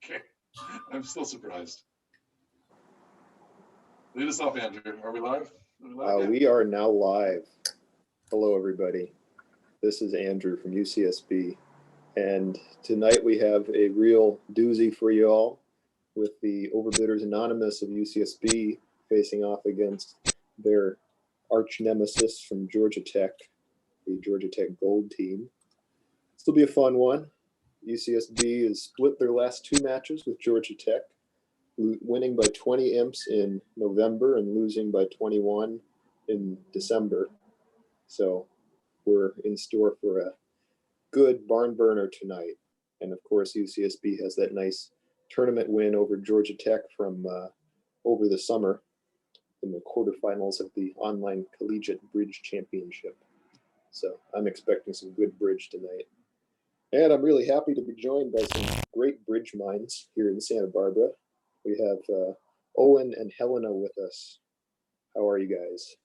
Okay, I'm still surprised. Lead us off, Andrew. Are we live? We are now live. Hello, everybody. This is Andrew from UCSB, and tonight we have a real doozy for you all with the Overbidders Anonymous of UCSB facing off against their arch nemesis from Georgia Tech, the Georgia Tech Gold team. This will be a fun one. UCSB has split their last two matches with Georgia Tech, winning by 20 imps in November and losing by 21 in December. So we're in store for a good barn burner tonight. And of course, UCSB has that nice tournament win over Georgia Tech from over the summer in the quarterfinals of the online collegiate bridge championship. So I'm expecting some good bridge tonight. And I'm really happy to be joined by some great bridge minds here in Santa Barbara. We have Owen and Helena with us. How are you guys?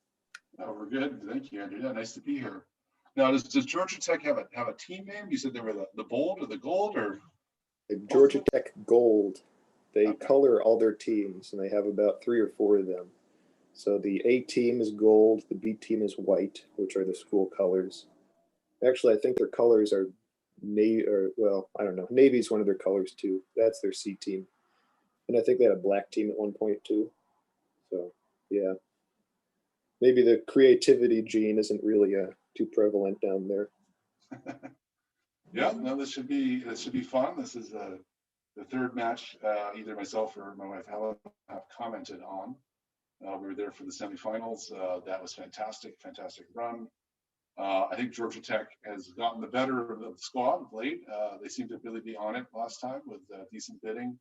Oh, we're good. Thank you, Andrew. Yeah, nice to be here. Now, does Georgia Tech have a team name? You said they were the Bold or the Gold, or Georgia Tech Gold. They color all their teams, and they have about 3 or 4 of them. So the A team is gold, the B team is white, which are the school colors. Actually, I think their colors are navy, or well, I don't know. Navy is one of their colors too. That's their C team. And I think they had a black team at one point too. So yeah, maybe the creativity gene isn't really too prevalent down there. Yeah, no, this should be fun. This is the third match either myself or my wife Helen have commented on. We were there for the semifinals. That was fantastic run. I think Georgia Tech has gotten the better of the squad of late. They seem to really be on it last time with decent bidding,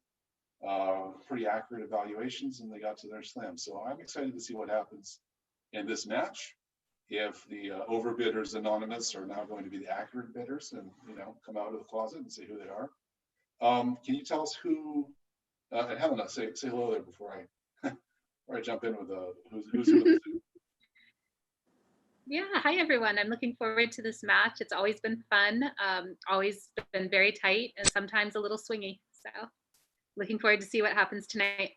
pretty accurate evaluations, and they got to their slam. So I'm excited to see what happens in this match. If the Overbidders Anonymous are now going to be the accurate bidders and come out of the closet and say who they are. Can you tell us who? And Helena, say hello there before I jump in with who's in the zoo. Yeah, hi everyone. I'm looking forward to this match. It's always been fun, always been very tight and sometimes a little swingy. So looking forward to see what happens tonight.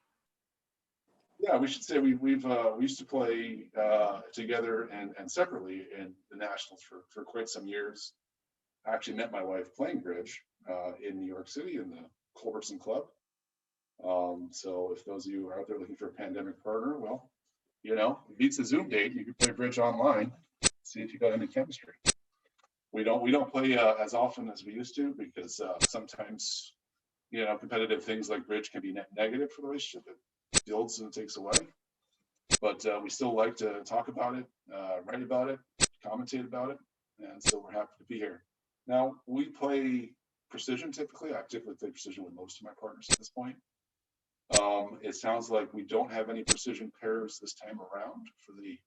Yeah, we should say we used to play together and separately in the nationals for quite some years. I actually met my wife playing bridge in New York City in the Culbertson Club. So if those of you are out there looking for a pandemic partner, well, it beats a Zoom date. You can play bridge online, see if you got any chemistry. We don't play as often as we used to because sometimes competitive things like bridge can be net negative for the relationship. It builds and takes away. But we still like to talk about it, write about it, commentate about it, and so we're happy to be here. Now we play precision typically. I typically play precision with most of my partners at this point. It sounds like we don't have any precision pairs this time around for the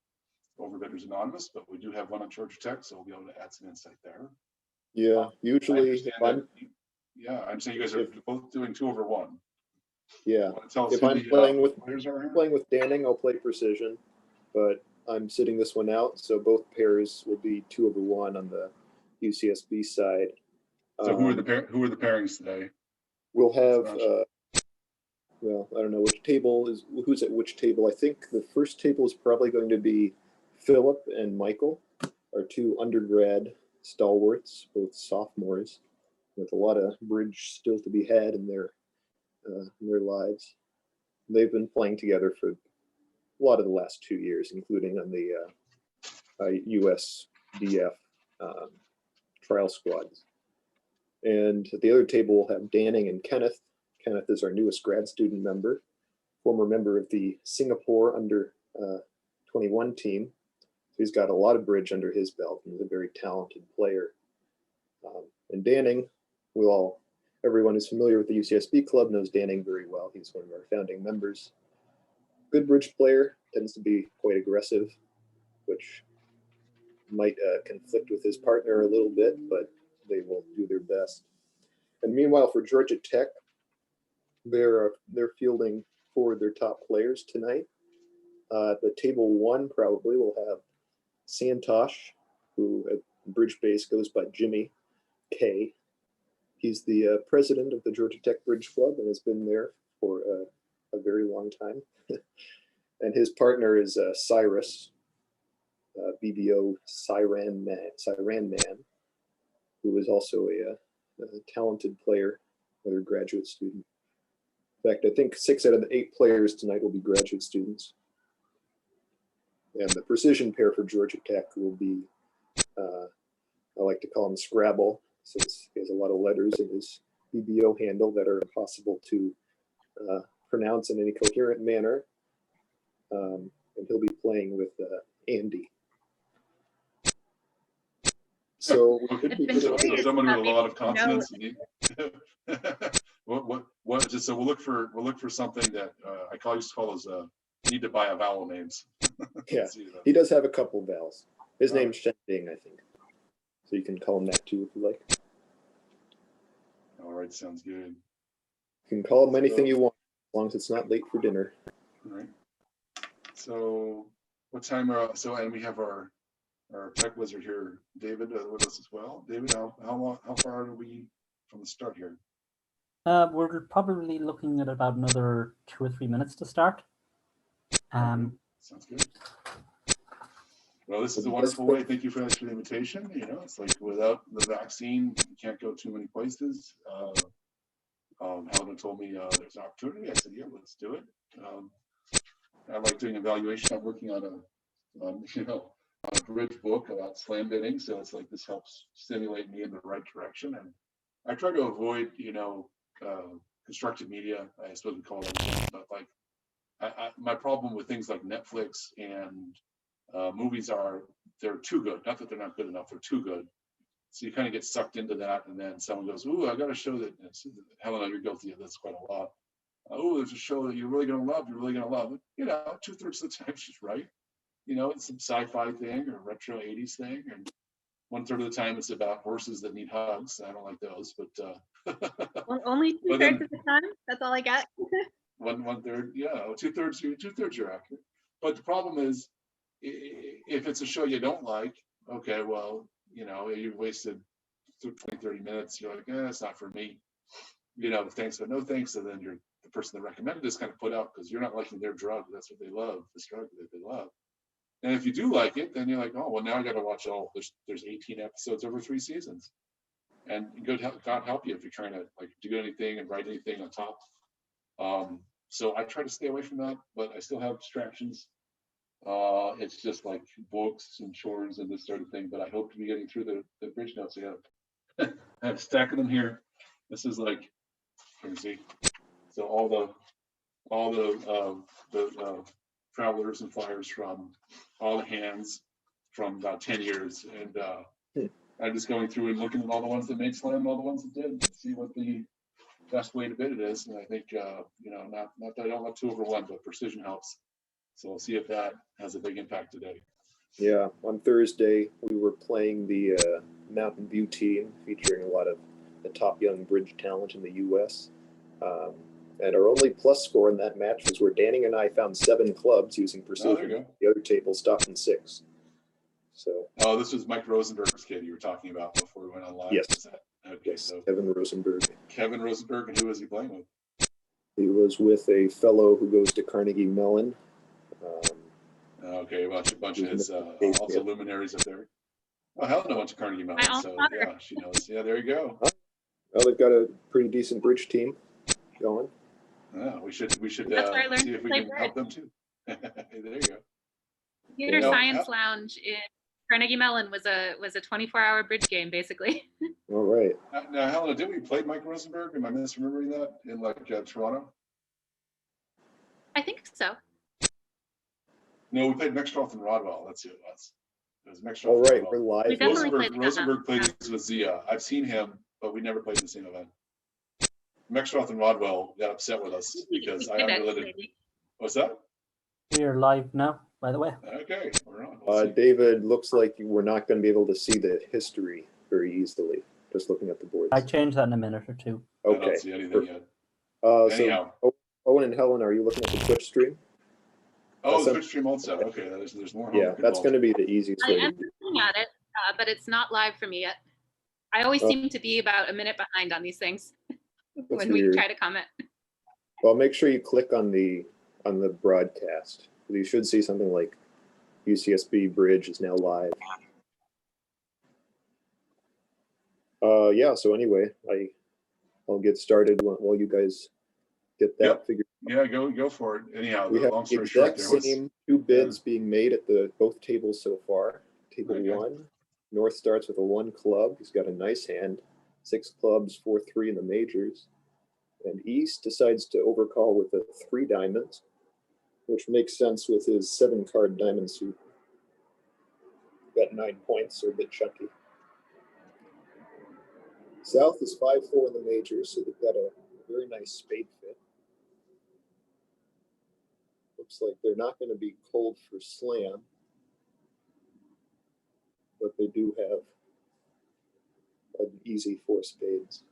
Overbidders Anonymous, but we do have one on Georgia Tech, so we'll be able to add some insight there. Yeah, usually. I'm saying you guys are both doing 2 over 1. Yeah, if I'm playing with Danning, I'll play precision, but I'm sitting this one out, so both pairs will be 2 over 1 on the UCSB side. So who are the pairings today? We'll have. Well, I don't know who's at which table. I think the first table is probably going to be Philip and Michael, our 2 undergrad stalwarts, both sophomores, with a lot of bridge still to be had in their lives. They've been playing together for a lot of the last 2 years, including on the USDF trial squads. And at the other table, we'll have Danning and Kenneth. Kenneth is our newest grad student member, former member of the Singapore under 21 team. So he's got a lot of bridge under his belt and is a very talented player. And Danning, everyone who's familiar with the UCSB club knows Danning very well. He's one of our founding members. Good bridge player, tends to be quite aggressive, which might conflict with his partner a little bit, but they will do their best. And meanwhile, for Georgia Tech, they're fielding 4 of their top players tonight. The table 1 probably will have Santosh, who at bridge base goes by Jimmy K. He's the president of the Georgia Tech Bridge Club and has been there for a very long time. And his partner is Cyrus, BBO Siren Man, who is also a talented player, another graduate student. In fact, I think 6 out of the 8 players tonight will be graduate students. And the precision pair for Georgia Tech will be, I like to call him Scrabble, since he has a lot of letters in his BBO handle that are impossible to pronounce in any coherent manner. And he'll be playing with Andy. So we could be So someone with a lot of No. consonants. What? Just so we'll look for something that I used to call those need to buy a vowel names. Yeah, he does have a couple vowels. His name's Shending, I think. So you can call him that too if you like. All right, sounds good. You can call him anything you want, as long as it's not late for dinner. All right. So what time are and we have our tech wizard here, David, with us as well. David, how far are we from the start here? We're probably looking at about another 2 or 3 minutes to start. Sounds good. Well, this is a wonderful way. Thank you for the invitation. You know, it's like without the vaccine, you can't go too many places. Helena told me there's an opportunity. I said, yeah, let's do it. I like doing evaluation. I'm working on a bridge book about slam bidding. So it's like this helps stimulate me in the right direction. And I try to avoid, constructed media, I suppose we call it, but like my problem with things like Netflix and movies they're too good. Not that they're not good enough, they're too good. So you kind of get sucked into that, and then someone goes, "Ooh, I got a show that Helena, you're guilty of this quite a lot. Oh, there's a show that you're really gonna love. You're really gonna love it. 2/3 of the time she's right. It's some sci-fi thing or retro '80s thing, and 1/3 of the time it's about horses that need hugs. I don't like those, but Well, only 2/3 of the time. That's all I got. 1/3, yeah, 2/3 you're accurate. But the problem is, if it's a show you don't like, okay, well, you've wasted 20, 30 minutes. You're like, it's not for me. Thanks, but no thanks. And then the person that recommended is kind of put out because you're not liking their drug. That's what they love, this drug that they love. And if you do like it, then you're like, oh, well, now I got to watch there's 18 episodes over 3 seasons. And God help you if you're trying to like do anything and write anything on top. So I try to stay away from that, but I still have distractions. It's just like books and chores and this sort of thing, but I hope to be getting through the bridge notes. I have a stack of them here. This is like, let me see. So all the travelers and flyers from all the hands from about 10 years. And I'm just going through and looking at all the ones that made slam and all the ones that didn't, see what the best way to bid it is. And I think, not that I don't want to overwhelm, but precision helps. So we'll see if that has a big impact today. Yeah, on Thursday, we were playing the Mountain View team, featuring a lot of the top young bridge talent in the U.S. And our only plus score in that match was where Danny and I found 7 clubs using precision. There you go. The other table stopped in 6. So. Oh, this was Mike Rosenberg's kid you were talking about before we went on live. Yes. Okay, Yes, so Kevin Rosenberg. Kevin Rosenberg, and who was he playing with? He was with a fellow who goes to Carnegie Mellon. Okay, a bunch of his also luminaries up there. Oh, Helena went to Carnegie Mellon, so yeah, she knows. Yeah, there you go. Well, they've got a pretty decent bridge team going. Yeah, we should That's where I learned see if to we play can help them too. There you go. Computer Science Lounge in Carnegie Mellon was a 24-hour bridge game, basically. All right. Now, Helena, did we play Mike Rosenberg? Am I misremembering that in Toronto? I think so. No, we played Mextroth and Rodwell. That's who it was. It was Mextroth. All right, We we're live. definitely played Rosenberg played with Zia. I've seen him, but we never played the same event. Mextroth and Rodwell got upset with us because I unrelated. What's that? We're live now, by the way. Okay, we're on. David, looks like we're not going to be able to see the history very easily, just looking at the boards. I changed that in a minute or two. Okay. I Okay. don't see anything yet. So, Owen and Helena, are you looking at the Twitch stream? Oh, the Twitch stream also. Okay, there's more. Yeah, that's going to be the easiest I way. am looking at it, but it's not live for me yet. I always Oh. seem to be about a minute behind on these things when weird. we try to comment. Well, make sure you click on the broadcast. You should see something like UCSB Bridge is now live. Yeah, so anyway, I'll get started while you guys get that Yep. figured. Yeah, go for it. Anyhow, We the have long the story short exact there was, same two bids being made at both tables so far. Table Okay. 1, North starts with a 1 club. He's got a nice hand, 6 clubs, 4-3 in the majors. And East decides to overcall with a 3 diamonds, which makes sense with his 7-card diamond suit. Got 9 points, so a bit chunky. South is 5-4 in the majors, so they've got a very nice spade fit. Looks like they're not going to be cold for slam, but they do have an easy 4 spades.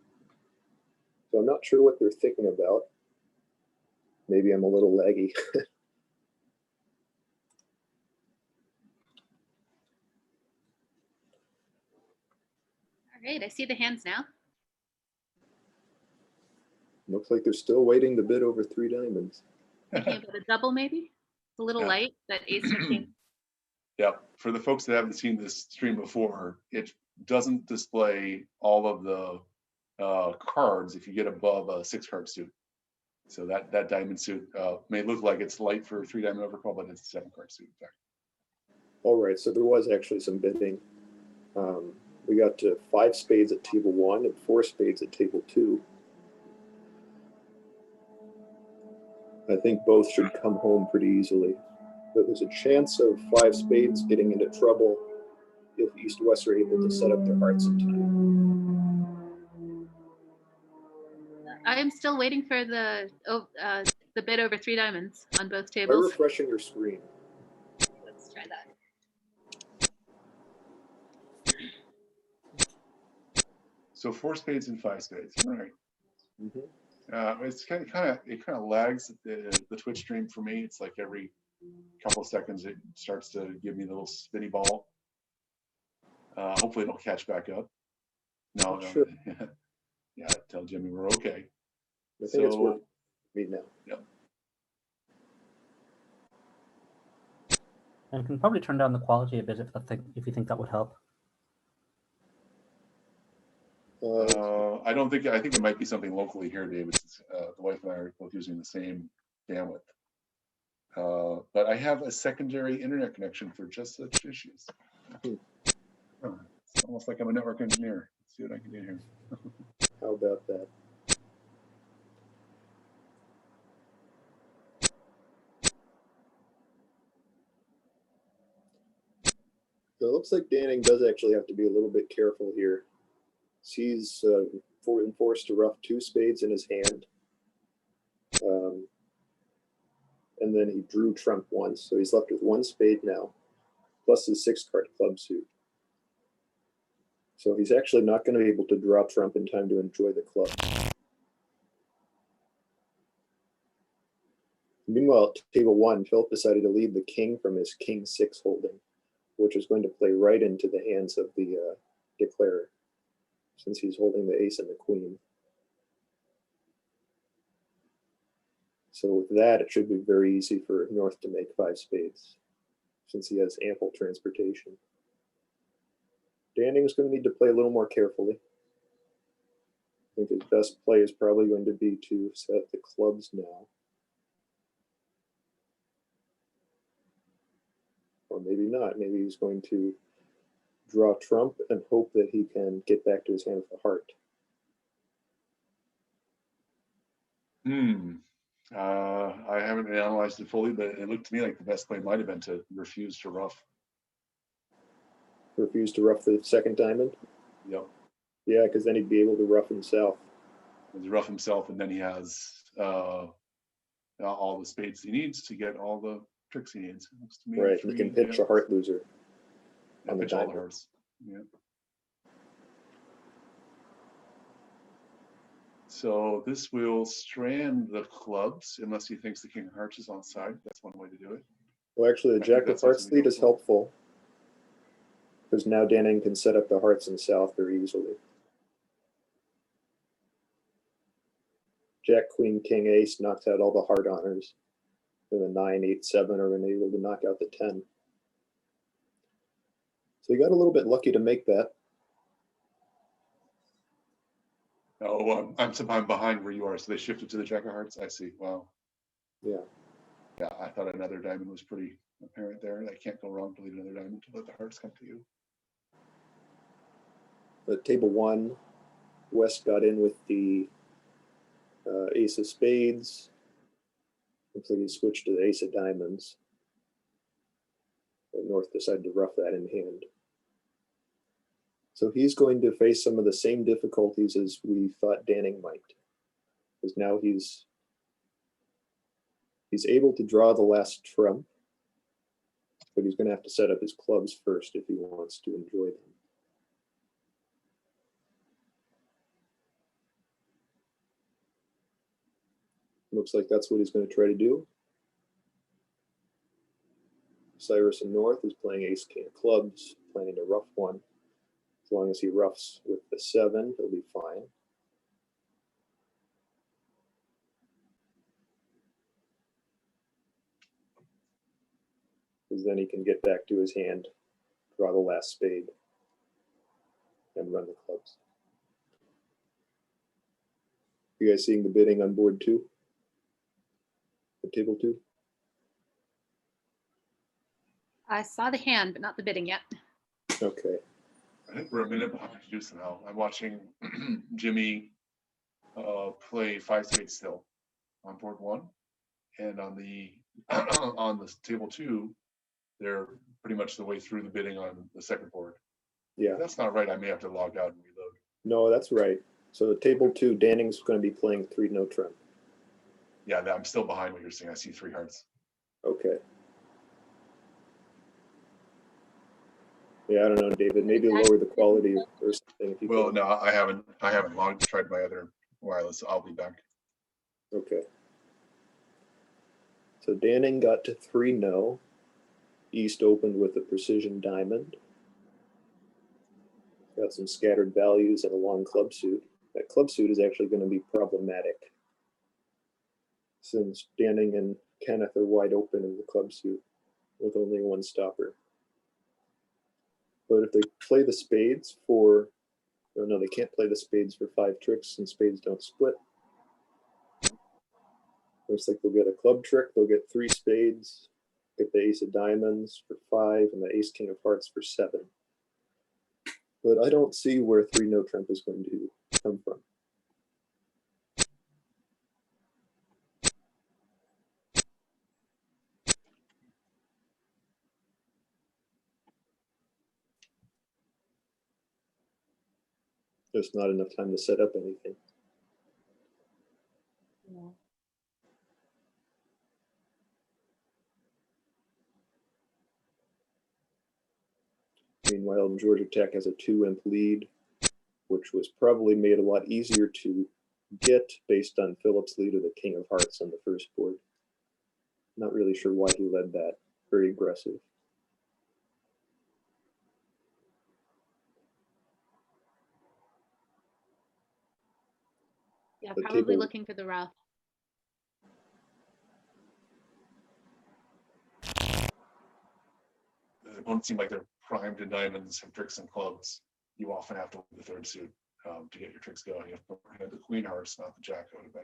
So I'm not sure what they're thinking about. Maybe I'm a little laggy. All right, I see the hands now. Looks like they're still waiting to bid over 3 diamonds. Thinking about a double maybe? It's a little Yeah. light, that ace or king. yeah, for the folks that haven't seen this stream before, it doesn't display all of the cards if you get above a 6-card suit. So that diamond suit may look like it's light for a 3 diamond overcall, but it's a 7-card suit in fact. All right, so there was actually some bidding. We got to 5 spades at table 1 and 4 spades at table 2. I think both should come home pretty easily. But there's a chance of 5 spades getting into trouble if East-West are able to set up their hearts in time. I am still waiting for the bid over 3 diamonds on both Try tables. refreshing your screen. Let's try that. So 4 spades and 5 spades. All right. Mm-hmm. It's kind of lags the Twitch stream for me. It's like every couple of seconds it starts to give me the little spinny ball. Hopefully it'll catch back up. No. Sure. Yeah, tell Jimmy we're okay. I think it's working for me now. Yep. And you can probably turn down the quality a bit if you think that would help. I don't think. I think it might be something locally here, David. The wife and I are both using the same bandwidth. But I have a secondary internet connection for just such issues. It's almost like I'm a network engineer. Let's see what I can do here. How about that? So it looks like Danning does actually have to be a little bit careful here. He's forced to rough 2 spades in his hand. And then he drew trump once, so he's left with 1 spade now, plus his 6-card club suit. So he's actually not going to be able to draw trump in time to enjoy the club. Meanwhile, at table 1, Philip decided to leave the king from his king-6 holding, which is going to play right into the hands of the declarer, since he's holding the ace and the queen. So with that, it should be very easy for North to make 5 spades, since he has ample transportation. Danning's going to need to play a little more carefully. I think his best play is probably going to be to set the clubs now. Or maybe not. Maybe he's going to draw trump and hope that he can get back to his hand with a heart. I haven't analyzed it fully, but it looked to me like the best play might have been to refuse to rough. Refuse to rough the 2nd diamond? Yep. Yeah, because then he'd be able to rough himself. He's rough himself, and then he has all the spades he needs to get all the tricks he needs. Looks to me Right, he can pitch a heart loser. And pitch all the hearts. Yeah. So this will strand the clubs unless he thinks the king of hearts is on side. That's one way to do it. Well, actually, the jack of hearts lead is helpful, because now Danning can set up the hearts himself very easily. Jack, Queen, King, Ace knocks out all the hard honors. And the 9, 8, 7 are able to knock out the 10. So he got a little bit lucky to make that. Oh, I'm behind where you are, so they shifted to the Jack of Hearts. I see. Wow. Yeah. Yeah, I thought another diamond was pretty apparent there. I can't go wrong to leave another diamond to let the hearts come to you. But table 1, West got in with the Ace of Spades. Looks like he switched to the Ace of Diamonds. But North decided to rough that in hand. So he's going to face some of the same difficulties as we thought Danning might. Because now he's able to draw the last trump, but he's going to have to set up his clubs first if he wants to enjoy them. Looks like that's what he's going to try to do. Cyrus in North is playing Ace King of Clubs, planning to rough one. As long as he roughs with the 7, he'll be fine. Because then he can get back to his hand, draw the last spade, and run the clubs. You guys seeing the bidding on board 2? The table 2? I saw the hand, but not the bidding yet. Okay. I think we're a minute behind you somehow. I'm watching Jimmy play 5 spades still on board 1, and on the on the table 2, they're pretty much the way through the bidding on the second board. Yeah. If that's not right. I may have to log out and reload. No, that's right. So the table 2, Danning's going to be playing 3 no trump. Yeah, I'm still behind what you're saying. I see 3 hearts. Okay. Yeah, I don't know, David. Maybe lower the quality or something. If you Well, can. no, I haven't tried my other wireless. I'll be back. Okay. So Danning got to 3 no. East opened with a precision diamond. Got some scattered values and a long club suit. That club suit is actually going to be problematic since Danning and Kenneth are wide open in the club suit with only 1 stopper. But if they play the spades for, oh no, they can't play the spades for 5 tricks and spades don't split. Looks like they'll get a club trick, they'll get 3 spades, get the Ace of Diamonds for 5 and the Ace King of Hearts for 7. But I don't see where 3 no trump is going to come from. There's not enough time to set up anything. Yeah. Meanwhile, Georgia Tech has a 2-imp lead, which was probably made a lot easier to get based on Philip's lead of the King of Hearts on the first board. Not really sure why he led that. Very aggressive. Yeah, The probably table- looking for the rough. The opponents seem like they're primed in diamonds and tricks and clubs. You often have to win the 3rd suit to get your tricks going. If you had the Queen hearts, not the Jack, that would have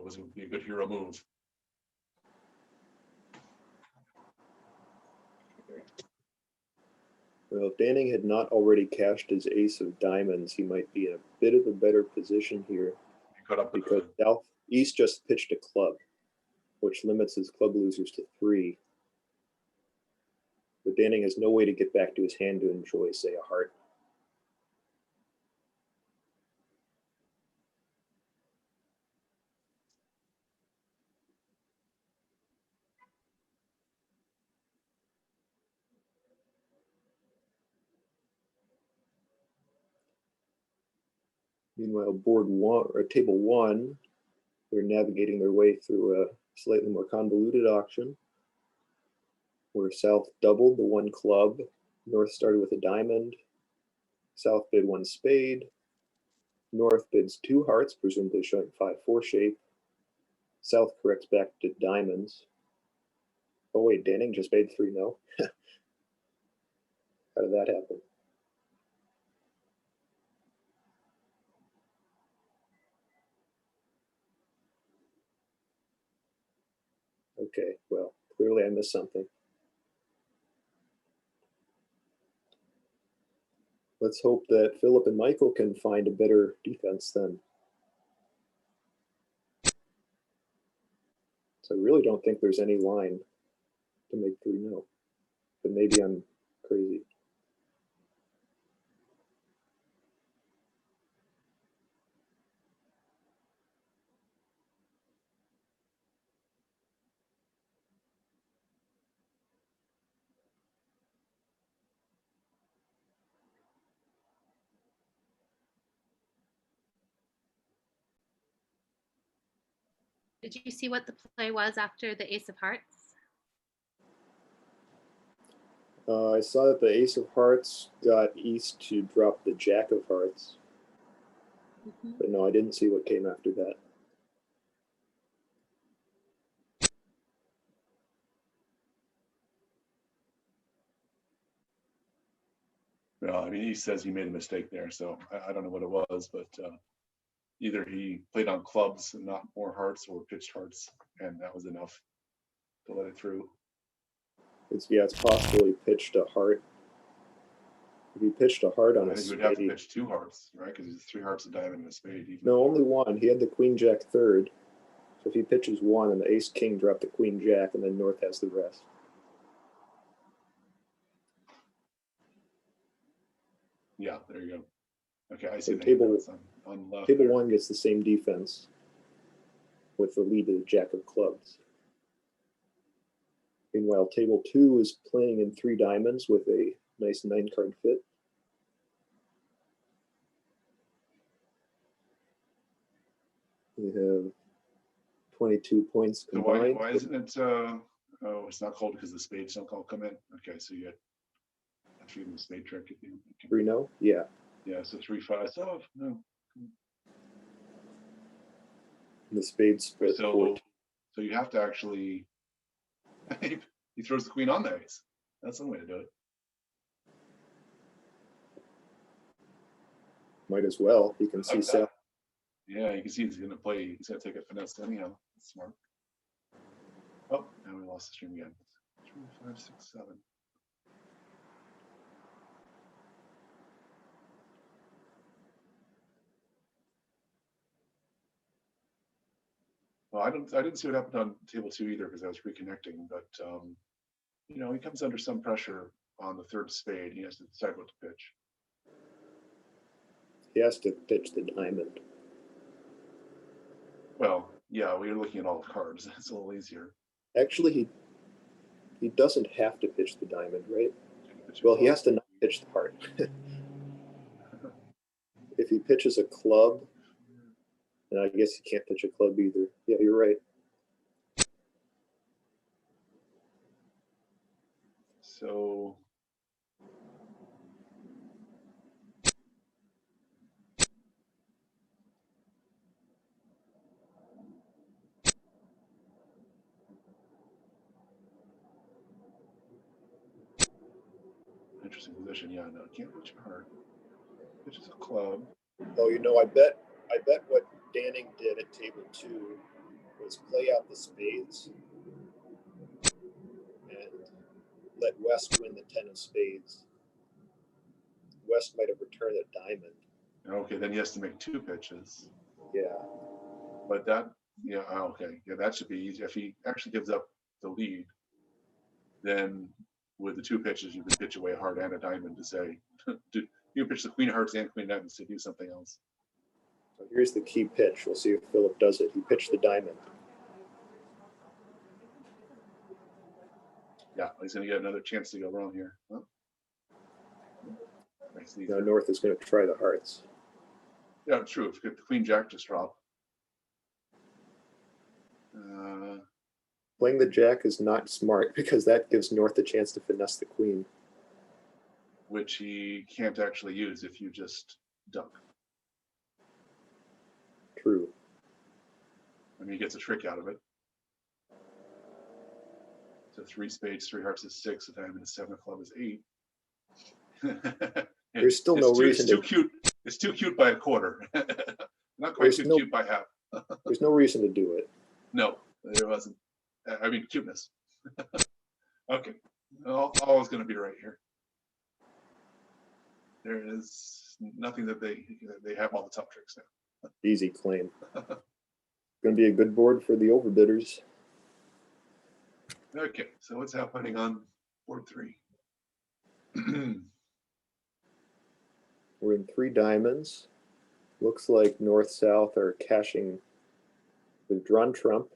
been would be a good hero move. Well, if Danning had not already cashed his Ace of Diamonds, he might be in a bit of a better position here You cut up because East just pitched a club, which limits his club losers to 3. But Danning has no way to get back to his hand to enjoy, say, a heart. Meanwhile, board 1 or table 1, they're navigating their way through a slightly more convoluted auction where South doubled the 1 club, North started with a diamond, South bid 1 spade, North bids 2 hearts, presumably showing 5-4 shape. South corrects back to diamonds. Oh wait, Danning just made 3 no. How did that happen? Okay, well, clearly I missed something. Let's hope that Philip and Michael can find a better defense then. So I really don't think there's any line to make 3 no, but maybe I'm crazy. Did you see what the play was after the Ace of Hearts? I saw that the Ace of Hearts got East to drop the Jack of Hearts, but no, I didn't see what came after that. Well, I mean, he says he made a mistake there, so I don't know what it was, but either he played on clubs and not more hearts, or pitched hearts, and that was enough to let it through. It's possible he pitched a heart. If he pitched a heart on I a think he would have to spade, pitch 2 hearts, right? Because he's 3 hearts, a diamond, and a spade. Even no, only one. He had the Queen Jack third. So if he pitches 1 and the Ace King drop the Queen Jack, and then North has the rest. Yeah, there you go. Okay, I see So the table- hand notes on left. Table there. 1 gets the same defense with the lead of the Jack of Clubs. Meanwhile, table 2 is playing in 3 diamonds with a nice 9-card fit. We have 22 points So combined. why isn't it? Oh, it's not called because the spades don't all come in. Okay, so you get actually the spade trick at the end. Okay. 3 no? Yeah. Yeah, so 3-5. So no. And the spades split. So you have to actually. He throws the queen on the ace. That's one way to do it. Might as well. You can see Like Seth. that. Yeah, you can see he's going to play. He's going to take a finesse anyhow. That's smart. Oh, now we lost the stream again. 3, 5, 6, 7. Well, I didn't see what happened on table 2 either because I was reconnecting. But you know, he comes under some pressure on the 3rd spade. He has to decide what to pitch. He has to pitch the diamond. Well, yeah, we're looking at all the cards. It's a little easier. Actually, he doesn't have to pitch the diamond, right? Pitch a Well, he club. has to not pitch the heart. If he pitches a club, and I guess he can't pitch a club either. Yeah, you're right. So interesting position. Yeah, no, can't pitch a heart. Pitches a club. Oh, you know, I bet what Danning did at table 2 was play out the spades and let West win the 10 of spades. West might have returned a diamond. Okay, then he has to make 2 pitches. Yeah. But that, yeah, okay, yeah, that should be easy. If he actually gives up the lead, then with the 2 pitches, you can pitch away a heart and a diamond to say, you can pitch the queen of hearts and queen of diamonds to do something else. So here's the key pitch. We'll see if Philip does it. He pitched the diamond. Yeah, he's going to get another chance to go wrong here. Huh? Nice, Now North is going to try the hearts. yeah, true. If the queen jack just drop. Playing the jack is not smart because that gives North a chance to finesse the queen. Which he can't actually use if you just duck. I mean, he gets a trick out of it. So 3 spades, 3 hearts is 6, a diamond is 7, a club is 8. There's still no reason It's too cute. It's too cute by a quarter. Not quite too cute by half. There's no reason to do it. No, there wasn't. I mean, cuteness. Okay, all is going to be right here. There is nothing that they have all the top tricks now. Easy claim. Going to be a good board for the overbidders. Okay, so what's happening on board 3? We're in 3 diamonds. Looks like north-south are cashing. They've drawn trump.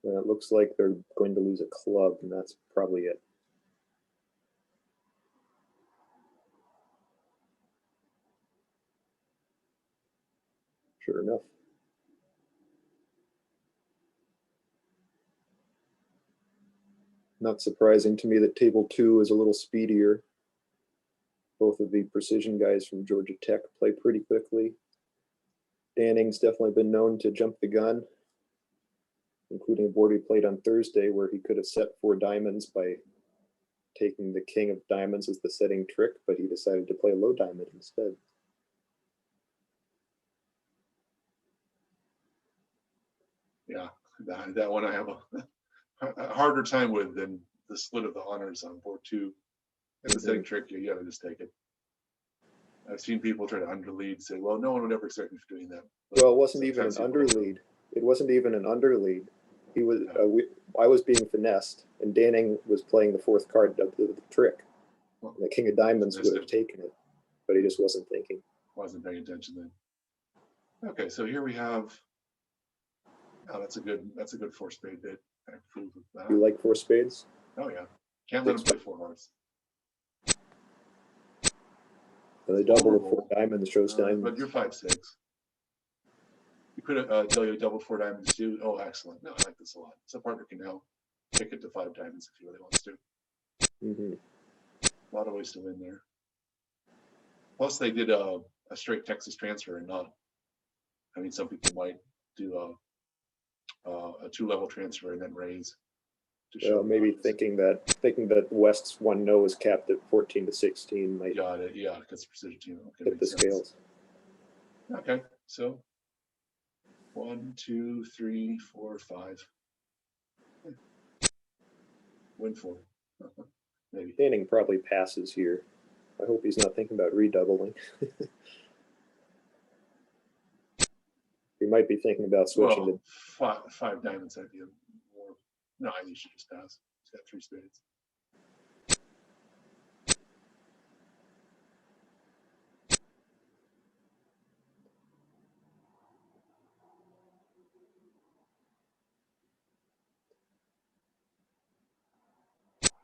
And it looks like they're going to lose a club, and that's probably it. Sure enough. Not surprising to me that table 2 is a little speedier. Both of the precision guys from Georgia Tech play pretty quickly. Danning's definitely been known to jump the gun, including a board he played on Thursday where he could have set 4 diamonds by taking the king of diamonds as the setting trick, but he decided to play a low diamond instead. Yeah, that one I have a harder time with than the split of the honors on board 2. And the setting trick, you gotta just take it. I've seen people try to underlead, say, well, no one would ever expect me for doing that. But well, it wasn't even an underlead. It wasn't even an underlead. He was. I was being finessed, and Danning was playing the 4th card of the trick. And the king of diamonds would have taken it, but he just wasn't thinking. Wasn't paying attention then. Okay, so here we have. Oh, that's a good 4 spade bid. I approve of that. You like 4 spades? Oh yeah, can't let him play 4 hearts. So the double of 4 diamonds shows diamonds. But you're 5-6. You could have you doubled 4 diamonds too. Oh, excellent. No, I like this a lot. So partner can now kick it to 5 diamonds if he really wants to. A lot of ways to win there. Plus, they did a straight Texas transfer and not. I mean, some people might do a 2-level transfer and then raise. Maybe thinking that West's 1-0 is capped at 14 to 16 might. Got it. Yeah, because precision team. Okay, tip the scales. Okay, so 1, 2, 3, 4, 5. Win 4. Maybe. Danning probably passes here. I hope he's not thinking about redoubling. He might be thinking about switching to 5 diamonds idea. More. No, I think he should just pass. He's got 3 spades.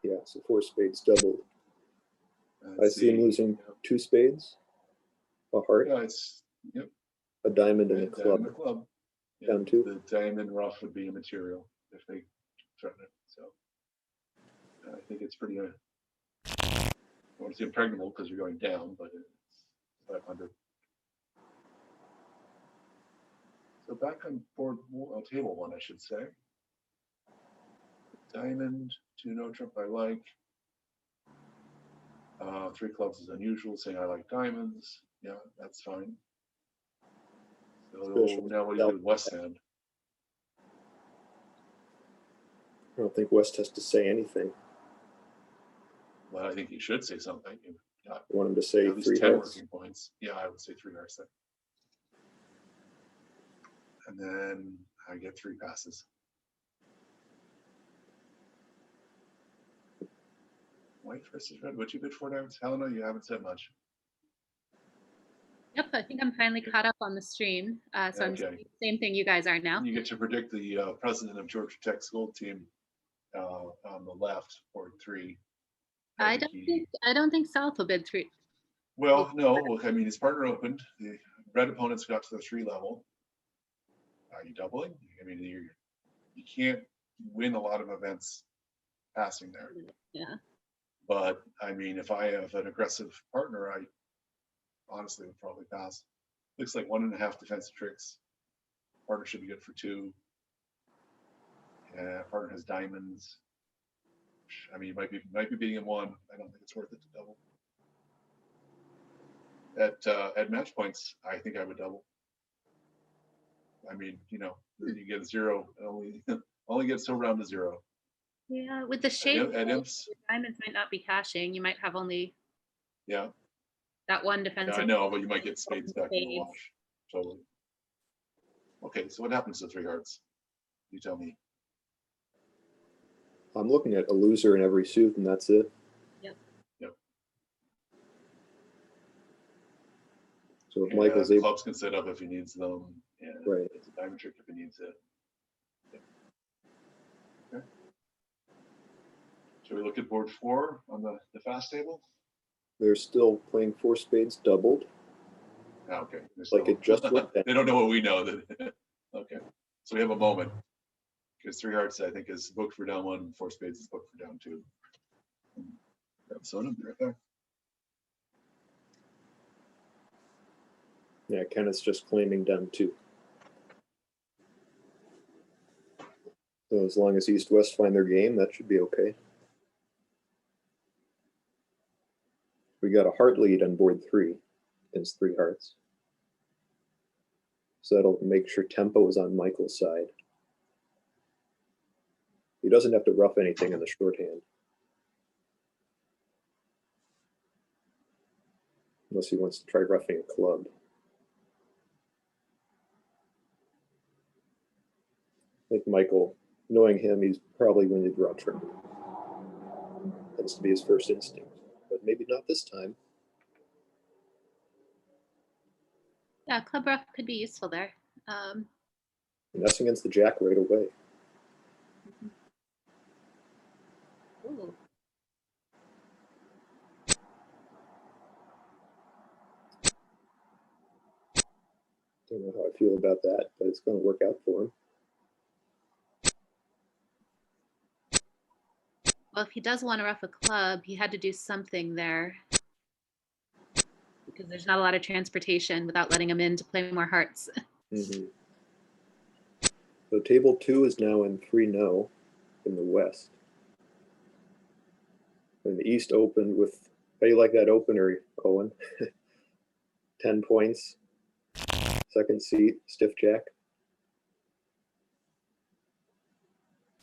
Yeah, so 4 spades doubled. I see him losing 2 spades, a heart, Yeah, it's a diamond, and a club. Diamond, club. Yeah, Down 2. The diamond rough would be immaterial if they threaten it. So I think it's pretty. I want to say impregnable because you're going down, but it's 500. So back on board table 1, I should say. Diamond, 2 no trump I like. 3 clubs is unusual, saying I like diamonds. Yeah, that's fine. So now what do you do with West hand? I don't think West has to say anything. Well, I think he should say something. I want him to say at least 3 10 hearts. working points. Yeah, I would say 3 hearts then. And then I get 3 passes. White versus red. Would you bid 4 diamonds? Helena, you haven't said much. Yep, I think I'm finally caught up on the stream. So I'm saying the same thing you guys are now. You get to predict the president of Georgia Tech's gold team on the left, board 3. I don't think South will bid 3. Well, no. Look, I mean, his partner opened. The red opponents got to the 3 level. Are you doubling? I mean, you can't win a lot of events passing there. Yeah. But I mean, if I have an aggressive partner, I honestly would probably pass. Looks like 1.5 defensive tricks. Partner should be good for 2. Partner has diamonds. I mean, you might be beating him 1. I don't think it's worth it to double. At match points, I think I would double. I mean, you know, you get a 0 and only get so round to 0. Yeah, with the shape, At imps, diamonds might not be cashing. You might have only yeah. that one Yeah, defensive. I know, but you might get spades back in the Spades. wash. Totally. Okay, so what happens to 3 hearts? You tell me. I'm looking at a loser in every suit, and that's it. Yep. Yep. So if And, Michael's able, clubs can set up if he needs them, and right. it's a diamond trick if he needs it. Yep. Okay. Should we look at board 4 on the fast table? They're still playing 4 spades doubled. Ah, okay. Like it just went down. They don't know what we know. Okay. So we have a moment. Because 3 hearts, I think, is booked for down 1, 4 spades is booked for down 2. Grab soda, be right back. Yeah, Kenneth's just claiming down 2. So as long as East-West find their game, that should be okay. We got a heart lead on board 3 against 3 hearts. So that'll make sure tempo is on Michael's side. He doesn't have to rough anything in the shorthand. Unless he wants to try roughing a club. I think Michael, knowing him, he's probably going to draw triple. Tends to be his first instinct, but maybe not this time. Yeah, club rough could be useful there. And that's against the jack right away. Ooh. Don't know how I feel about that, but it's going to work out for him. Well, if he does want to rough a club, he had to do something there. Because there's not a lot of transportation without letting him in to play more hearts. Mm-hmm. So table 2 is now in 3-0 in the West. And the East opened with, how do you like that opener, Owen? 10 points. Second seat, stiff jack.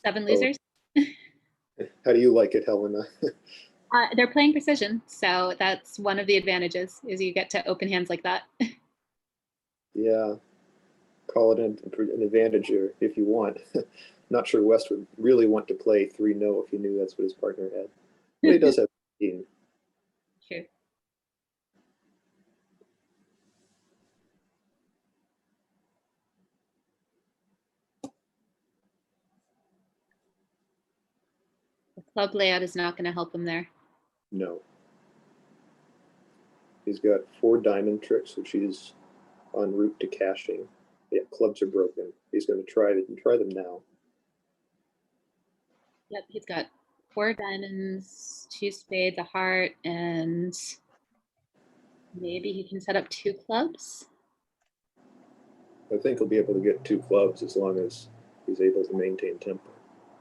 7 losers. How do you like it, Helena? They're playing precision, so that's one of the advantages is you get to open hands like that. Yeah, call it an advantage if you want. Not sure West would really want to play 3-0 if he knew that's what his partner had. But he does have 15. True. The club layout is not going to help him there. No. He's got 4 diamond tricks, which he's en route to cashing. Yeah, clubs are broken. He's going to try them now. Yep, he's got 4 diamonds, 2 spades, a heart, and maybe he can set up 2 clubs. I think he'll be able to get 2 clubs as long as he's able to maintain tempo.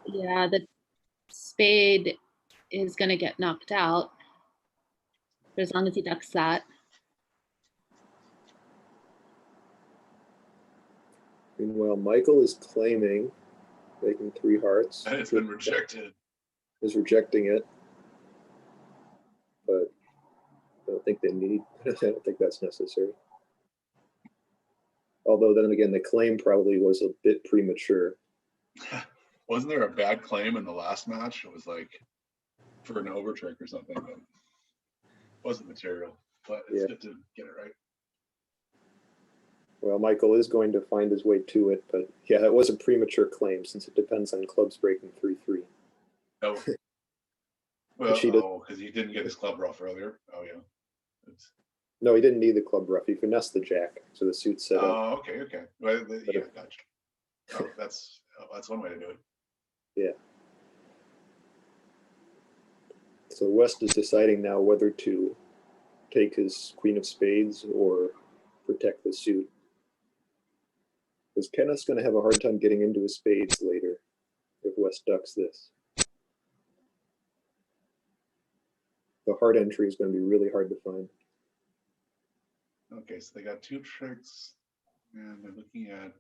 Yeah, the spade is going to get knocked out. But as long as he ducks that. Meanwhile, Michael is claiming, making 3 hearts. And it's been rejected. Is rejecting it. But I don't think they need, I don't think that's necessary. Although then again, the claim probably was a bit premature. Wasn't there a bad claim in the last match? It was like for an over trick or something, but it wasn't material. But it's good to get it right. Well, Michael is going to find his way to it, but yeah, it was a premature claim since it depends on clubs breaking 3-3. Oh, well, because he didn't get his club rough earlier. Oh yeah. No, he didn't need the club rough. He finessed the jack, so the suit's set up. Oh, okay. Well, yeah, gotcha. Oh, that's one way to do it. Yeah. So West is deciding now whether to take his queen of spades or protect the suit. Because Kenneth's going to have a hard time getting into his spades later if West ducks this. The hard entry is going to be really hard to find. Okay, so they got 2 tricks, and they're looking at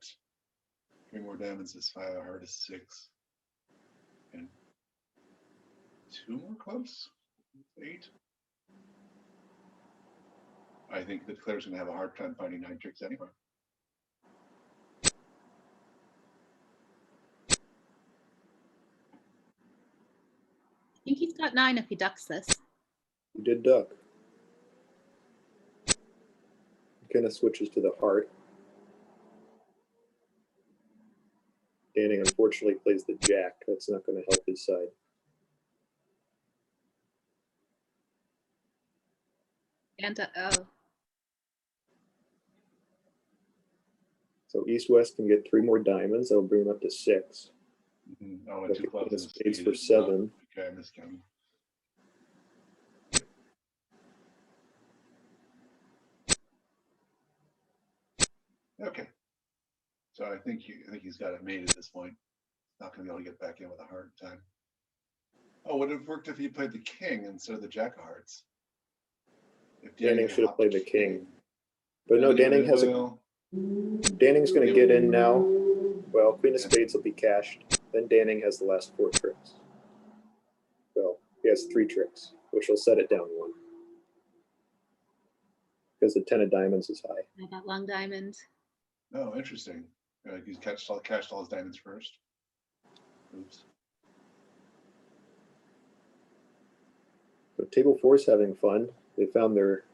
3 more diamonds is 5, a heart is 6, and 2 more clubs, 8. I think that Claire's gonna have a hard time finding 9 tricks anyway. I think he's got 9 if he ducks this. He did duck. Kenneth switches to the heart. Danning unfortunately plays the jack. That's not going to help his side. And oh, So East-West can get 3 more diamonds. That'll bring him up to 6. Oh, and But 2 the clubs Queen of and a spades spade for is not- 7. Okay, I'm miscounting. Okay, so I think he's got it made at this point. Not gonna be able to get back in with a hard time. Oh, would it have worked if he played the king instead of the jack of hearts? If Danning had should have hopped played the king. But no, Anyway, Danning has a. well, Danning's going to get in now. Well, Queen of spades will be cashed. Then Danning has the last 4 tricks. Well, he has 3 tricks, which will set it down 1. Because the 10 of diamonds is high. I got long diamond. Oh, interesting. He's cashed all his diamonds first. Oops. But table 4 is having fun. They found their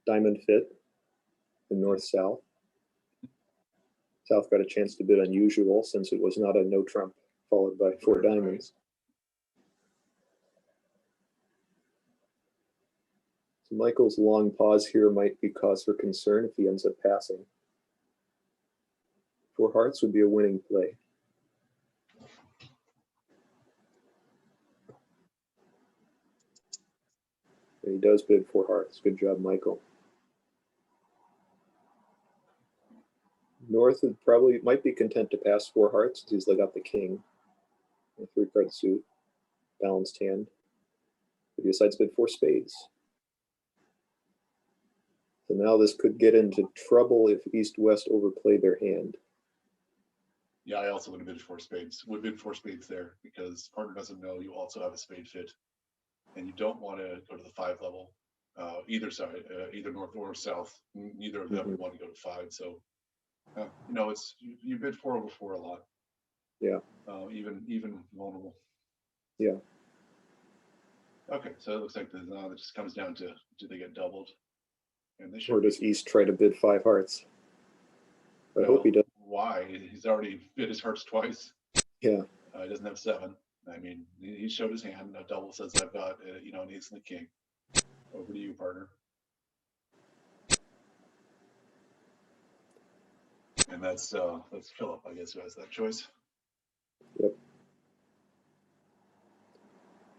diamond fit in north-south. South got a chance to bid unusual since it was not a no trump followed by 4 diamonds. So Michael's long pause here might be cause for concern if he ends up passing. 4 hearts would be a winning play. And he does bid 4 hearts. Good job, Michael. North would probably might be content to pass 4 hearts because he's got the king, a 3-card suit, balanced hand. But he decides to bid 4 spades. So now this could get into trouble if East-West overplay their hand. Yeah, I also would have bid 4 spades. Would bid 4 spades there because partner doesn't know you also have a spade fit, and you don't want to go to the 5 level. Either side, either north or south. Neither of them would want to go to 5. So, it's you bid 4 over 4 a lot. Yeah. Even vulnerable. Yeah. Okay, so it looks like it just comes down to do they get doubled? And they should. Or does East try to bid 5 hearts? I hope he does. Why? He's already bid his hearts twice. Yeah. He doesn't have 7. I mean, he showed his hand. A double says I've got an ace and the king. Over to you, partner. And that's Philip, I guess, who has that choice. Yep.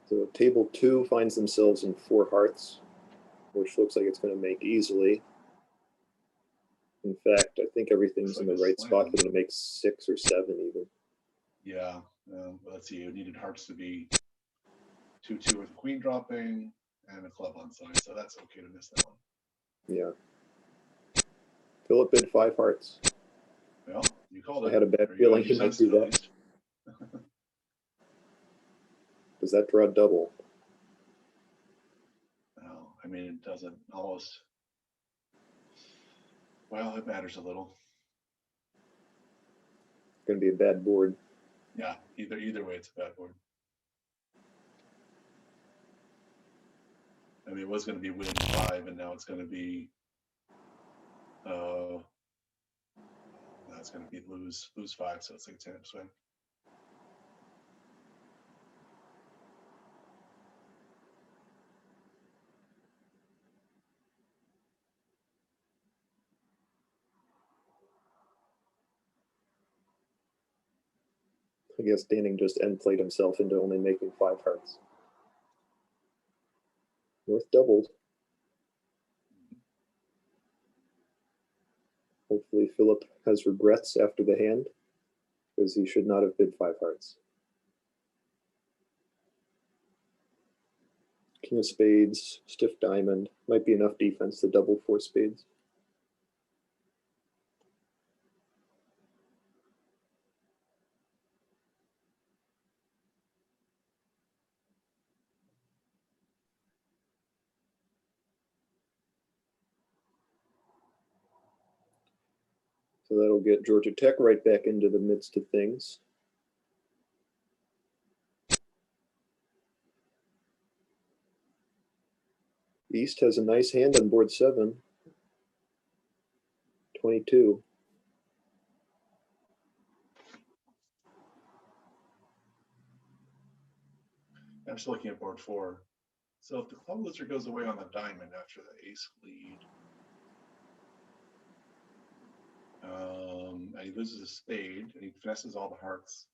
So table 2 finds themselves in 4 hearts, which looks like it's going to make easily. In fact, I think everything's in the right spot for them to make 6 or 7 even. Yeah. Let's see. You needed hearts to be 2-2 with a queen dropping and a club on side, so that's okay to miss that one. Yeah. Philip bid 5 hearts. Well, you called it. I had a bad feeling he might do that. Does that draw double? No, I mean, it doesn't almost. Well, it matters a little. It's going to be a bad board. Yeah, either way, it's a bad board. I mean, it was going to be win 5, and now it's going to be. That's going to be lose 5, so it's like a 10 swing. I guess Danning just end played himself into only making 5 hearts. North doubled. Well, Hopefully Philip has regrets after the hand, because he should not have bid 5 hearts. King of spades, stiff diamond, might be enough defense to double 4 spades. So that'll get Georgia Tech right back into the midst of things. East has a nice hand on board 7. 22. I'm just looking at board 4. So if the club loser goes away on the diamond after the ace lead, and he loses a spade and he finesses all the hearts.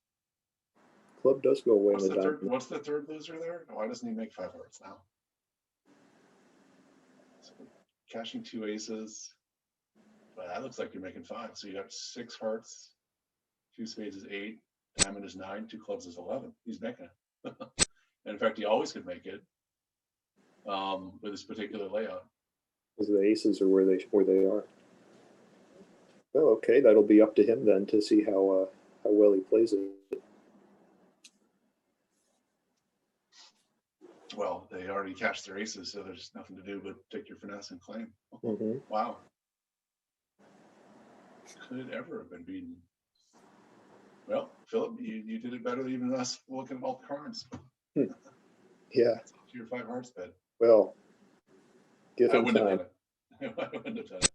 Club does go away on What's the the diamond. third? What's the third loser there? Why doesn't he make 5 hearts now? So cashing 2 aces. Well, that looks like you're making 5. So you got 6 hearts, 2 spades is 8, diamond is 9, 2 clubs is 11. He's making it. And in fact, he always could make it with this particular layout. Because the aces are where they are. Well, okay, that'll be up to him then to see how well he plays it. Well, they already cashed their aces, so there's nothing to do but take your finesse and claim. Mm-hmm. Wow. Could it ever have been beaten? Well, Philip, you did it better than even us looking at all the cards. Yeah. That's up to your 5 hearts bet. Well, give I him wouldn't time. have done it. I wouldn't have done it.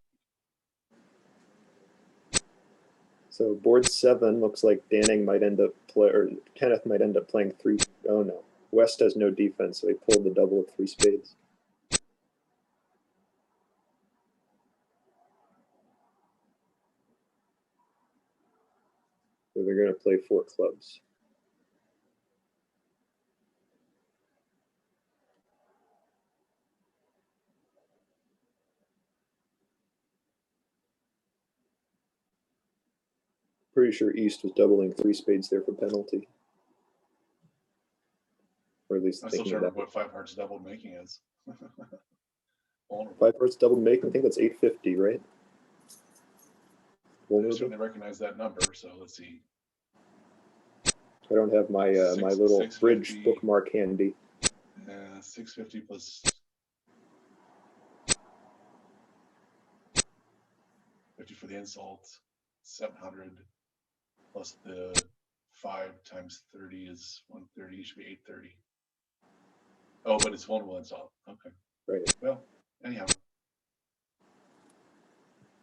So board 7 looks like Danning might end up or Kenneth might end up playing 3. Oh no, West has no defense, so he pulled the double of 3 spades. So they're going to play 4 clubs. Pretty sure East was doubling 3 spades there for penalty. Or at least I'm still thinking trying to about remember what 5 hearts doubled making is. 5 hearts double make. I think that's 850, right? I Vulnerable. certainly recognize that number, so let's see. I don't have my my little bridge bookmark handy. 650 plus 50 for the insult, 700 plus the 5 times 30 is 130. It should be 830. Oh, but it's vulnerable insult. Okay. Right. Well, anyhow.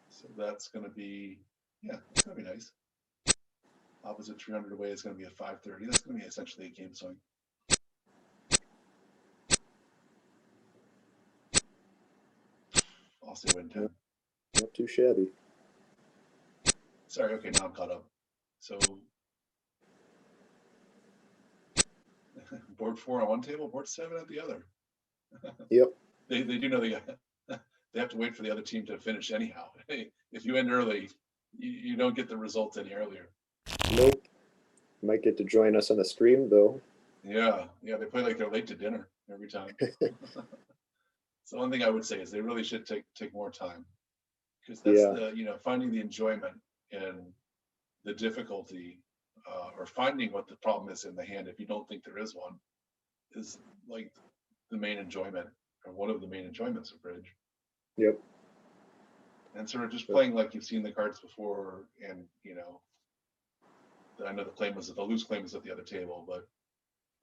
So that's going to be, yeah, it's going to be nice. Opposite 300 away is going to be a 530. That's going to be essentially a game swing. I'll say win 10. Not too shabby. Sorry, okay, now I'm caught up. So board 4 on one table, board 7 at the other. Yep. They do know they have to wait for the other team to finish anyhow. If you end early, you don't get the results any earlier. Nope. Might get to join us on the stream though. Yeah, they play like they're late to dinner every time. So one thing I would say is they really should take more time, because that's the finding the enjoyment in the difficulty, or finding what the problem is in the hand if you don't think there is one, is like the main enjoyment, or one of the main enjoyments of bridge. Yep. And sort of just playing like you've seen the cards before, and I know the loose claim is at the other table, but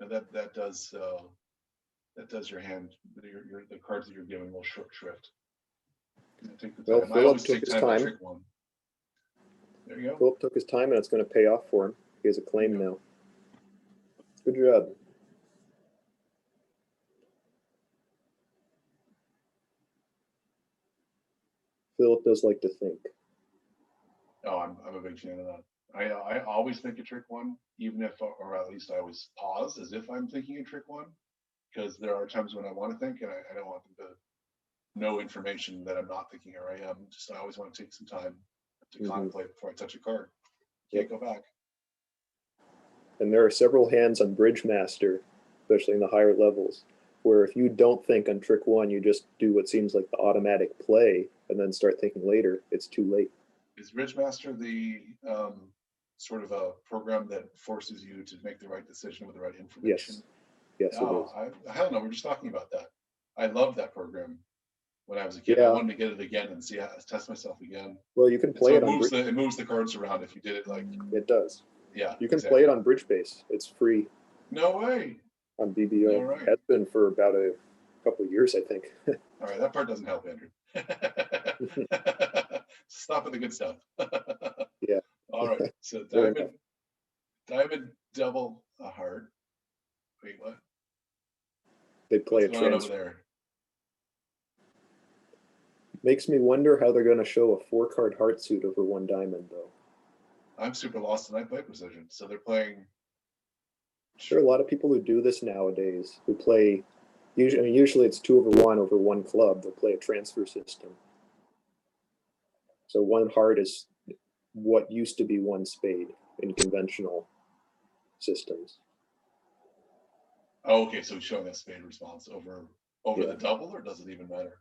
that does your hand, the cards that you're given will shrift. Take the time. Well, Philip took his time. Trick one. There you go. Philip took his time, and it's going to pay off for him. He has a claim now. Good job. Philip does like to think. Oh, I'm a big fan of that. I always think a trick one, even if, or at least I always pause as if I'm thinking a trick one, because there are times when I want to think, and I don't want them to know information that I'm not thinking, or I am. I always want to take some time to contemplate before I touch a card. Yep. Can't go back. And there are several hands on Bridge Master, especially in the higher levels, where if you don't think on trick one, you just do what seems like the automatic play and then start thinking later, it's too late. Is Bridgemaster the sort of a program that forces you to make the right decision with the right information? Yes, it Oh, is. I don't know. We're just talking about that. I loved that program when I was a kid. I Yeah. wanted to get it again and see how test myself again. Well, you can And play so it on Bridge. it moves the cards around if you did it like, It does. yeah. You can exactly. play it on Bridge Base. It's free No way. on BBO. All right. Has been for about a couple of years, I think. All right, that part doesn't help, Andrew. Stop with the good stuff. Yeah. All right. So Fair diamond double a heart. Wait, what? They play What's a going on over transfer. there? Makes me wonder how they're going to show a 4-card heart suit over 1 diamond, though. I'm super lost in I play precision. So they're playing. There are a lot of people who do this nowadays who play. Usually it's 2 over 1 club. They'll play a transfer system. So 1 heart is what used to be 1 spade in conventional systems. Oh, okay. So he's showing a spade response over Yeah. the double, or does it even matter?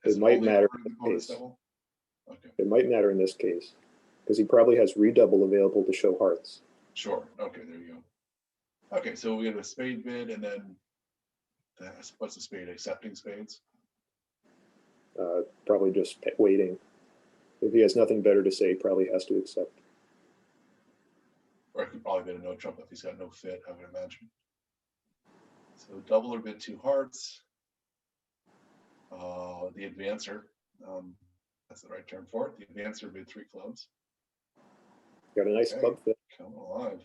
It might only matter over in the this opponent's case. double? Okay. It might matter in this case because he probably has redouble available to show hearts. Sure. Okay. There you go. Okay. So we have a spade bid, and then what's a spade? Accepting spades. Probably just waiting. If he has nothing better to say, he probably has to accept. Or I could probably bid a no trump if he's got no fit, I would imagine. So double or bid 2 hearts. The advancer, that's the right term for it. The advancer bid 3 clubs. Got a nice Okay. club fit, Come alive.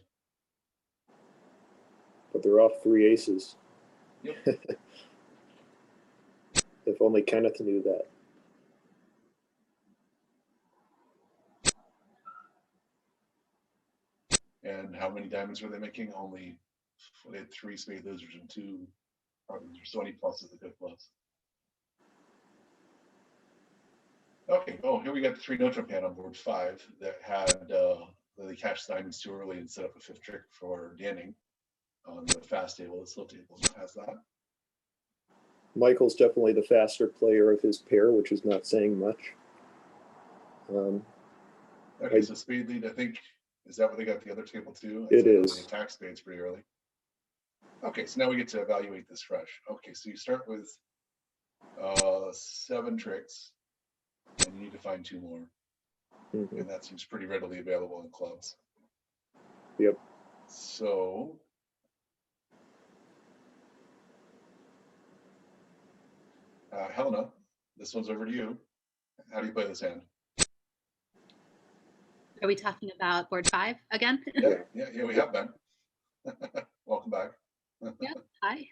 but they're off 3 aces. Yep. If only Kenneth knew that. And how many diamonds were they making? Only they had 3 spade losers and 2 heart losers. So any pluses, the good plus. Okay. Oh, here we got the 3 no trump hand on board 5 that had they cashed diamonds too early and set up a 5th trick for Danning on the fast table. The slow table has that. Michael's definitely the faster player of his pair, which is not saying much. Okay, so speed lead, I think, is that what they got at the other table too? It They is. attack spades pretty early. Okay, so now we get to evaluate this fresh. Okay, so you start with 7 tricks, and you need to find 2 more. Mhm. And that seems pretty readily available in clubs. Yep. So Helena, this one's over to you. How do you play this hand? Are we talking about board 5 again? Yeah, we have been. Welcome back. Yeah, hi.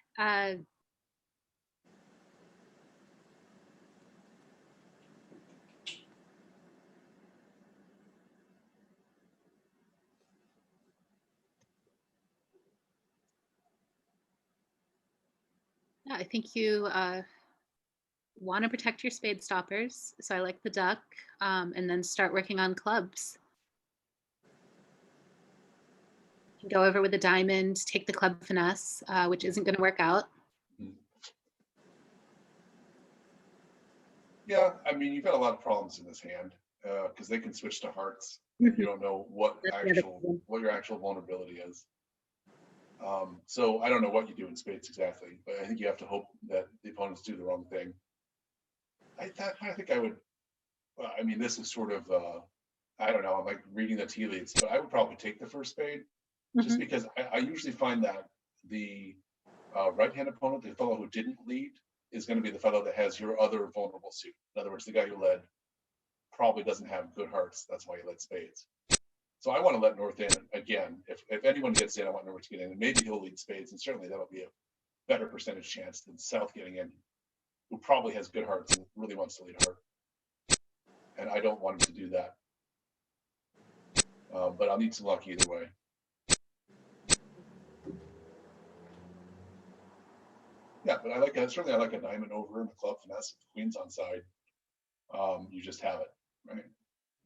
Yeah, I think you want to protect your spade stoppers. So I like the duck, and then start working on clubs. Go over with a diamond, take the club finesse, which isn't going to work out. Yeah, I mean, you've got a lot of problems in this hand because they can switch to hearts. And you don't know what your actual vulnerability is. So I don't know what you do in spades exactly, but I think you have to hope that the opponents do the wrong thing. I think I would. Well, I mean, this is sort of I don't know. I'm like reading the tea leaves, but I would probably take the first spade just because I usually find that the right-hand opponent, the fellow who didn't lead, is going to be the fellow that has your other vulnerable suit. In other words, the guy who led probably doesn't have good hearts. That's why he led spades. So I want to let North in again. If anyone gets in, I want North to get in, and maybe he'll lead spades, and certainly that'll be a better percentage chance than South getting in, who probably has good hearts and really wants to lead a heart. And I don't want him to do that. But I'll need some luck either way. Yeah, but certainly I like a diamond over and a club finesse. If the queen's on side, you just have it, right?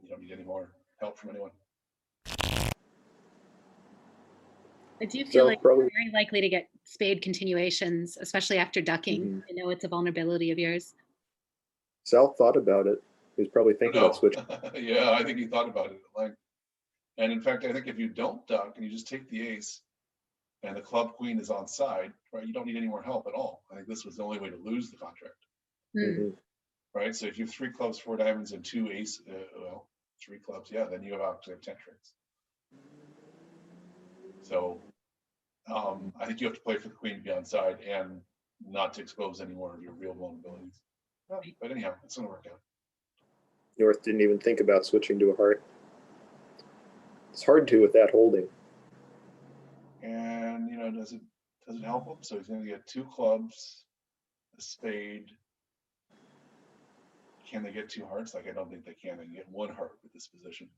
you don't need any more help from anyone. I do feel So like probably- you're very likely to get spade continuations, especially after ducking. I know it's a vulnerability of yours. Sal thought about it. He was probably thinking about switching. Yeah, I think he thought about it. Like, and in fact, I think if you don't duck and you just take the ace and the club queen is on side, right, you don't need any more help at all. I think this was the only way to lose the contract, Mhm. right? So if you have 3 clubs, 4 diamonds, and 2 ace, well, 3 clubs, yeah, then you have actually 10 tricks. So I think you have to play for the queen to be on side and not to expose any more of your real vulnerabilities. But anyhow, it's gonna work out. North didn't even think about switching to a heart. It's hard to with that holding. And you know, does it help him? So he's gonna get 2 clubs, a spade. Can they get 2 hearts? Like, I don't think they can. They can get 1 heart with this position.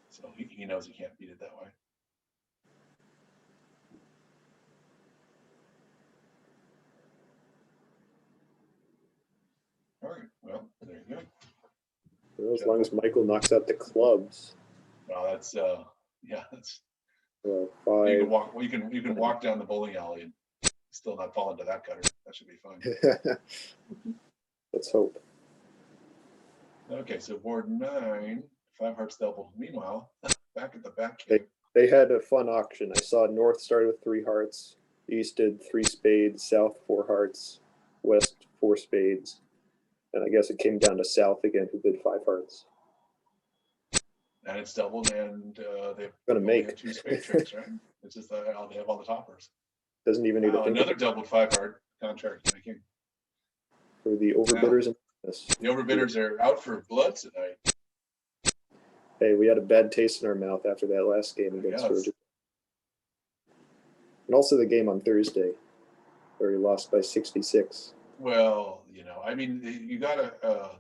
So he knows he can't beat it that way. All right, well, there you go. Well, as long as Michael knocks out the clubs. Well, that's yeah, that's Well, you can 5. walk. Well, you can walk down the bowling alley and still not fall into that gutter. That should be fine. Let's hope. Okay, so board 9, 5 hearts doubled. Meanwhile, back at the back cave. They had a fun auction. I saw North started with 3 hearts, East did 3 spades, South 4 hearts, West 4 spades, and I guess it came down to South again, who bid 5 hearts. And it's doubled, and they've Gonna only make. had 2 spade tricks, right? It's just they have all the toppers. Doesn't even need to Wow, think another about doubled 5 heart contract making. for the overbidders in this. The overbidders are out for blood tonight. Hey, we had a bad taste in our mouth after that last game against Yes. Georgia. And also the game on Thursday, where he lost by 66. Well, you know, I mean, you gotta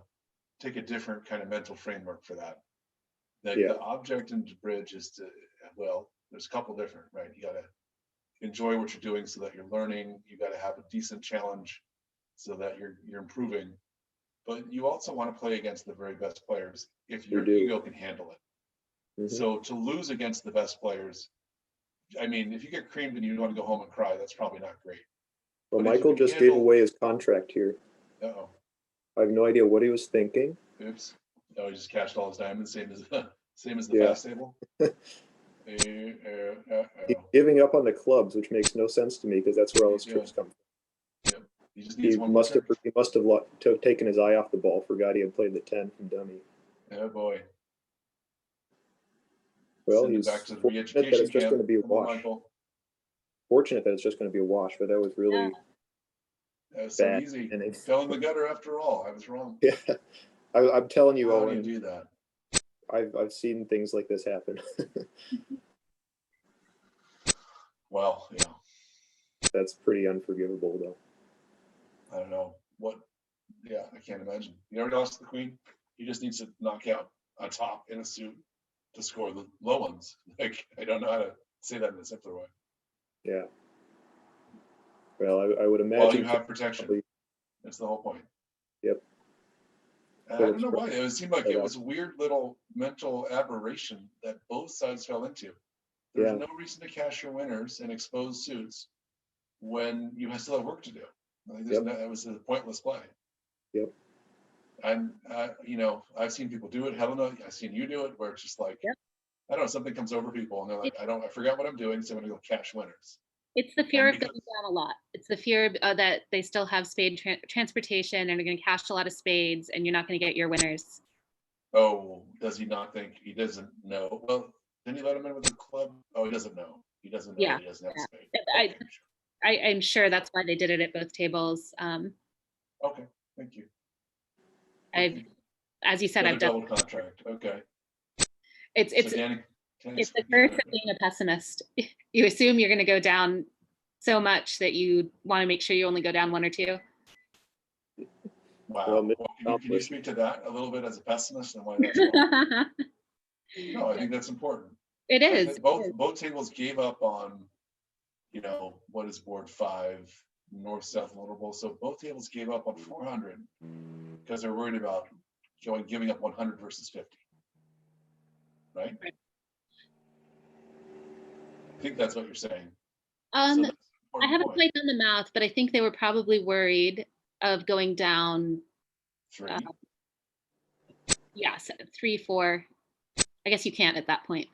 take a different kind of mental framework for that. Yeah. The object in the bridge is to, well, there's a couple different, right? You gotta enjoy what you're doing so that you're learning. You gotta have a decent challenge so that you're improving. But you also want to play against the very best players if your do. ego can handle it. Mhm. So to lose against the best players, I mean, if you get creamed and you want to go home and cry, that's probably not great. Well, but if you Michael can just gave handle- away his contract here. Uh-oh. I have no idea what he was thinking. Oops. Oh, he just cashed all his diamonds, same as the Yeah. fast table. He's giving up on the clubs, which makes no sense to me because that's where all his Yeah. tricks come from. He just He needs one more must have trick. taken his eye off the ball, forgot he had played the 10 from dummy. Oh boy. Well, Send him he's back to the fortunate that re-education it's just camp. going to be a Come on, wash. Michael. Fortunate that it's just going to be a wash, but that was really That was so bad. easy. And it- Fell in the gutter after all. I was wrong. yeah, I'm telling you, How do you Owen, do that? I've seen things like this happen. Well, yeah, That's pretty unforgivable, though. I don't know what. Yeah, I can't imagine. You ever lost to the queen? He just needs to knock out a top in a suit to score the low ones. Like, I don't know how to say that in a simpler way. Yeah. Well, I would Well, imagine. you have protection. probably- That's the whole point. Yep. And I So don't it's know why. It seemed like it Yeah. was a weird little mental aberration that both sides fell into. There's Yeah. no reason to cash your winners and expose suits when you still have work to do. Like, Yep. it was a pointless play. Yep. And you know, I've seen people do it. Helena, I've seen you do it, where it's just like, Yep. I don't know, something comes over people and they're like, I forgot what I'm doing, so I'm gonna go cash winners. It's the fear of because- going down a lot. It's the fear that they still have spade transportation and are going to cash a lot of spades, and you're not going to get your winners. Oh, does he not think he doesn't know? Well, didn't he let him in with the club? Oh, he doesn't know. He doesn't know Yeah, he doesn't have yeah. spade. I- Okay, sure. I'm sure that's why they did it at both tables. Okay, thank you. As you said, Another I've done. double contract. Okay. It's So Danny, it's the curse of being a pessimist. You assume you're going to go down so much that you want to make sure you only go down 1 or 2. wow. Well, Well, can you speak to that a little bit as a pessimist and why that's wrong? No, I think that's important. It I is. think both tables gave up on, you know, what is board 5, north-south notable. So both tables gave up on 400 because they're worried about giving up 100 versus 50. right? Right. I think that's what you're saying. So I that's an important haven't point. quite done the math, but I think they were probably worried of going down. 3. Yeah, 3, 4. I guess you can't at that point.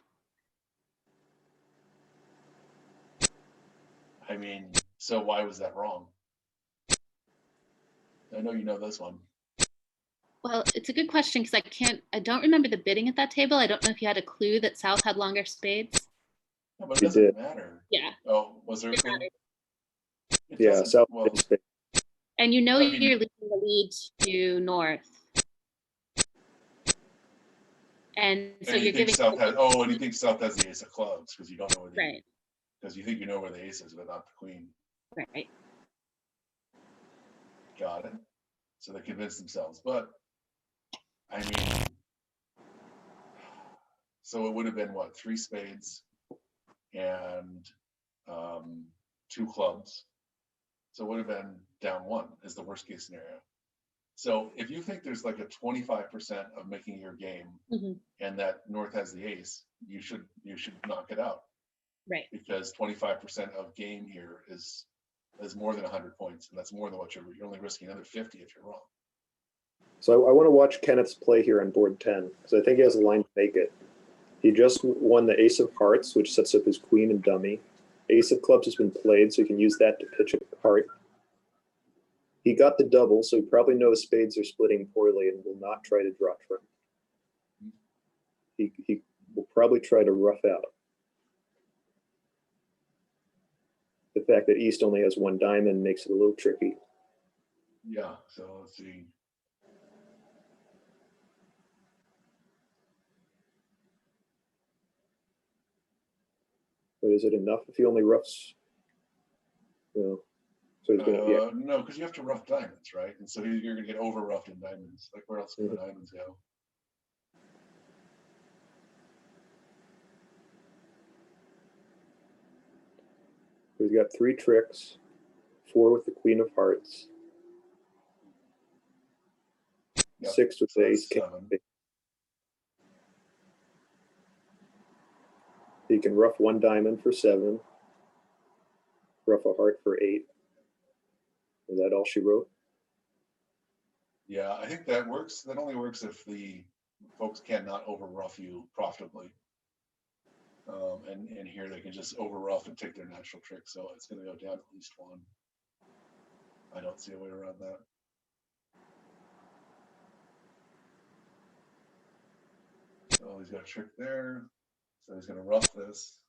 I mean, so why was that wrong? I know you know this one. Well, it's a good question because I don't remember the bidding at that table. I don't know if you had a clue that South had longer spades. No, but it You doesn't did. matter. Yeah. Oh, was there a It clue? mattered. It Yeah, doesn't- South well, did spade. And you know I mean- you're leaving the lead to North. And so and you you're think giving South has, oh, and you think South has the ace of clubs because you don't know where the, right, because you think you know where the ace is, but not the queen. right. Got it. So they convinced themselves, but I mean, so it would have been what, 3 spades and 2 clubs. So it would have been down 1 is the worst case scenario. So if you think there's like a 25% of making your game Mhm. and that North has the ace, you should knock it out, Right. because 25% of game here is more than 100 points, and that's more than what you're only risking another 50 if you're wrong. So I want to watch Kenneth's play here on board 10 because I think he has a line to make it. He just won the ace of hearts, which sets up his queen and dummy. Ace of clubs has been played, so he can use that to pitch a heart. He got the double, so he probably knows spades are splitting poorly and will not try to draw trump. He will probably try to rough out. The fact that East only has 1 diamond makes it a little tricky. Yeah, so let's see. But is it enough if he only roughs? No. So he's gonna, yeah. No, because you have to rough diamonds, right? And so you're gonna get over roughed in diamonds. Like, where else can the diamonds go? So he's got 3 tricks, 4 with the queen of hearts, Yep, 6 with so the that's ace king. 7. He can rough 1 diamond for 7, rough a heart for 8. Is that all she wrote? Yeah, I think that works. That only works if the folks cannot over rough you profitably. And here they can just over rough and take their natural trick. So it's going to go down at least 1. I don't see a way around that. So he's got a trick there. So he's going to rough this.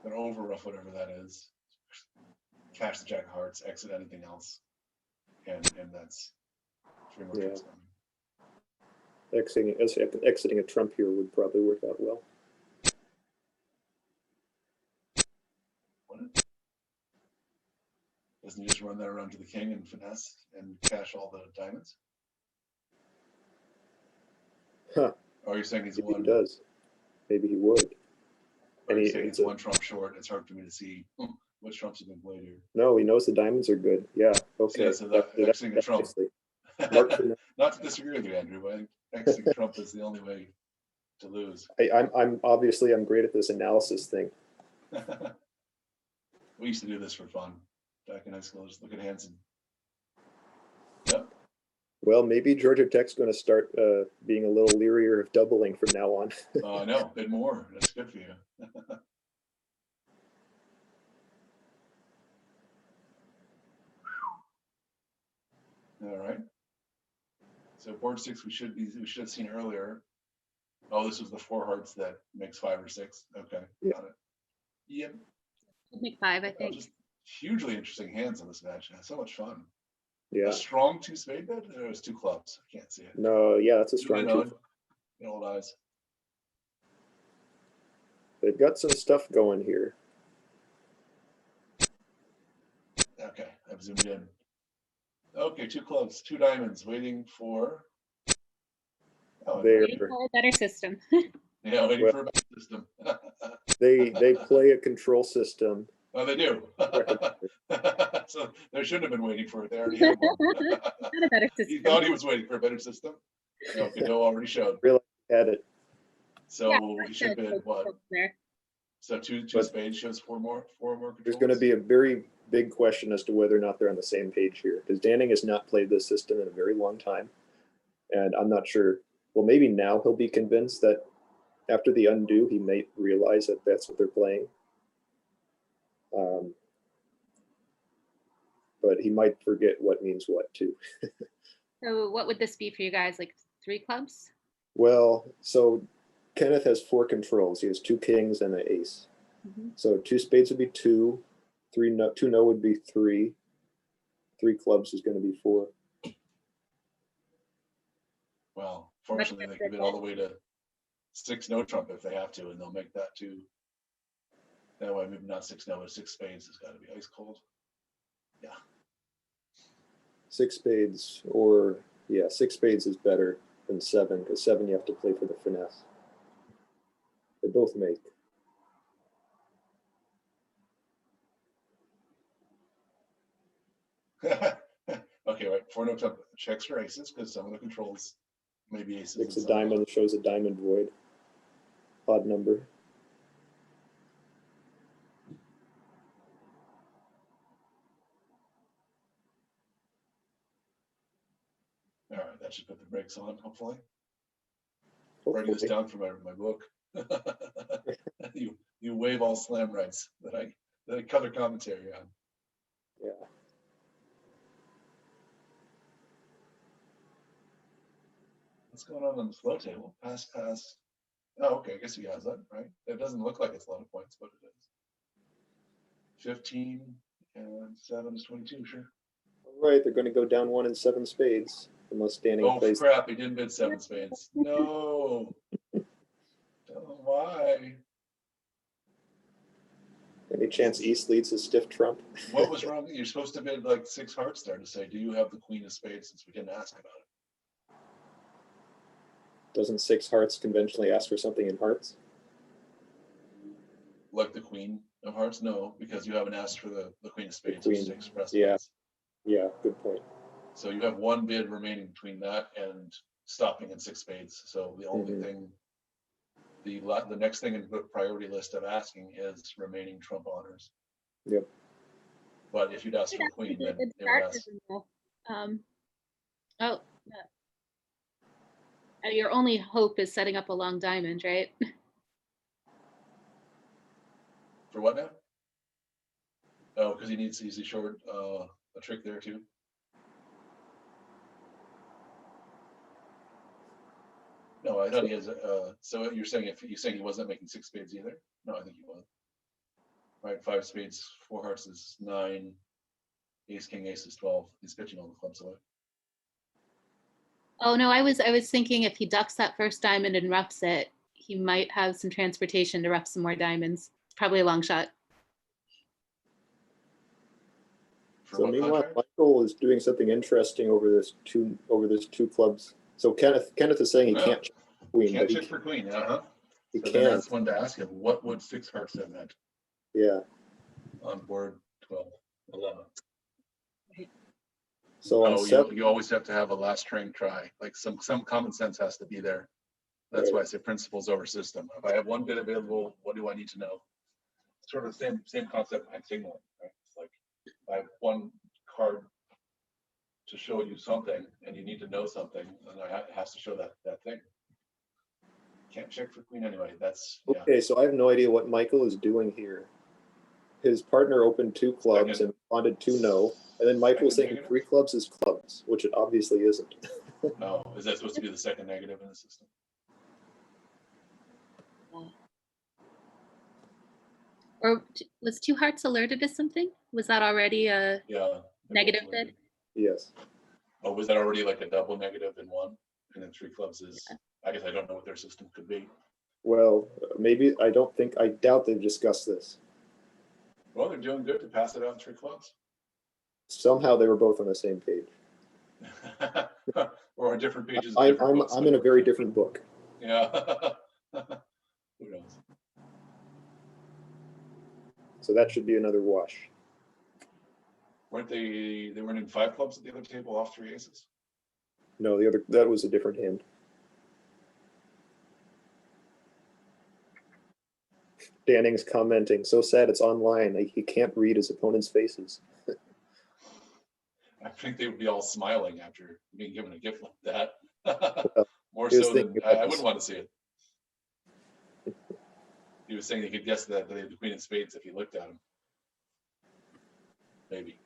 Going to over rough whatever that is. Cash the jack of hearts, exit anything else. And that's 3 more tricks coming. Exiting a trump here would probably work out well. Doesn't he just run that around to the king and finesse and cash all the diamonds? Huh. Or are you saying he's Maybe one? he does. Maybe he would. Or are And you he- saying it's it's a- 1 trump short? It's hard for me to see which trumps have been played here. No, he knows the diamonds are good. Yeah. Okay. Yeah, so that exiting a trump. nicely. Mark for Not to disagree with you, Andrew, but I think exiting trump is the only way to lose. I'm obviously I'm great at this analysis thing. We used to do this for fun back in high school. Just look at Hanson. Yep. Well, maybe Georgia Tech's going to start being a little leerier of doubling from now on. No, bid more. That's good for you. All right. So board 6, we should have seen earlier. Oh, this was the 4 hearts that makes 5 or 6. Okay, Yeah. got it. Yep. Should make 5, I Oh, think. just hugely interesting hands in this match. So much fun. Yeah. A strong 2 spade bet? Or it was 2 clubs. I can't see it. No, yeah, that's a strong Zoom in, two. Owen. Good old eyes. They've got some stuff going here. Okay, I've zoomed in. Okay, 2 clubs, 2 diamonds, waiting for. Oh, They're Waiting for a better system. yeah, waiting well- for a better system. they play a control system. Oh, they do. So they shouldn't have been waiting for it. They already had one. Not a better He system. thought he was waiting for a better system. No, Godot already showed. Had it. So Yeah, we should bid what? There. So two But- spades shows four more controls? There's going to be a very big question as to whether or not they're on the same page here, because Danning has not played this system in a very long time. And I'm not sure, well, maybe now he'll be convinced that after the undo, he may realize that that's what they're playing. But he might forget what means what too. So what would this be for you guys? Like 3 clubs? Well, so Kenneth has 4 controls. He has 2 kings and an ace. Mhm. So 2 spades would be 2, 3 no, 2 no would be 3, 3 clubs is going to be 4. Well, fortunately, they can bid all the way to 6 no trump if they have to, and they'll make that too. That way, maybe not 6 no, but 6 spades has got to be ice cold. Yeah. 6 spades, or yeah, 6 spades is better than 7, because 7 you have to play for the finesse. They both make. Okay, right. 4 no trump checks for aces because some of the controls may be aces. 6 and a some diamond shows a diamond void. Odd number. All right, that should put the brakes on, hopefully. Writing this Hopefully. down for my book. You waive all slam rights that I color commentary on. Yeah. What's going on the flow table? Pass. Oh, okay, I guess he has that, right? It doesn't look like it's a lot of points, but it is. 15 and 7 is 22, sure. All right, they're going to go down 1 and 7 spades, unless Danning Oh plays. crap, he didn't bid 7 spades. No. Tell him why. Any chance East leads a stiff trump? What was wrong? You're supposed to bid like 6 hearts there to say, do you have the queen of spades, since we didn't ask about it. Doesn't 6 hearts conventionally ask for something in hearts? Like the queen of hearts? No, because you haven't asked for the queen of spades. queen, Which takes precedence. yeah. Yeah, good point. So you have 1 bid remaining between that and stopping at 6 spades. So the only thing, the next thing in the priority list of asking is remaining trump honors. Yep. But if you'd ask for queen, then It's they would dark ask. Oh, your only hope is setting up a long diamond, right? For what now? Oh, because he needs easy short, a trick there too. No, I thought he has. So you're saying he wasn't making 6 spades either? No, I think he was. Right, 5 spades, 4 hearts is 9. Ace king ace is 12. He's pitching all the clubs away. Oh no, I was thinking if he ducks that first diamond and roughs it, he might have some transportation to rough some more diamonds. It's probably a long shot. For So what meanwhile, contract? Michael is doing something interesting over this 2 clubs. So Kenneth is saying he No. can't check queen, Can't but check for queen. Uh-huh. he So then can. that's one to ask him. What would 6 hearts have meant Yeah. on board 12, 11? So on Oh, 7, you always have to have a last train try. Like some common sense has to be there. That's why I say principles over system. If I have 1 bid available, what do I need to know? Sort of the same concept behind signaling, right? It's like I have 1 card to show you something, and you need to know something, and it has to show that thing. Can't check for queen anyway. That's yeah. okay, so I have no idea what Michael is doing here. His partner opened 2 clubs Second. and responded 2 no. And then Michael's Second saying negative? 3 clubs is clubs, which it obviously isn't. No, is that supposed to be the second negative in the system? Or was 2 hearts alerted to something? Was that already a Yeah. negative bid? Yes. Oh, was that already like a double negative in 1? And then 3 clubs is, I guess I don't know what their system could be. Well, maybe, I doubt they've discussed this. Well, they're doing good to pass it out 3 clubs. Somehow they were both on the same page. Or on different pages. Of I'm different books. in a very different book. Yeah. Who knows? So that should be another wash. Weren't they weren't in 5 clubs at the other table off 3 aces? No, that was a different hand. Danning's commenting, so sad it's online. Like, he can't read his opponent's faces. I think they would be all smiling after being given a gift like that. More he was so than thinking I about wouldn't this. want to see it. He was saying they could guess that they had the queen of spades if he looked at him. Maybe.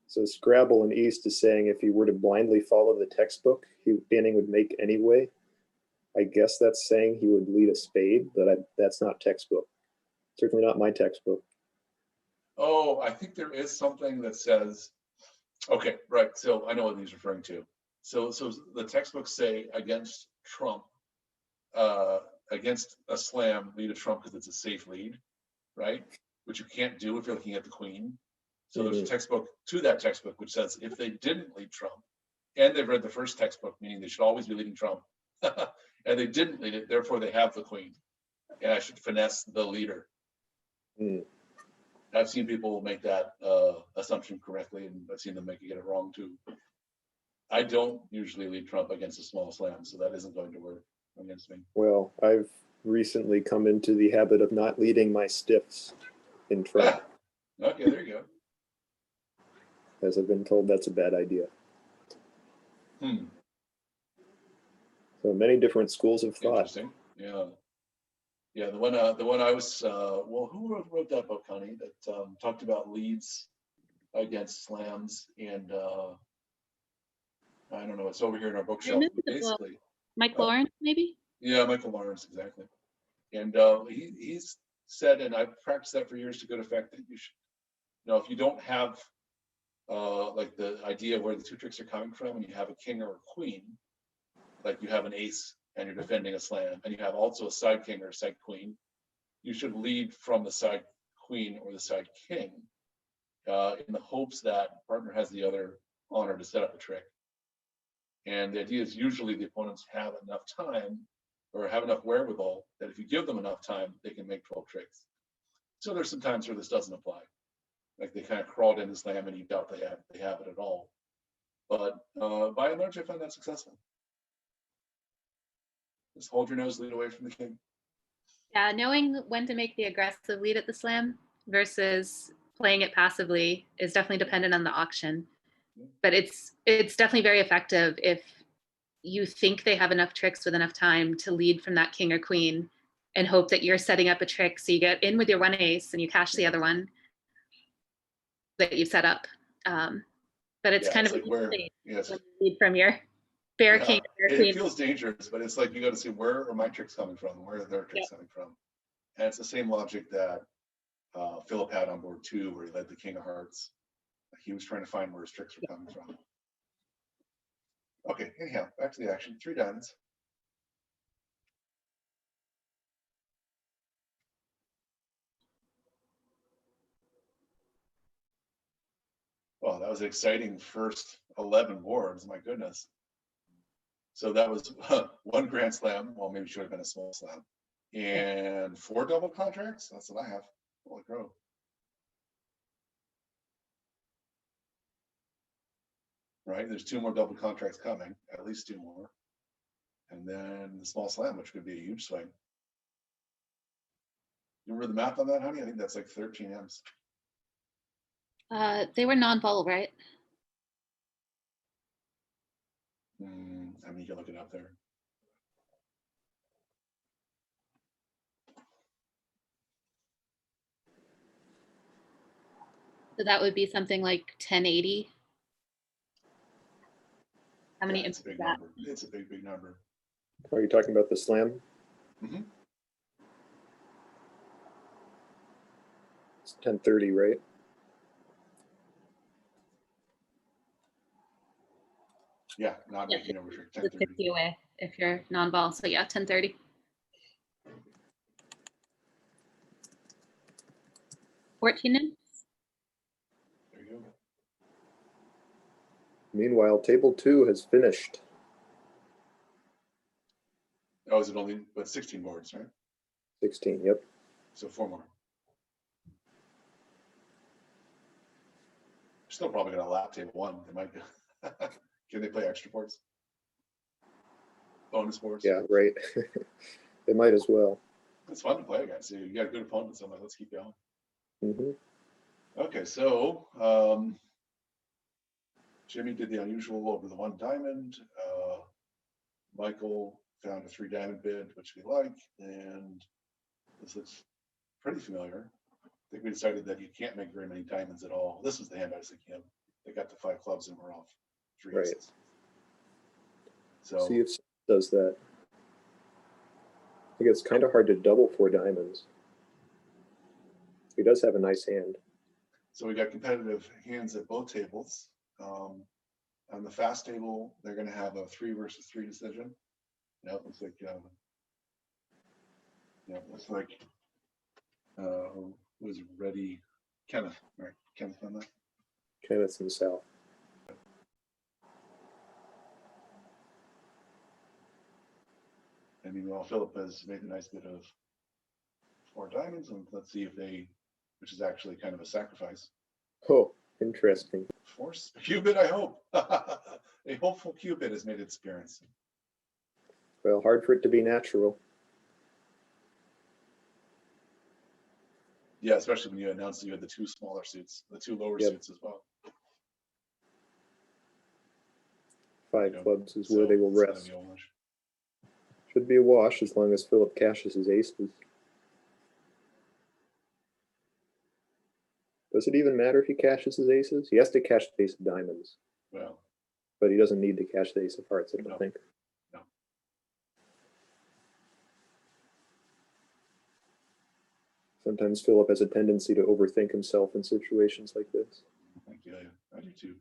So Scrabble in East is saying if he were to blindly follow the textbook, Danning would make anyway. I guess that's saying he would lead a spade, but that's not textbook. Certainly not my textbook. Oh, I think there is something that says, okay, right. So I know what he's referring to. So the textbooks say against trump, against a slam, lead a trump because it's a safe lead, right? Which you can't do if you're looking at the queen. So there's a textbook to that textbook which says if they didn't lead trump, and they've read the first textbook, meaning they should always be leading trump, and they didn't lead it, therefore they have the queen, and I should finesse the leader. I've seen people make that assumption correctly, and I've seen them get it wrong too. I don't usually lead trump against a small slam, so that isn't going to work against me. Well, I've recently come into the habit of not leading my stiffs in trump. Okay, there you go. As I've been told that's a bad idea. So many different schools of thought. Interesting. Yeah. Yeah, the one I was, well, who wrote that book, honey, that talked about leads against slams, and I don't know, it's over here in our bookshelf. Basically, Mike Lawrence, maybe? Yeah, Michael Lawrence, exactly. And he's said, and I've practiced that for years to good effect, that you should, if you don't have like the idea where the two tricks are coming from, and you have a king or a queen, like you have an ace and you're defending a slam, and you have also a side king or a side queen, you should lead from the side queen or the side king in the hopes that partner has the other honor to set up a trick. And the idea is usually the opponents have enough time or have enough wherewithal that if you give them enough time, they can make 12 tricks. So there's some times where this doesn't apply. Like they kind of crawled in the slam and you doubt they have it at all. But by and large, I found that successful. Just hold your nose, lead away from the king. Yeah, knowing when to make the aggressive lead at the slam versus playing it passively is definitely dependent on the auction. But it's definitely very effective if you think they have enough tricks with enough time to lead from that king or queen and hope that you're setting up a trick so you get in with your one ace and you cash the other one that you've set up. But it's kind of like where, lead from your bear king. It feels dangerous, but it's like you got to see where are my tricks coming from, where are their tricks coming from, and it's the same logic that Philip had on board 2, where he led the king of hearts. He was trying to find where his tricks were coming from. Okay, anyhow, back to the action. 3 diamonds. Well, that was an exciting first 11 boards. My goodness. So that was 1 grand slam. Well, maybe it should have been a small slam. And 4 double contracts. That's what I have. Holy crow. Right, there's 2 more double contracts coming, at least 2 more. And then the small slam, which could be a huge swing. You remember the math on that, honey? I think that's like 13 M's. They were non-vol, right? I mean, you can look it up there. So that would be something like 1080. How many It's a big number. It's a big, big number. Are you talking about the slam? Mm-hmm. It's 1030, right? Yeah, not making over 1030. 50 away if you're non-vol. So yeah, 1030. $14 in. There you go. Meanwhile, table 2 has finished. Oh, is it only 16 boards, right? 16, yep. So 4 more. Still probably gonna lap table 1. They might Can they play extra boards? Bonus boards? Yeah, right. They might as well. It's fun to play against. You got a good opponent, so I'm like, let's keep going. Hmm. Okay, so Jimmy did the unusual over the 1 diamond. Michael found a 3 diamond bid, which we like, and this looks pretty familiar. I think we decided that you can't make very many diamonds at all. This is the hand I was thinking of. They got the 5 clubs and we're off 3 Right. aces. See So if it does that. I think it's kind of hard to double 4 diamonds. He does have a nice hand. So we got competitive hands at both tables. On the fast table, they're going to have a 3 versus 3 decision. Yeah, it looks like was ready. Kenneth, right? Kenneth on that. Kenneth himself. I mean, well, Philip has made a nice bit of 4 diamonds, and let's see if they, which is actually kind of a sacrifice. Oh, interesting. Force Cupid, I hope. A hopeful Cupid has made its appearance. Well, hard for it to be natural. Yeah, especially when you announced that you had the 2 smaller suits, the 2 lower Yep. suits as well. 5 Yeah, clubs is so where they will it's gonna rest. be a wash. Should be a wash as long as Philip cashes his aces. Does it even matter if he cashes his aces? He has to cash the ace of diamonds, Well, but he doesn't need to cash the ace of hearts, I don't No. think. No. Sometimes Philip has a tendency to overthink himself in situations like this, thank you. I do too.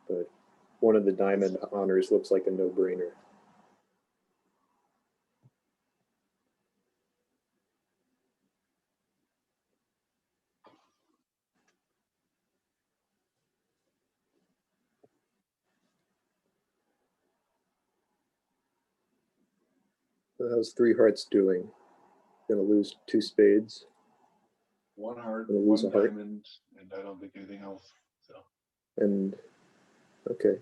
but one of the diamond honors looks like a no-brainer. So how's 3 hearts doing? Gonna lose 2 spades. 1 heart, Gonna lose 1 a heart. diamond, and I don't think anything else. So And okay.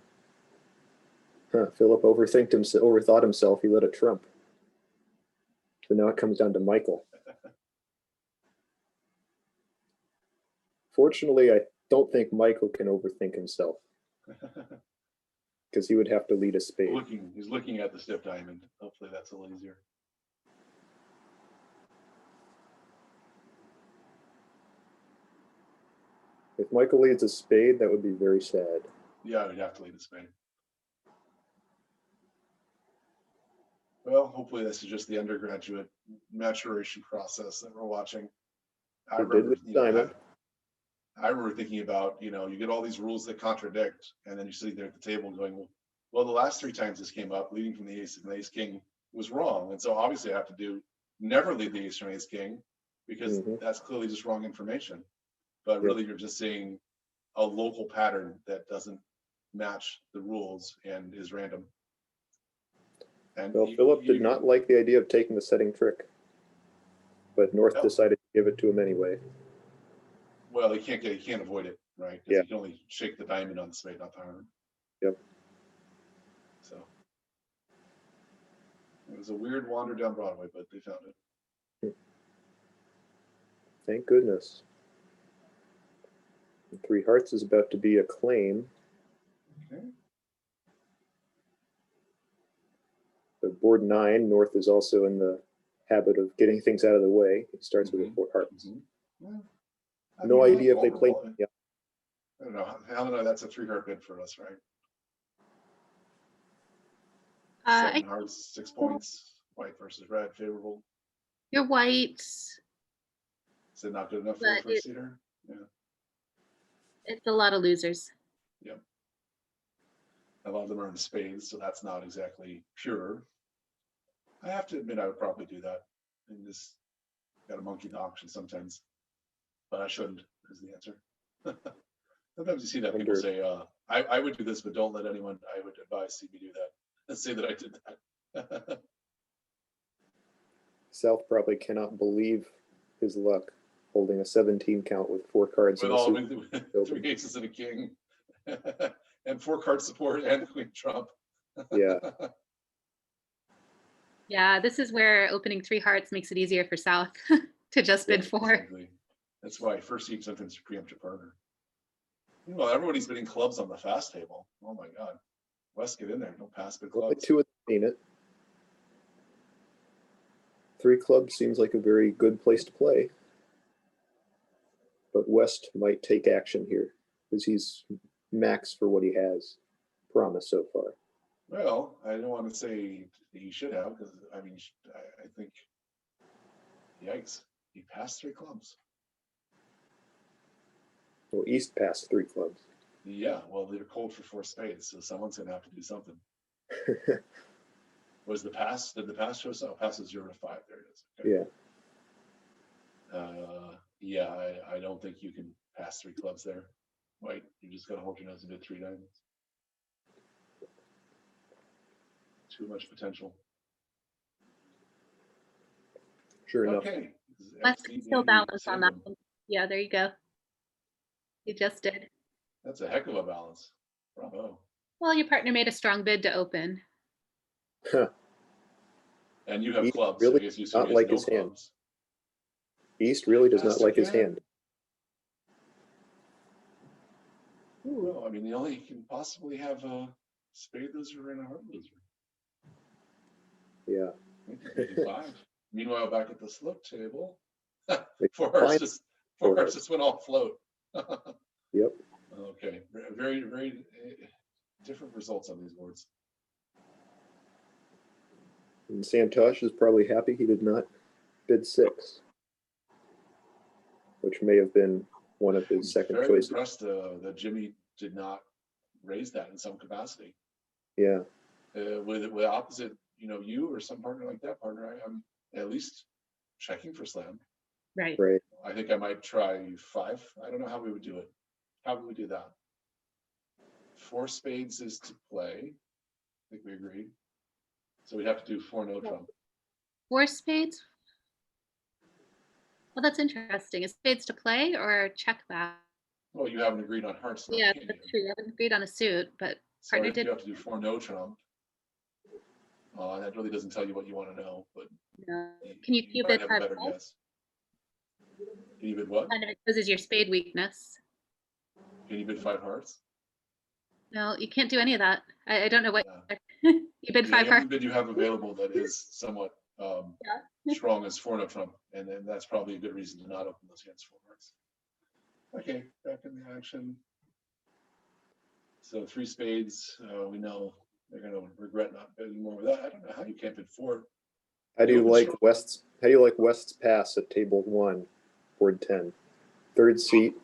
Huh, Philip overthought himself. He let a trump. So now it comes down to Michael. Fortunately, I don't think Michael can overthink himself because he would have to lead a spade. he's looking at the stiff diamond. Hopefully that's a little easier. If Michael leads a spade, that would be very sad. Yeah, I would have to lead a spade. Well, hopefully this is just the undergraduate maturation process that we're watching. I He did remember, with diamond. I remember thinking about, you get all these rules that contradict, and then you're sitting there at the table going, well, the last 3 times this came up, leading from the ace and the ace king was wrong. And so obviously I have to never lead the ace from ace king, because that's clearly just wrong information. But really you're just seeing a local pattern that doesn't match the rules and is random. And Well, Philip did not like the idea of taking the setting trick, but North decided to give it to him anyway. Well, he can't avoid it, right? Because he can only shake the diamond on the spade, not the heart. Yep. So it was a weird wander down Broadway, but they found it. Thank goodness. And 3 hearts is about to be a claim. Okay. So board 9, North is also in the habit of getting things out of the way. He starts with a 4 hearts. Well, No idea if they play. Yeah. I don't know. Helena, that's a 3 heart bid for us, right? 7 hearts, 6 points. White versus red, favorable. You're white. Is it not good enough for a first seater? Yeah. It's a lot of losers. Yep. A lot of them are in spades, so that's not exactly pure. I have to admit, I would probably do that. And just got a monkey the auction sometimes, but I shouldn't. Is the answer. Sometimes you see that people say, "I would do this, but don't let anyone." I would advise see me do that. Let's say that I did that. South probably cannot believe his luck, holding a 17 count with 4 cards. With 3 aces and a king, and 4 card support and Queen Trump. Yeah. Yeah, this is where opening 3 hearts makes it easier for South to just bid 4. Exactly. That's why first seat sometimes preempt your partner. Meanwhile, everybody's bidding clubs on the fast table. Oh my God. West, get in there. Don't pass bid Only clubs. 2 have seen it. 3 clubs seems like a very good place to play. But West might take action here because he's max for what he has promised so far. Well, I don't want to say he should have, because I mean, I think, yikes, he passed 3 clubs. Well, East passed 3 clubs. Yeah, well, they're cold for 4 spades, so someone's gonna have to do something. Was the pass? Did the pass show? So pass is 0 to 5. There it is. Okay. Yeah. Yeah, I don't think you can pass 3 clubs there. White, you just gotta hold your nose and bid 3 diamonds. Too much potential. Sure enough. Okay. West can still balance on that one. Yeah, there you go. You just did. That's a heck of a balance. Bravo. Well, your partner made a strong bid to open. And you have He clubs. really I guess you does not have like no his hand. clubs. East really does not Passed like his again. hand. Well, I mean, the only you can possibly have a spade loser and a heart loser. Yeah. Maybe 5. Meanwhile, back at the slip table, They 4 hearts find just 4 4 hearts hearts. just went all float. Yep. Okay, very, very different results on these boards. And Santosh is probably happy he did not bid 6, which may have been one of his second Very choices. impressed that Jimmy did not raise that in some capacity. Yeah. With opposite, you or some partner like that partner, I'm at least checking for slam. Right. Right. I think I might try 5. I don't know how we would do it. How would we do that? 4 spades is to play. I think we agreed. So we'd have to do 4 no trump. 4 spades. Well, that's interesting. Is spades to play or check that? Well, you haven't agreed on hearts. Though, Yeah, can that's you? true. You haven't agreed on a suit, but So partner if you did. have to do 4 no trump. That really doesn't tell you what you want to know, but No. Can you you bid might have a 5 better hearts? guess. Can you bid what? Kind of exposes your spade weakness. Can you bid 5 hearts? No, you can't do any of that. I don't know what Yeah. you bid Yeah, 5 the hearts. only bid you have available that is somewhat strong as 4 no trump, and then that's probably a good reason to not open those hands 4 hearts. Okay, back in the action. So 3 spades, we know they're going to regret not bidding more with that. I don't know how you can't bid 4. How do you open like strong. West's pass at table 1, board 10? 3rd seat,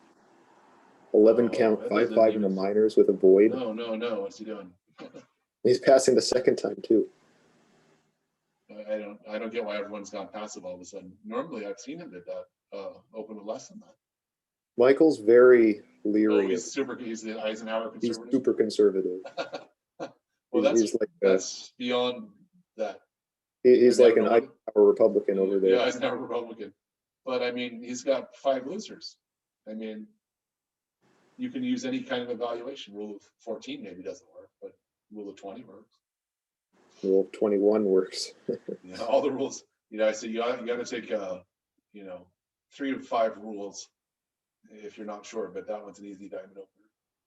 11 count, that 5-5 doesn't in the even- minors with a void. No. What's he doing? He's passing the second time too. I don't get why everyone's gone passive all of a sudden. Normally, I've seen him bid that open with less than that. Michael's very Oh, leery. he's the Eisenhower He's conservative. super conservative. Well, he's like that's beyond that. he's I like mean, an I don't know Eisenhower Republican over there. Yeah, Eisenhower Republican. But I mean, he's got 5 losers. I mean, you can use any kind of evaluation. Rule of 14 maybe doesn't work, but rule of 20 works. Rule of 21 works. All the rules. I say you got to take 3 to 5 rules if you're not sure. But that one's an easy diamond opener.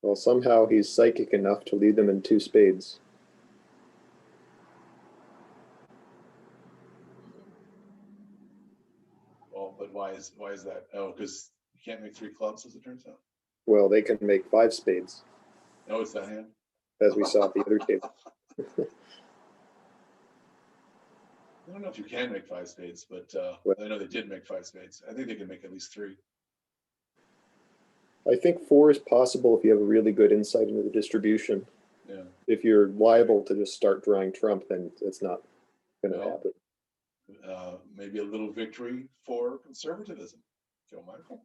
Well, somehow he's psychic enough to lead them in 2 spades. Well, but why is that? Oh, because you can't make 3 clubs, as it turns out. Well, they can make 5 spades, Oh, it's that hand. as we saw at the other table. I don't know if you can make 5 spades, but I know they did make 5 spades. I think they can make at least 3. I think 4 is possible if you have a really good insight into the distribution. Yeah. If you're liable to just start drawing trump, then it's not going to Well, happen. Maybe a little victory for conservatism. Joe Michael.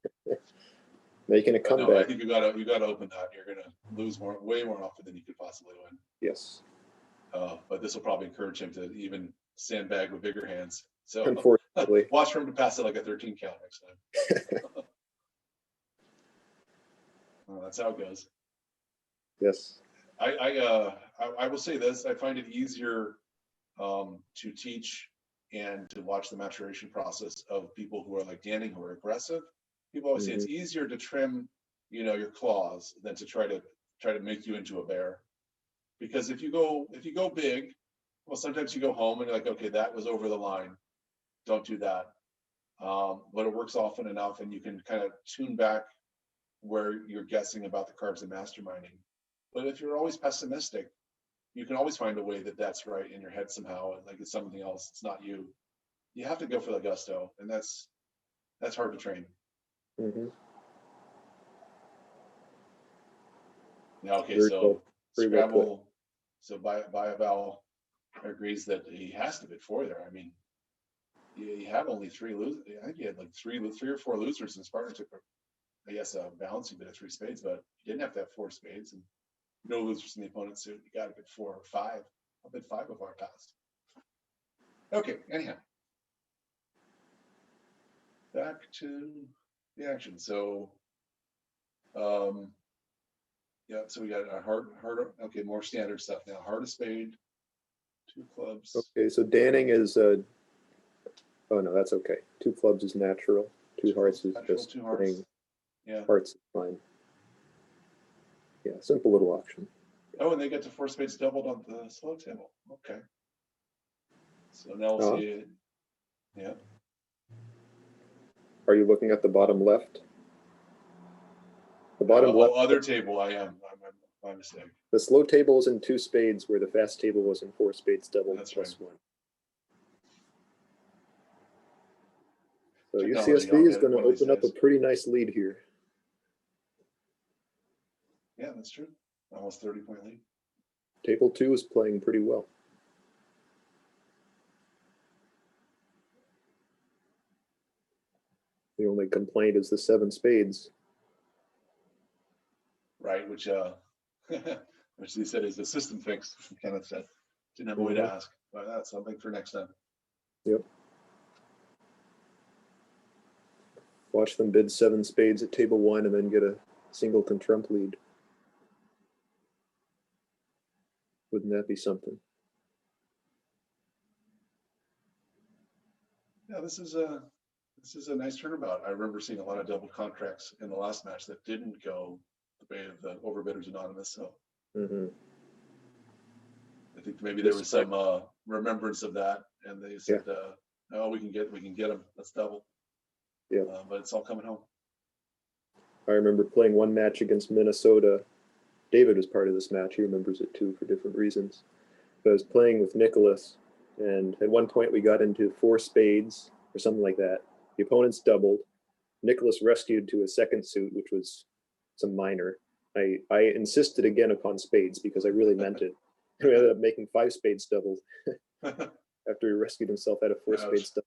Making a But no, I comeback. think you gotta open that. You're gonna lose way more often than you could possibly win. Yes. But this will probably encourage him to even sandbag with bigger hands. So Unfortunately. watch for him to pass it like a 13 count next time. That's how it goes. Yes. I will say this, I find it easier to teach and to watch the maturation process of people who are like Danny, who are aggressive. People always say it's easier to trim, your claws than to try to make you into a bear. Because if you go big, well, sometimes you go home and you're like, okay, that was over the line. Don't do that. But it works often enough, and you can kind of tune back where you're guessing about the cards and masterminding. But if you're always pessimistic, you can always find a way that that's right in your head somehow, and like it's something else. It's not you. You have to go for the gusto, and that's hard to train. Now, okay, Very so well- very well put. Scrabble. So Bioval agrees that he has to bid 4 there. I mean, you have only 3 losers. I think he had like three or four losers, and Spartan took, I guess, a balancing bid of 3 spades, but you didn't have to have 4 spades and no losers in the opponent's suit. You got to bid 4 or 5. I'll bid 5 of our past. Okay, anyhow, back to the action. So, yeah, so we got our harder. Okay, more standard stuff now. Heart of spade, 2 clubs. Okay, so Danning is oh no, that's okay. 2 clubs is natural. 2 hearts is Natural, just 2 hearts. playing Yeah. hearts is fine. Yeah, simple little auction. Oh, and they get to 4 spades doubled on the slow table. Okay. So now we'll see it. Yeah. Are you looking at the bottom left? The bottom left. Other table. I am. My mistake. The slow table is in 2 spades, where the fast table was in 4 spades doubled That's plus right. 1. So Technology, UCSB I'll is get it going to one of these open up a days. pretty nice lead here. Yeah, that's true. Almost 30-point lead. Table 2 is playing pretty well. The only complaint is the 7 spades. Right, which which they said is a system fix. Kenneth said didn't have a way to ask, but that's something for next time. Yep. Watch them bid 7 spades at table 1 and then get a singleton trump lead. Wouldn't that be something? Yeah, this is a nice turnabout. I remember seeing a lot of double contracts in the last match that didn't go the way of the Overbidders Anonymous. So I think maybe there was some remembrance of that, and they said, "Oh, we can get them. Let's double." Yeah, but it's all coming home. I remember playing one match against Minnesota. David was part of this match. He remembers it too for different reasons. But I was playing with Nicholas, and at one point we got into 4 spades or something like that. The opponents doubled. Nicholas rescued to a second suit, which was some minor. I insisted again upon spades because I really meant it. We ended up making 5 spades doubled after he rescued himself out of 4 spades doubled.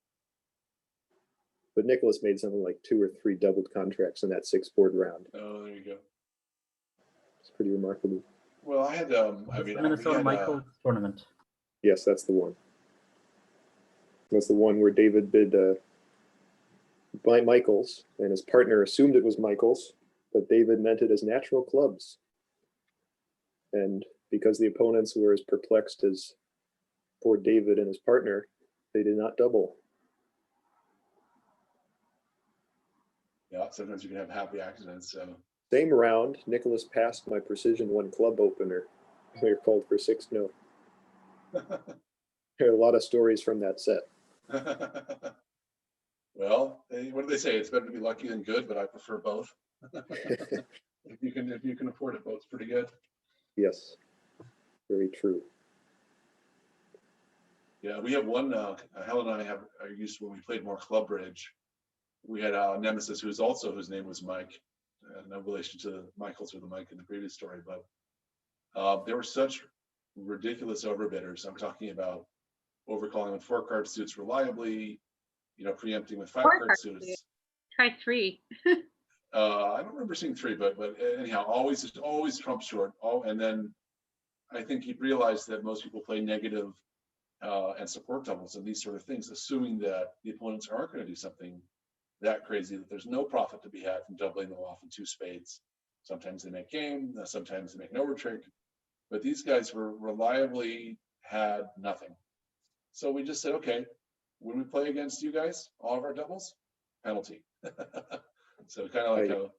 But Nicholas made something like 2 or 3 doubled contracts in that 6-board round. Oh, there you go. It's pretty remarkable. Well, I had Minnesota Michael tournament. Yes, that's the one. That's the one where David bid by Michaels, and his partner assumed it was Michaels, but David meant it as natural clubs. And because the opponents were as perplexed as poor David and his partner, they did not double. Yeah, sometimes you can have happy accidents. So. Same round, Nicholas passed my Precision 1 club opener. We were called for 6-0. There are a lot of stories from that set. Well, what do they say? It's better to be lucky than good, but I prefer both. if you can afford it, both's pretty good. Yes, very true. Yeah, we have one. Helen and I are used to when we played more club bridge. We had a nemesis whose name was Mike. No relation to the Michaels or the Mike in the previous story, but there were such ridiculous overbidders. I'm talking about overcalling with 4-card suits reliably, preempting with 5-card suits. Try 3. I don't remember seeing 3, but anyhow, always trump short. And then I think he realized that most people play negative and support doubles and these sort of things, assuming that the opponents aren't going to do something that crazy, that there's no profit to be had from doubling them off in 2 spades. Sometimes they make game, sometimes they make no retreat. but these guys were reliably had nothing. So we just said, okay, when we play against you guys, all of our doubles, penalty. So kind of like how,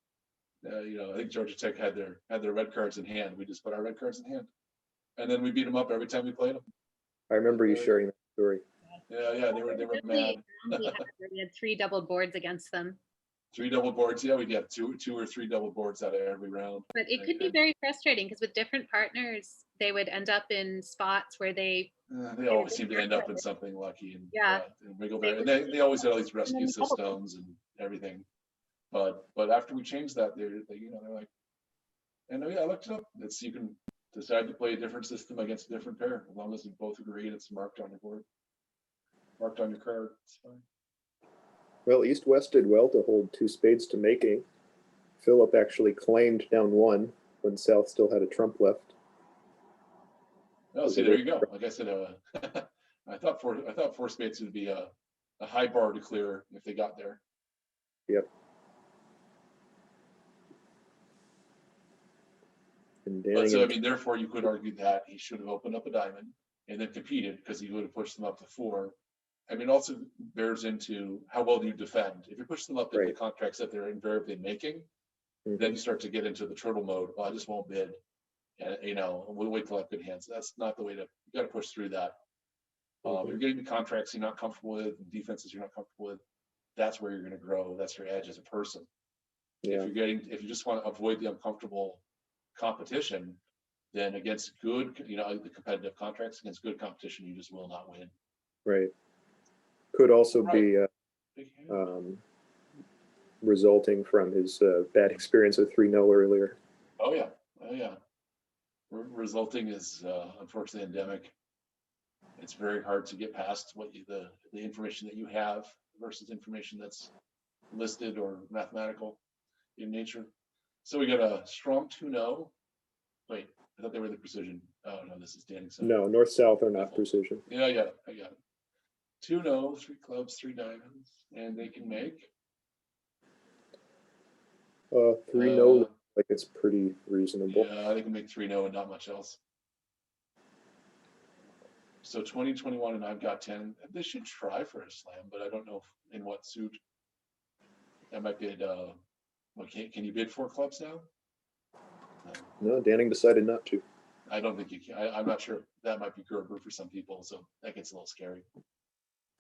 I think Georgia Tech had their red cards in hand. We just put our red cards in hand, and then we beat them up every time we played them. I remember you sharing that story. Yeah, they were mad. We had 3 double boards against them. 3 double boards. Yeah, we'd have two or 3 double boards out of every round. But it could be very frustrating because with different partners, they would end up in spots where they Always seem to end up in something lucky and and wiggle They there. And they always had all these rescue systems and everything. But after we changed that, they're like, and I looked it up. It's you can decide to play a different system against a different pair as long as you both agree and it's marked on your board, marked on your card. It's fine. Well, East West did well to hold 2 spades to making. Philip actually claimed down 1 when South still had a trump left. Oh, see, there you go. Like I said, I thought 4 spades would be a high bar to clear if they got there. Yep. But so I mean, therefore, you could argue that he should have opened up a diamond and then competed because he would have pushed them up to 4. I mean, also bears into how well do you defend. If you push them up to the contracts that they're invariably making, then you start to get into the turtle mode. Well, I just won't bid, and we'll wait till I have good hands. That's not the way to. You got to push through that. You're getting the contracts you're not comfortable with, and defenses you're not comfortable with. That's where you're going to grow. That's your edge as a person. Yeah. If you just want to avoid the uncomfortable competition, then against good, the competitive contracts against good competition, you just will not win. Right. Could also be resulting from his bad experience with 3-0 earlier. Oh yeah. Resulting is unfortunately endemic. It's very hard to get past what the information that you have versus information that's listed or mathematical in nature. So we got a strong 2-0. Wait, I thought they were the precision. Oh no, this is standing. No, north south are not precision. Yeah, I got it. 2-0, 3 clubs, 3 diamonds, and they can make 3-0 like it's pretty reasonable. Yeah, they can make 3-0 and not much else. So 20, 21, and I've got 10. They should try for a slam, but I don't know in what suit. That might bid. Can you bid 4 clubs now? No, Danning decided not to. I don't think you can. I'm not sure. That might be Gerber for some people, so that gets a little scary.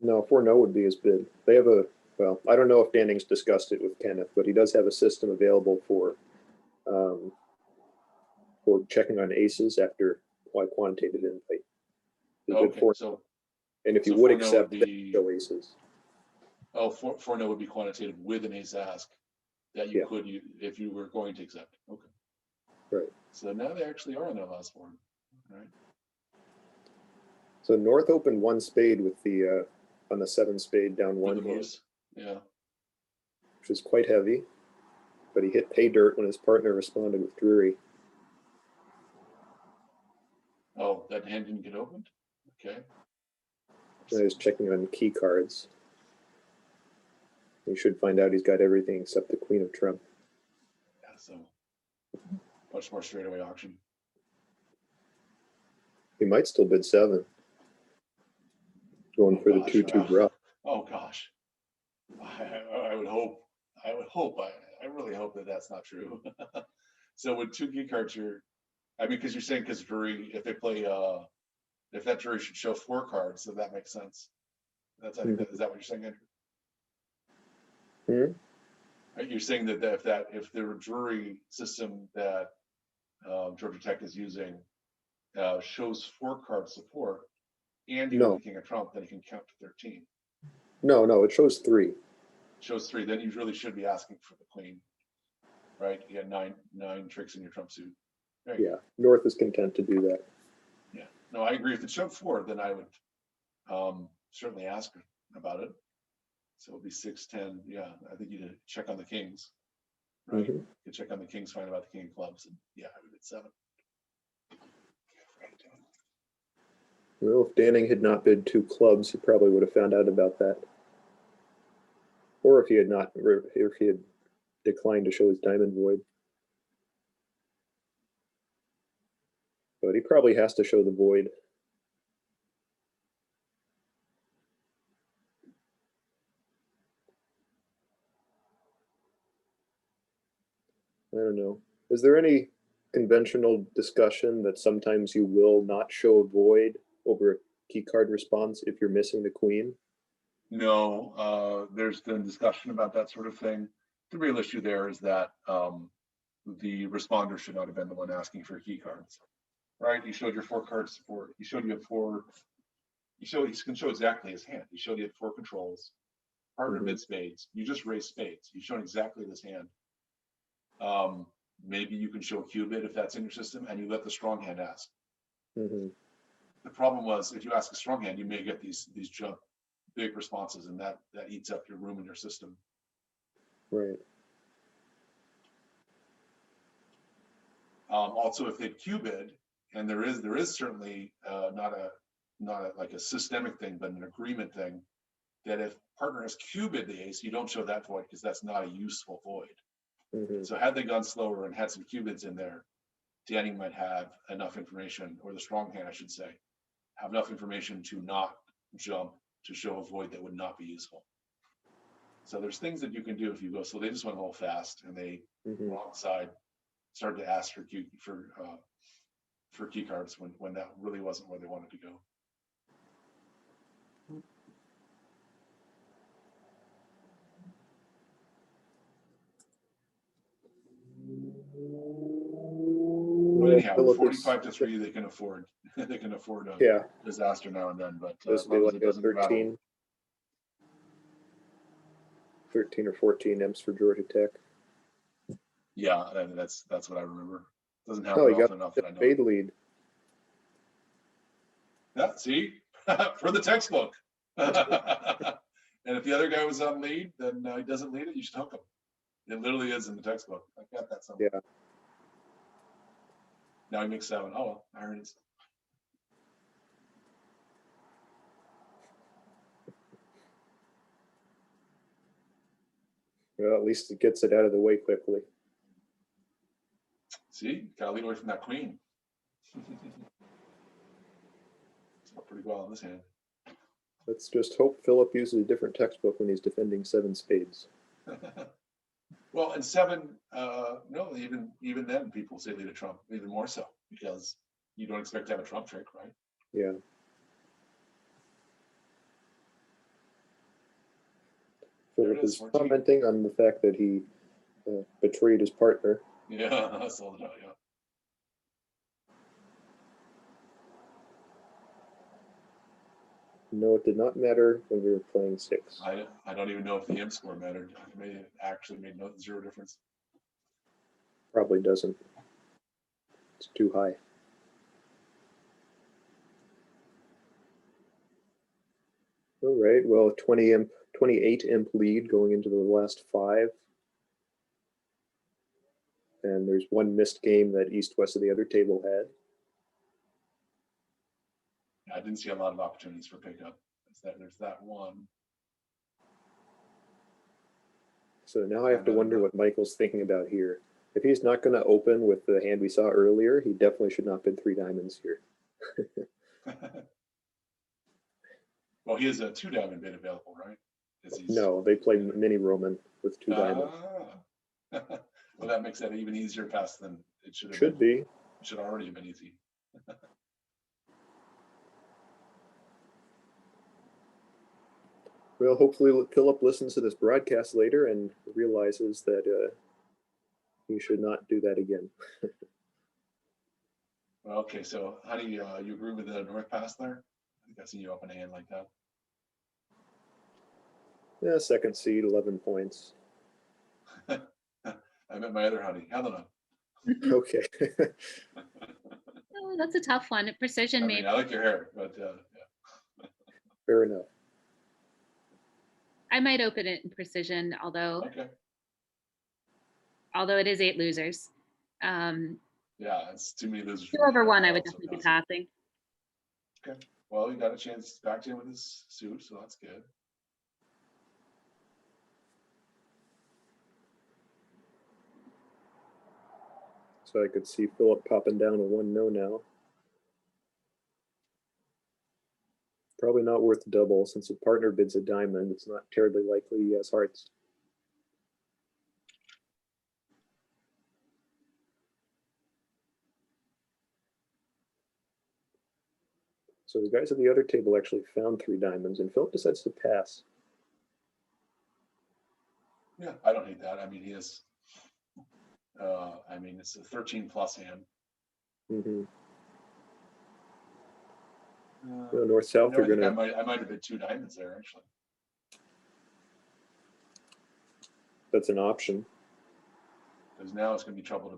No, 4-0 would be his bid. They have well, I don't know if Danning's discussed it with Kenneth, but he does have a system available for checking on aces after quantitative invite. Okay, so and if you would accept show aces. Oh, 4-0 would be quantitative with an ace ask that you could if you were going to accept. Okay. Right. So now they actually are on their last one. All right. So North opened 1 spade with the on the 7 spade down 1 hand. Yeah. Which was quite heavy, but he hit pay dirt when his partner responded with Drury. Oh, that hand didn't get opened? Okay. I was checking on key cards. You should find out he's got everything except the Queen of Trump. Yeah, so much more straightaway auction. He might still bid 7. Going for the 2-2 draw. Oh gosh. I would hope. I really hope that that's not true. So with 2 key cards, because you're saying because Drury, if they play, if that Drury should show 4 cards, so that makes sense. Is that what you're saying, Andrew? You're saying that if the Drury system that Georgia Tech is using shows 4 card support, and you have the King of Trump, then you can count to 13. No, it shows 3. Shows 3, then you really should be asking for the Queen, right? You got 9 tricks in your Trump suit. Yeah, North is content to do that. Yeah, no, I agree. If it showed 4, then I would certainly ask about it. So it'll be 6, 10. Yeah, I think you check on the kings, right? You check on the kings, find about the king of clubs, and yeah, I would bid 7. Well, if Danning had not bid 2 clubs, he probably would have found out about that. Or if he had declined to show his diamond void. But he probably has to show the void. I don't know. Is there any conventional discussion that sometimes you will not show a void over a key card response if you're missing the queen? No, there's been discussion about that sort of thing. The real issue there is that the responder should not have been the one asking for key cards, right? You showed your 4 cards for, you showed you had 4, you can show exactly his hand. You showed you had 4 controls, partner mid spades. You just raised spades. You've shown exactly this hand. Maybe you can show a cubit if that's in your system, and you let the strong hand ask. The problem was, if you ask a strong hand, you may get these jump big responses, and that eats up your room in your system. Right. Also, if they cubid, and there is certainly not a like a systemic thing, but an agreement thing, that if partner has cubid the ace, you don't show that void because that's not a useful void. So had they gone slower and had some cubids in there, Danny might have enough information, or the strong hand, I should say, have enough information to not jump to show a void that would not be useful. So there's things that you can do if you go. So they just went a little fast, and they wrong side started to ask for key cards when that really wasn't where they wanted to go. But anyhow, 45-3, they can afford a disaster now and then. But this would be like a 13 or 14 imps for Georgia Tech. Yeah, that's what I remember. Doesn't happen often enough that I know. Fade lead. Yeah, see, for the textbook. And if the other guy was on lead, then he doesn't lead it. You should hook him. It literally is in the textbook. I got that somewhere. Yeah. Now he makes 7. Oh well, ironies. Well, at least it gets it out of the way quickly. See, gotta lead away from that queen. It's not pretty well on this hand. Let's just hope Philip uses a different textbook when he's defending 7 spades. Well, and 7, no, even then people say lead a trump, even more so, because you don't expect to have a trump trick, right? Yeah. Philip is 14. commenting on the fact that he betrayed his partner. Yeah, that's all about, yeah. No, it did not matter when we were playing 6. I don't even know if the imp score mattered. It actually made zero difference. Probably doesn't. It's too high. All right, well, 28 imp lead going into the last 5. And there's one missed game that east-west of the other table had. I didn't see a lot of opportunities for pickup. There's that one. So now I have to wonder what Michael's thinking about here. If he's not going to open with the hand we saw earlier, he definitely should not bid 3 diamonds here. Well, he has a 2 diamond bid available, right? No, they play mini Roman with 2 diamonds. Well, that makes that an even easier pass than it should have Should be. It should already have been easy. Well, hopefully Philip listens to this broadcast later and realizes that he should not do that again. Well, okay, so how do you agree with the north pass there? I think I've seen you open a hand like that. Yeah, second seed, 11 points. I met my other honey, Helena. Okay. Oh, that's a tough one. Precision, maybe. I like your hair, but yeah. Fair enough. I might open it in precision, although it is 8 losers. Yeah, it's too many losers. 2 over 1, I would definitely be passing. Okay, well, you got a chance back to him with his suit, so that's good. So I could see Philip popping down a 1-0 now. Probably not worth the double since a partner bids a diamond. It's not terribly likely he has hearts. So the guys at the other table actually found 3 diamonds, and Philip decides to pass. Yeah, I don't hate that. I mean, he is. I mean, it's a 13 plus hand. Mm-hmm. North south You know, are gonna. I might have bid 2 diamonds there actually. That's an option. Because now it's going to be trouble to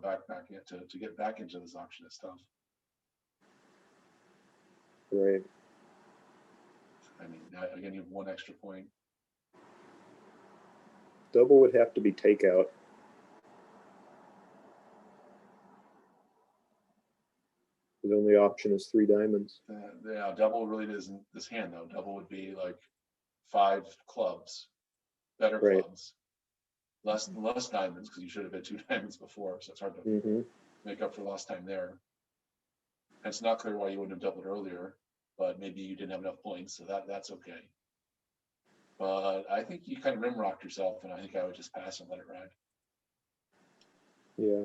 to get back into this auction. It's tough. Right. I mean, again, you have 1 extra point. Double would have to be takeout. The only option is 3 diamonds. Yeah, double really isn't this hand though. Double would be like 5 clubs, better Right. clubs, less diamonds because you should have had 2 diamonds before, so it's hard to Mm-hmm. make up for lost time there. And it's not clear why you wouldn't have doubled earlier, but maybe you didn't have enough points, so that's okay. But I think you kind of rim rocked yourself, and I think I would just pass and let it ride. Yeah.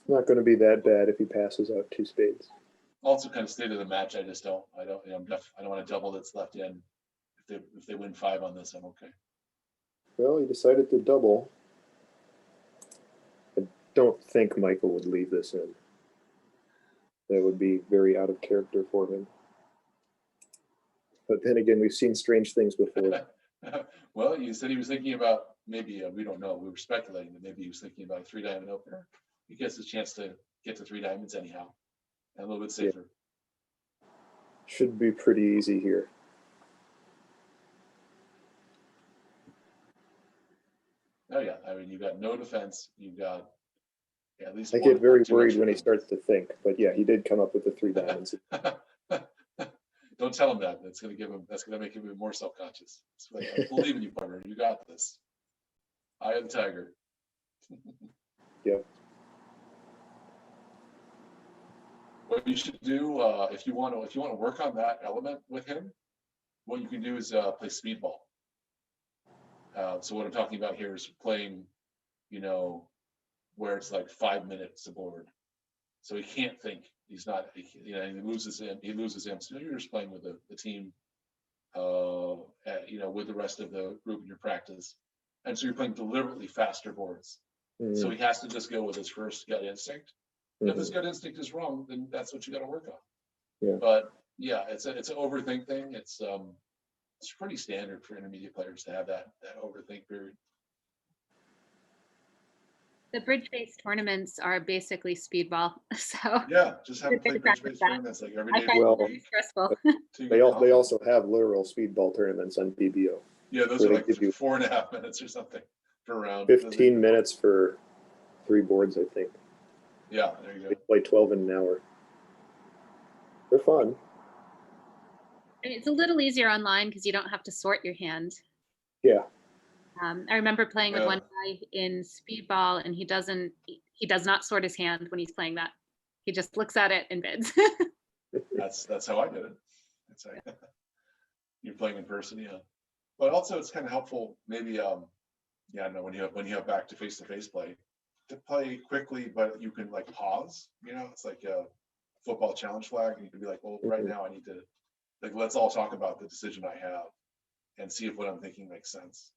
Not going to be that bad if he passes out 2 spades. Also, kind of state of the match. I don't want to double that's left in. If they win 5 on this, I'm okay. Well, he decided to double. I don't think Michael would leave this in. That would be very out of character for him. But then again, we've seen strange things before. Well, you said he was thinking about maybe, we don't know. We were speculating that maybe he was thinking about a 3 diamond opener. He gets a chance to get to 3 diamonds anyhow, and a little bit safer. Yeah. Should be pretty easy here. Oh yeah, I mean, you got no defense. You've got at least. I get very worried when he starts to think, but yeah, he did come up with the 3 diamonds. Don't tell him that. That's going to make him even more self-conscious. It's like, I believe in you, partner. You got this. Eye of the tiger. Yep. What you should do, if you want to work on that element with him, what you can do is play speedball. So what I'm talking about here is playing, where it's like 5 minutes aboard. So he can't think. He's not. He loses him. So you're just playing with the team, with the rest of the group in your practice, and so you're playing deliberately faster boards. Mm-hmm. So he has to just go with his first gut instinct. Mm-hmm. If his gut instinct is wrong, then that's what you got to work on. Yeah. But yeah, it's an overthink thing. It's pretty standard for intermediate players to have that overthink period. The bridge-based tournaments are basically speedball. So yeah, just have to play bridge-based tournaments like every day. Well, very stressful. They also have literal speedball tournaments on BBO. Yeah, those are like 4.5 minutes or something per round. 15 minutes for 3 boards, I think. Yeah, there you go. They play 12 in an hour. They're fun. And it's a little easier online because you don't have to sort your hand. Yeah. I remember playing with one guy in speedball, and he does not sort his hand when he's playing that. He just looks at it and bids. That's how I did it. It's like you're playing in person, yeah. But also it's kind of helpful, maybe I don't know, when you have back to face play, to play quickly, but you can like pause. It's like a football challenge flag, and you can be like, well, right now I need to let's all talk about the decision I have and see if what I'm thinking makes sense.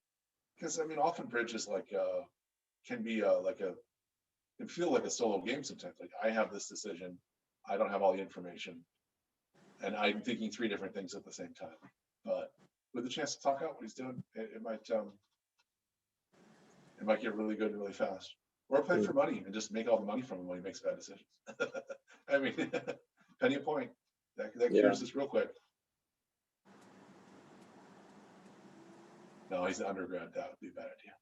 Because I mean, often bridge is can be can feel like a solo game sometimes. Like I have this decision, I don't have all the information, and I'm thinking 3 different things at the same time. But with a chance to talk out what he's doing, it might get really good really fast. Or play for money and just make all the money from him when he makes bad decisions. I mean, penny a point. That cures this real quick. No, he's an undergrad. That would be a bad idea.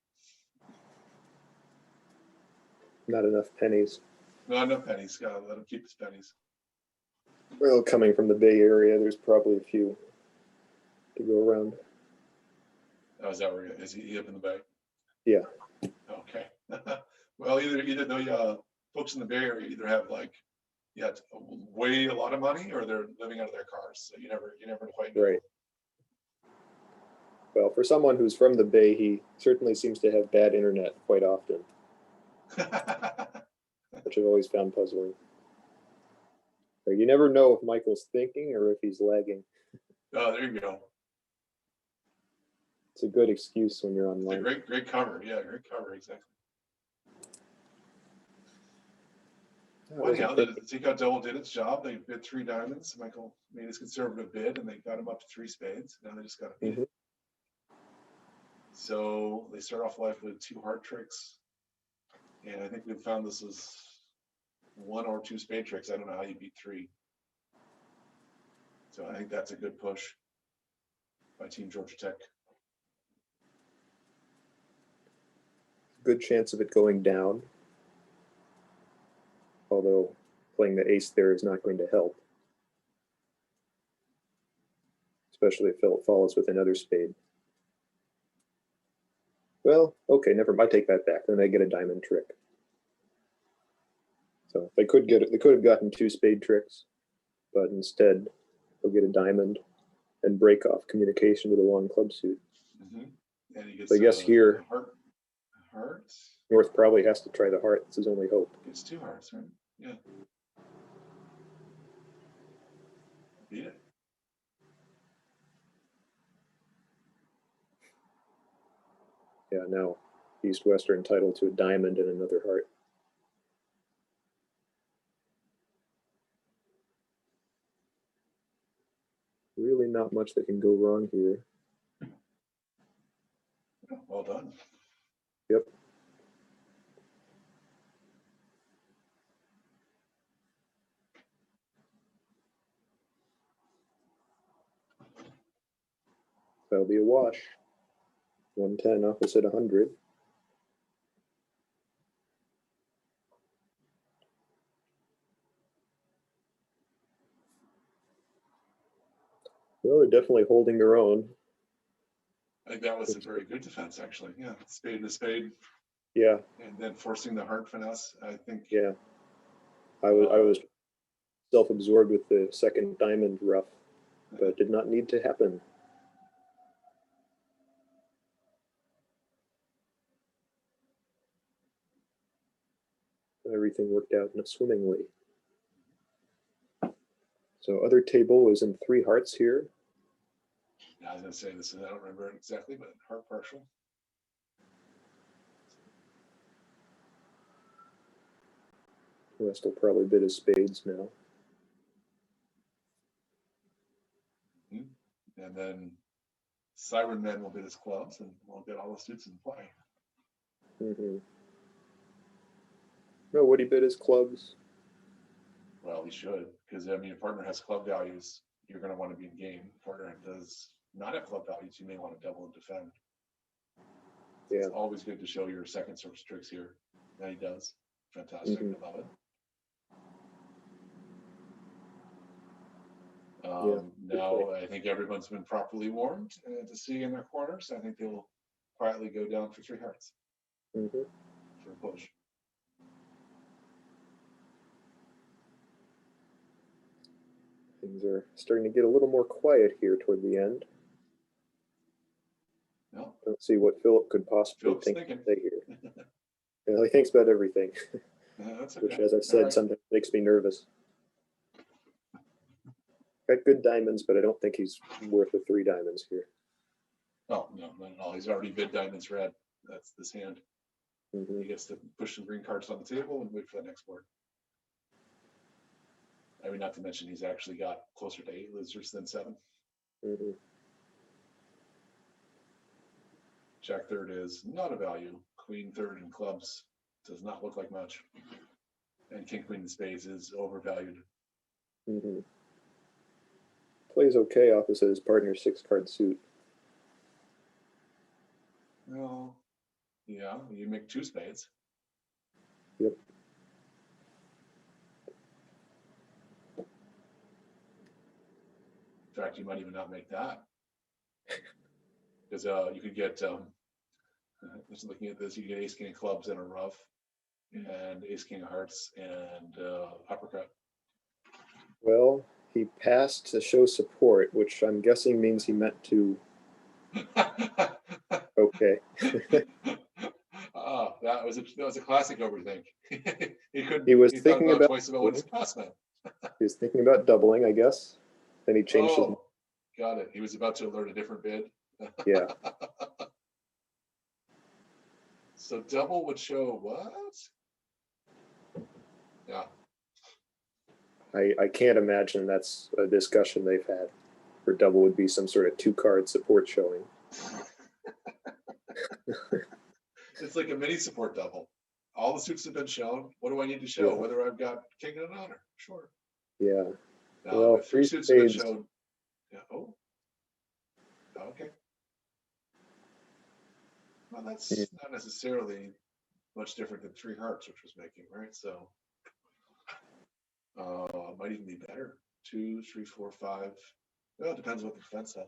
Not enough pennies. Not enough pennies. Gotta let him keep his pennies. Well, coming from the Bay Area, there's probably a few to go around. Oh, is that where is he up in the Bay? Yeah. Okay. Well, either the folks in the Bay Area either have yet way a lot of money, or they're living out of their cars. So you never quite know. Right. Well, for someone who's from the Bay, he certainly seems to have bad internet quite often, which I've always found puzzling. So you never know if Michael's thinking or if he's lagging. Oh, there you go. It's a good excuse when you're It's a online. great cover. Yeah, great cover, exactly. I Well, wasn't yeah, the thinking. Takeout Double did its job. They bid 3 diamonds. Michael made his conservative bid, and they got him up to 3 spades. Now they just got to beat it. So they start off life with 2 heart tricks, and I think we found this is 1 or 2 spade tricks. I don't know how you beat 3. So I think that's a good push by Team Georgia Tech. Good chance of it going down. Although playing the ace there is not going to help. Especially if it follows with another spade. Well, okay, never mind. I take that back. Then they get a diamond trick. So they could get it. They could have gotten 2 spade tricks, but instead they'll get a diamond and break off communication with a long club suit. And he gets, I guess here heart. North probably has to try the heart. It's his only hope. It's 2 hearts, right? Yeah. Beat it. Yeah, now East-West are entitled to a diamond and another heart. Really not much that can go wrong here. Well done. Yep. That'll be a wash. 110 opposite 100. Well, they're definitely holding their own. I think that was a very good defense, actually. Yeah, spade to spade. Yeah. And then forcing the heart finesse, I think. Yeah. I was self-absorbed with the second diamond rough, but it did not need to happen. Everything worked out swimmingly. So other table is in 3 hearts here. Yeah, I was gonna say this, I don't remember it exactly, but heart partial. West will probably bid his spades now. And then Siren Men will bid his clubs, and we'll get all the suits in play. No, would he bid his clubs? Well, he should, because I mean, if partner has club values, you're going to want to be in game. If partner does not have club values, you may want to double and defend. Yeah. It's always good to show your second source tricks here. And he does. Fantastic. I love it. Now I think everyone's been properly warned to see in their corners. I think they'll quietly go down for 3 hearts for a push. Things are starting to get a little more quiet here toward the end. No. Don't see what Philip could possibly think here. Well, he thinks about everything, That's okay. which, as I've said, sometimes makes me nervous. Got good diamonds, but I don't think he's worth the 3 diamonds here. Oh, no, not at all. He's already bid diamonds red. That's this hand. He gets to push some green cards on the table and wait for the next board. I mean, not to mention he's actually got closer to 8 losers than 7. Jack third is not a value. Queen third in clubs does not look like much. And king queen in spades is overvalued. Plays okay opposite his partner's 6-card suit. Well, yeah, you make 2 spades. Yep. In fact, you might even not make that. Because you could get, just looking at this, you get ace king of clubs and a rough, and ace king of hearts and uppercut. Well, he passed to show support, which I'm guessing means he meant to. Okay. Oh, that was a classic overthink. He was he thought thinking about twice about what his pass meant. he was thinking about doubling, I guess. Then he changed his mind. Oh, got it. He was about to learn a different bid. Yeah. So double would show what? Yeah. I can't imagine that's a discussion they've had. For double would be some sort of 2-card support showing. It's like a mini support double. All the suits have been shown. What do I need to show? Yeah. Whether I've got king and an honor. Sure. Yeah. Now, Well, if 3 3 suits have been spades. shown. Yeah. Oh. Okay. Well, that's Yeah. not necessarily much different than 3 hearts, which was making, right? So might even be better. 2, 3, 4, 5. Well, it depends what the defense has.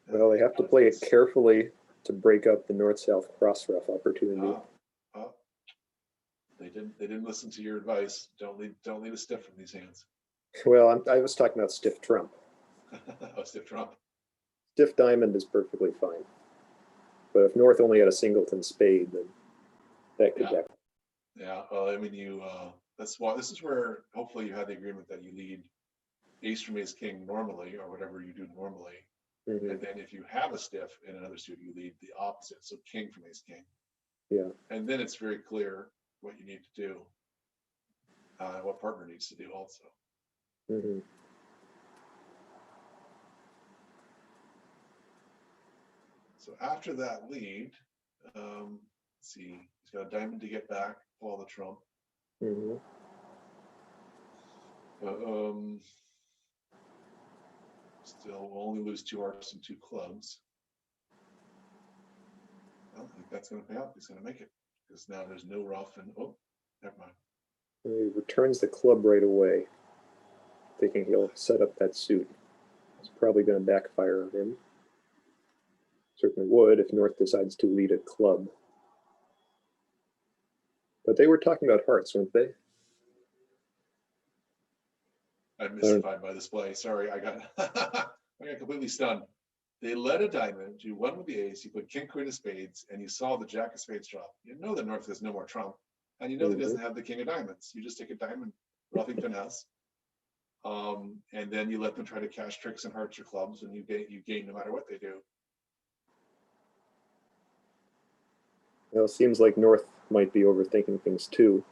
Well, they have to play it carefully to break up the north-south cross-ref opportunity. They didn't listen to your advice. Don't lead a stiff from these hands. Well, I was talking about stiff trump. Oh, stiff trump. Stiff diamond is perfectly fine. But if North only had a singleton spade, then that could back. Yeah. Well, I mean, that's why this is where hopefully you had the agreement that you lead ace from ace king normally, or whatever you do normally. Mm-hmm. And then if you have a stiff in another suit, you lead the opposite. So king from ace king. Yeah. And then it's very clear what you need to do, what partner needs to do also. Mm-hmm. So after that lead, let's see, he's got a diamond to get back, pull the trump. Mm-hmm. Still will only lose 2 hearts and 2 clubs. Well, I think that's going to pay off. He's going to make it because now there's no rough and oh, never mind. He returns the club right away, thinking he'll set up that suit. It's probably going to backfire on him. Certainly would if North decides to lead a club. But they were talking about hearts, weren't they? I'm mystified by this play. Sorry, I got I got completely stunned. They led a diamond. You won with the ace. You put king, queen of spades, and you saw the jack of spades drop. You know that North has no more trump, and you know that he doesn't have the king of diamonds. You just take a diamond, roughing finesse, and then you let them try to cash tricks and hearts or clubs, and you gain no matter what they do. Well, it seems like North might be overthinking things too.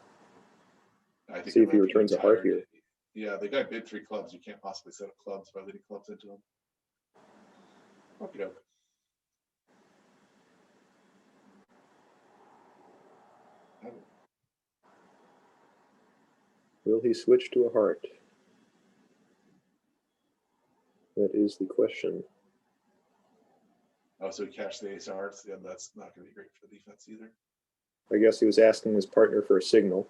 I think see if he returns a heart here. Yeah, the guy bid 3 clubs. You can't possibly set up clubs by leading clubs into him. Okay. Will he switch to a heart? That is the question. Oh, so he cashed the ace of hearts. Yeah, that's not going to be great for the defense either. I guess he was asking his partner for a signal,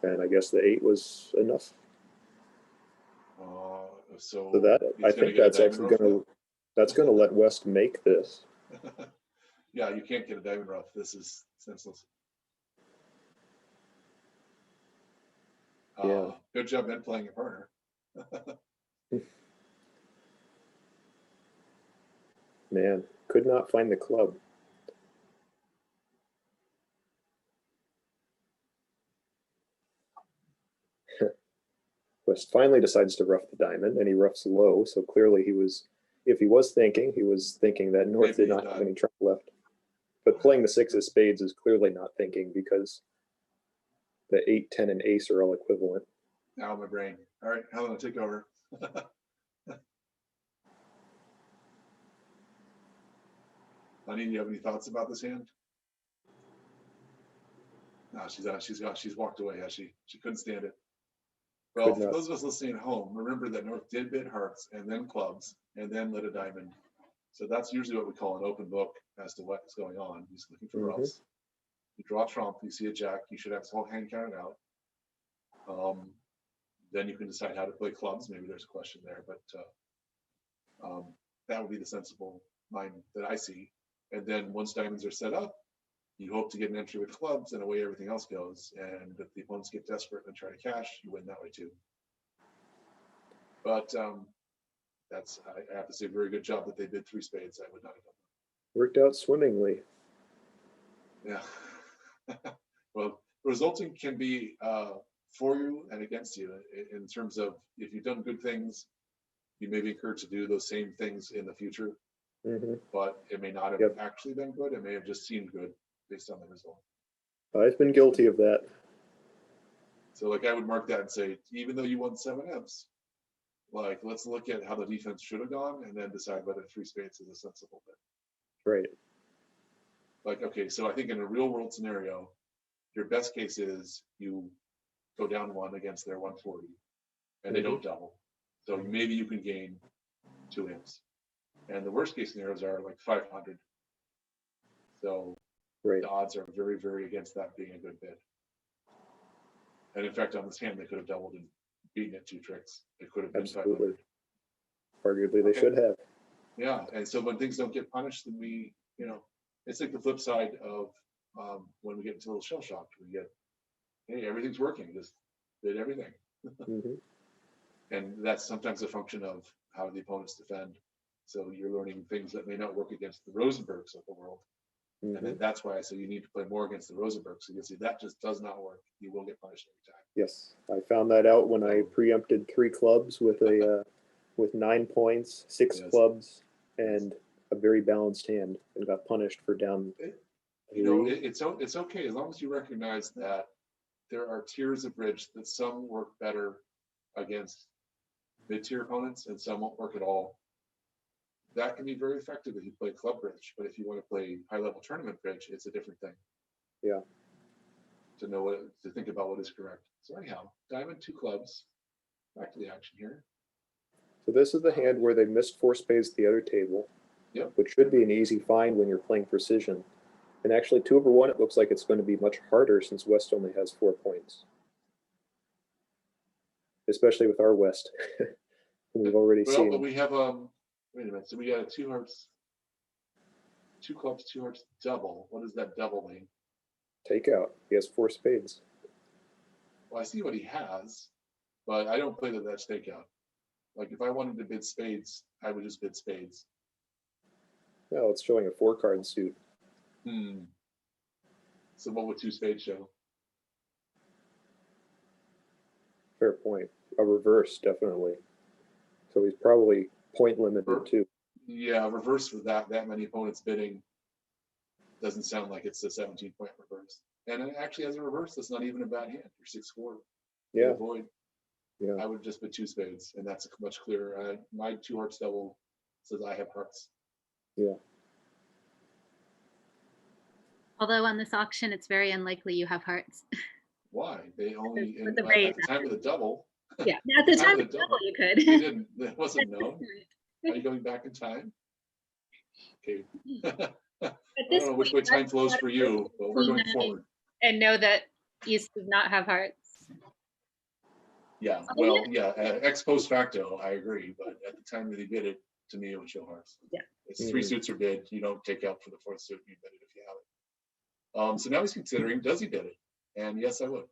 and I guess the 8 was enough. So that I think that's actually going to let West make this. Yeah, you can't get a diamond rough. This is senseless. Yeah. Good job then playing your partner. Man, could not find the club. West finally decides to rough the diamond, and he roughs low, so clearly he was thinking that North did not have any trump left. But playing the 6 of spades is clearly not thinking because the 8, 10, and ace are all equivalent. Now my brain. All right, Helena, take over. Honey, do you have any thoughts about this hand? No, she's walked away. Yeah, she couldn't stand it. Well, for those of us listening at home, remember that North did bid hearts and then clubs and then lit a diamond. So that's usually what we call an open book as to what is going on. He's looking for roughs. You draw trump, you see a jack, you should have his whole hand counted out. Then you can decide how to play clubs. Maybe there's a question there, but that would be the sensible mind that I see. And then once diamonds are set up, you hope to get an entry with clubs, and away everything else goes. And if the opponents get desperate and try to cash, you win that way too. But that's, I have to say, a very good job that they did 3 spades. I would not have done Worked out swimmingly. that. Yeah. Well, resulting can be for you and against you in terms of, if you've done good things, you may be encouraged to do those same things in the future, but it may not have actually been good. It may have just seemed good based on the result. I've been guilty of that. So like I would mark that and say, even though you won 7Fs, like let's look at how the defense should have gone and then decide whether 3 spades is a sensible bet. Right. Like, okay, so I think in a real world scenario, your best case is you go down 1 against their 140 and they don't double. So maybe you can gain 2 imps. And the worst case scenarios are like 500. So the odds are very, very against that being a good bid. And in fact, on this hand, they could have doubled and beaten it 2 tricks. It could have been 500. Arguably, they should have. Yeah, and so when things don't get punished, then we, you know, it's like the flip side of when we get into a little shell shocked. We get, hey, everything's working, just did everything. And that's sometimes a function of how the opponents defend. So you're learning things that may not work against the Rosenbergs of the world. And then that's why I say you need to play more against the Rosenbergs. So you can see that just does not work. You will get punished every time. Yes, I found that out when I preempted 3 clubs with a with 9 points, 6 clubs, and a very balanced hand, and got punished for down. You know, it's okay as long as you recognize that there are tiers of bridge that some work better against mid-tier opponents and some won't work at all. That can be very effective if you play club bridge, but if you want to play high-level tournament bridge, it's a different thing. Yeah. To know what to think about what is correct. So anyhow, diamond 2 clubs. Back to the action here. So this is the hand where they missed 4 spades at the other table, which should be an easy find when you're playing precision. And actually, 2/1, it looks like it's going to be much harder since West only has 4 points, especially with our West. We've already seen. But we have wait a minute. So we got a 2 hearts, 2 clubs, 2 hearts double. What does that double mean? Takeout. He has 4 spades. Well, I see what he has, but I don't play that that's takeout. Like if I wanted to bid spades, I would just bid spades. No, it's showing a 4-card suit. So what would 2 spades show? Fair point. A reverse, definitely. So he's probably point limited too. Yeah, reverse with that many opponents bidding doesn't sound like it's a 17-point reverse. And it actually has a reverse that's not even a bad hand. You're 6-4. Yeah. Avoid. Yeah. I would just bid 2 spades, and that's much clearer. My 2 hearts double says I have hearts. Yeah. Although on this auction, it's very unlikely you have hearts. Why? They only With the at raise. the time of the double. Yeah, at the time of the double, you could. They didn't. That wasn't known. Are you going back in time? Okay. I don't know which way time flows for you, but we're going forward. And know that East does not have hearts. Yeah, well, yeah, ex post facto, I agree. But at the time that he bid it, to me, it would show hearts. Yeah. It's 3 suits are bid. You don't take out for the 4th suit. You bid it if you have it. So now he's considering, does he bid it? And yes, I would.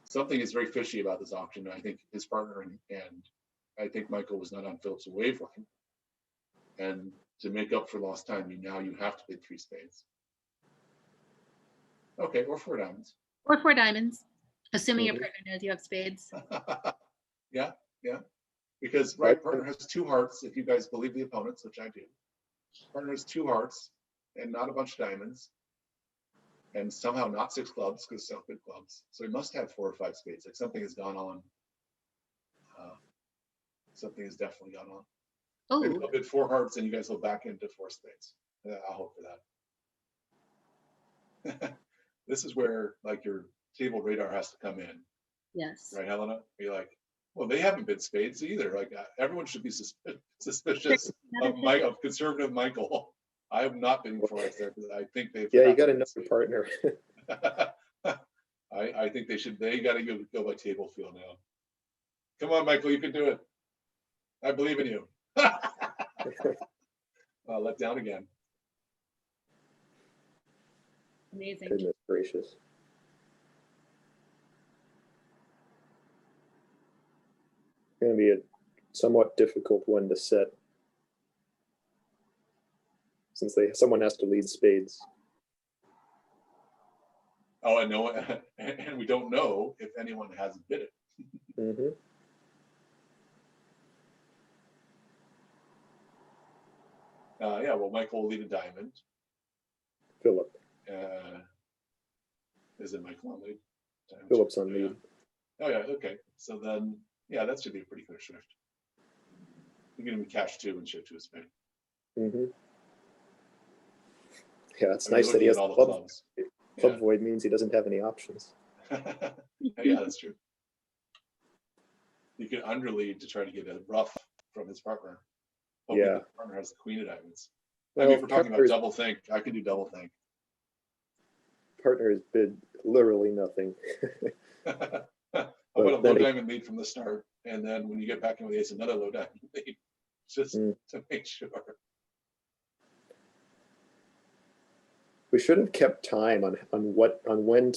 Something is very fishy about this auction. I think his partner and I think Michael was not on Phillips' wavelength. And to make up for lost time, you have to bid 3 spades. Okay, or 4 diamonds. Or 4 diamonds, assuming your partner knows you have spades. Yeah. Because partner has 2 hearts, if you guys believe the opponents, which I do. Partner has 2 hearts and not a bunch of diamonds. And somehow not 6 clubs, because so good clubs. So he must have 4 or 5 spades. Like something has gone on. Something has definitely gone on. Oh. Maybe I'll bid 4 hearts and you guys will back into 4 spades. I'll hope for that. This is where like your table radar has to come in. Yes. Right, Helena? You're like, well, they haven't bid spades either. Like everyone should be suspicious of conservative Michael. I have not been for it there because I think they've. Yeah, you got to know your partner. I think they got to go by table feel now. Come on, Michael, you can do it. I believe in you. Let down again. Amazing. Goodness gracious. Going to be a somewhat difficult one to set, since someone has to lead spades. Oh, and no, and we don't know if anyone has bid it. Mm-hmm. Yeah, well, Michael will lead a diamond. Philip. Is it Michael on lead? Diamond Philip's check. on lead. Oh yeah, okay. So then, yeah, that should be a pretty clear shift. You're gonna be cash 2 and shift to a spade. Mm-hmm. Yeah, it's I mean, nice that he looking has at all the club. clubs. Club void means he doesn't have any options. Yeah, that's true. You can underlead to try to get a rough from his partner. Hoping Yeah. the partner has the queen of diamonds. I Well, mean, if we're talking about partners- double think, I can do double think. Partner has bid literally nothing. I'll But put a low then he- diamond lead from the start, and then when you get back in with the ace, another low diamond lead, just Mm. to make sure. We should have kept time on when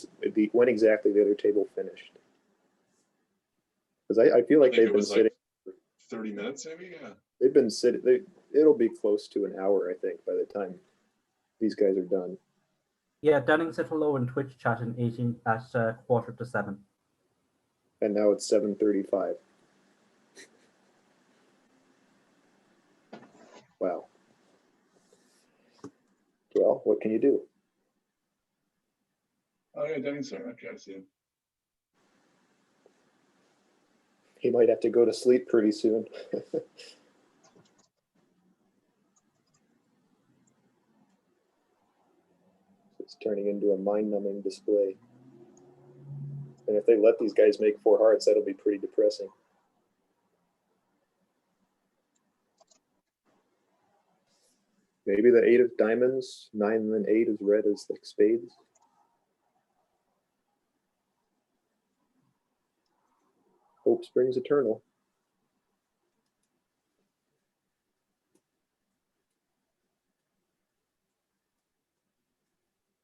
exactly the other table finished, because I feel I like think they've it been was sitting. like 30 minutes, maybe. Yeah. They've been sitting. It'll be close to an hour, I think, by the time these guys are done. Yeah, Dunning said hello in Twitch chat in 18 at 6:45. And now it's 7:35. Wow. Well, what can you do? Oh yeah, Dunning's there. Okay, I see him. He might have to go to sleep pretty soon. It's turning into a mind-numbing display. And if they let these guys make 4 hearts, that'll be pretty depressing. Maybe the 8 of diamonds, 9 and then 8 is red as like spades. Hope springs eternal.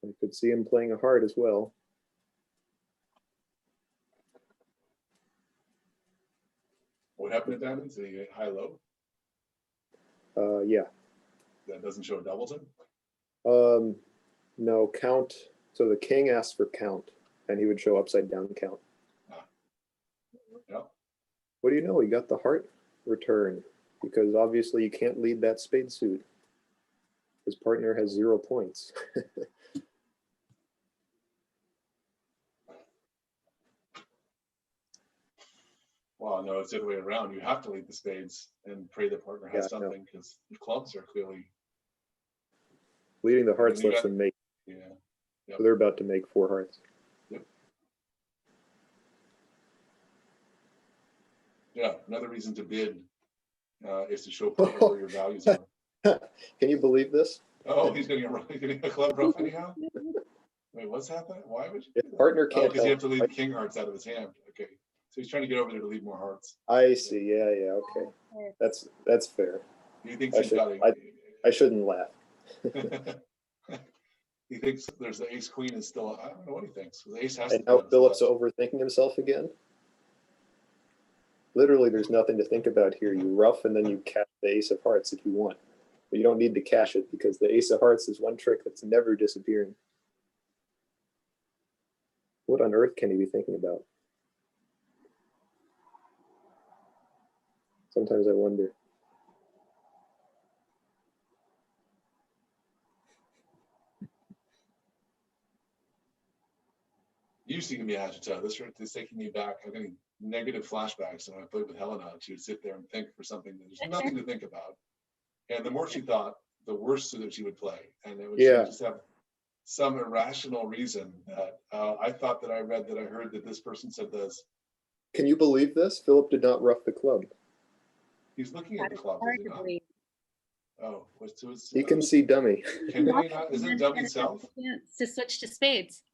I could see him playing a heart as well. What happened to diamonds? Did he get high low? Yeah. That doesn't show a doubleton. No, count. So the king asks for count, and he would show upside down count. Yeah. What do you know? He got the heart return, because obviously you can't lead that spade suit. His partner has 0 points. Well, no, it's the other way around. You have to lead the spades and pray the partner has Yeah, no. something, because the clubs are clearly. Leading the hearts you lets got- them make. Yeah. So they're about to make 4 hearts. Yeah. Another reason to bid is to show partner where your values are. Can you believe this? Oh, he's getting a club rough anyhow. Wait, what's happening? Why would you? If do that? partner Oh, can't because you have help, to lead the king hearts out of his hand. Okay, so he's trying to get over there to lead more hearts. I see. Yeah. Okay. That's fair. He thinks I he's should- got I shouldn't laugh. He thinks there's the ace queen is still. I don't know what he thinks. The ace has And to now be on his Philip's left. overthinking himself again. Literally, there's nothing to think about here. You rough and then you cash the ace of hearts if you want. But you don't need to cash it, because the ace of hearts is one trick that's never disappearing. What on earth can he be thinking about? Sometimes I wonder. You used to give me agita. This is taking me back. I'm getting negative flashbacks when I played with Helena. She would sit there and think for something that there's nothing to think about. And the more she thought, the worse that she would play. And it would Yeah. just have some irrational reason that I thought that I read that I heard that this person said this. Can you believe this? Philip did not rough the club. He's looking at the club. Hard Is he to not? believe. Oh, what's to his? He can see dummy. Can he not? Isn't And dummy it's a self? chance to switch to spades.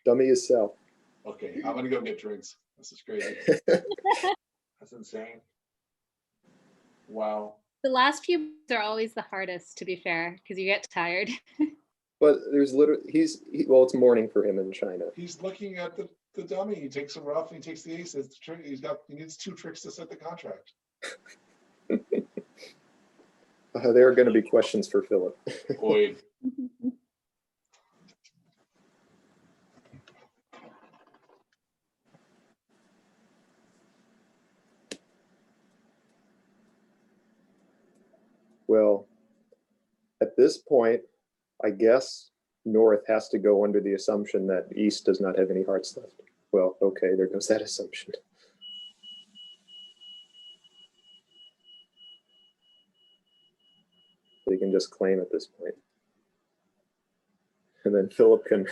Dummy is south. Okay, I'm gonna go get drinks. This is crazy. That's insane. Wow. The last few are always the hardest, to be fair, because you get tired. But there's literally, well, it's morning for him in China. He's looking at the dummy. He takes him rough and he takes the ace. He needs 2 tricks to set the contract. There are going to be questions for Philip. Boy. Well, at this point, I guess North has to go under the assumption that East does not have any hearts left. Well, okay, there goes that assumption. They can just claim at this point. And then Philip can.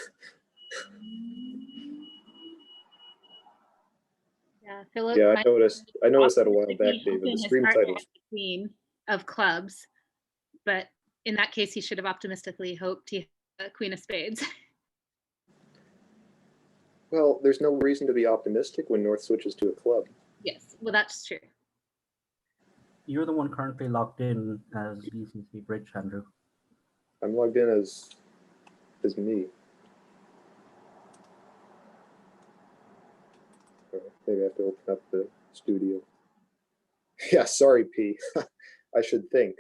Yeah, Philip. Yeah, I noticed that a while back, David. The stream title. Queen of clubs, but in that case, he should have optimistically hoped he had a Queen of Spades. Well, there's no reason to be optimistic when North switches to a club. Yes, well, that's true. You're the one currently logged in as UCSB Bridge, Andrew. I'm logged in as me. Maybe I have to open up the studio. Yeah, sorry, P. I should think.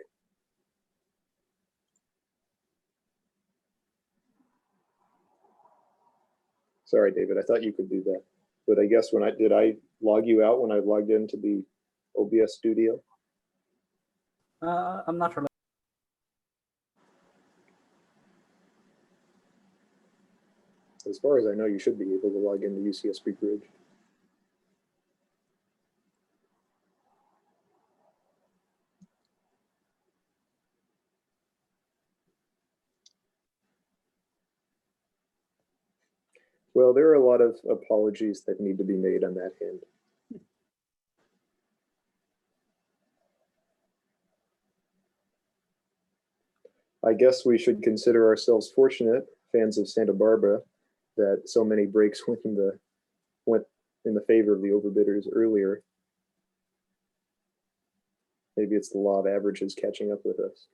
Sorry, David. I thought you could do that. But I guess did I log you out when I logged into the OBS studio? I'm not sure. As far as I know, you should be able to log into UCSB Bridge. Well, there are a lot of apologies that need to be made on that hand. I guess we should consider ourselves fortunate, fans of Santa Barbara, that so many breaks went in the favor of the overbidders earlier. Maybe it's the law of averages catching up with us.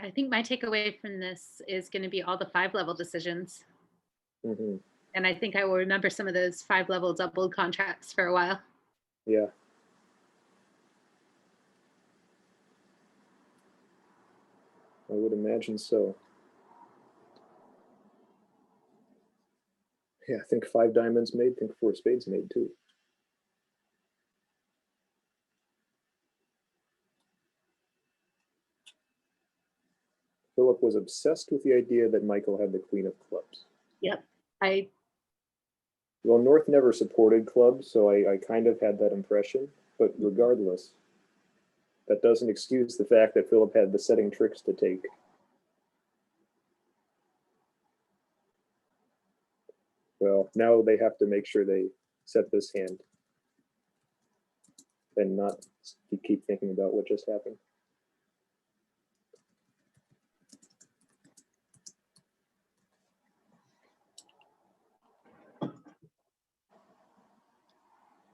I think my takeaway from this is going to be all the 5-level decisions. Mm-hmm. And I think I will remember some of those 5-level doubled contracts for a while. Yeah. I would imagine so. Yeah, I think 5 diamonds made, think 4 spades made too. Philip was obsessed with the idea that Michael had the Queen of Clubs. Yep. Well, North never supported clubs, so I kind of had that impression. But regardless, that doesn't excuse the fact that Philip had the setting tricks to take. Well, now they have to make sure they set this hand and not keep thinking about what just happened.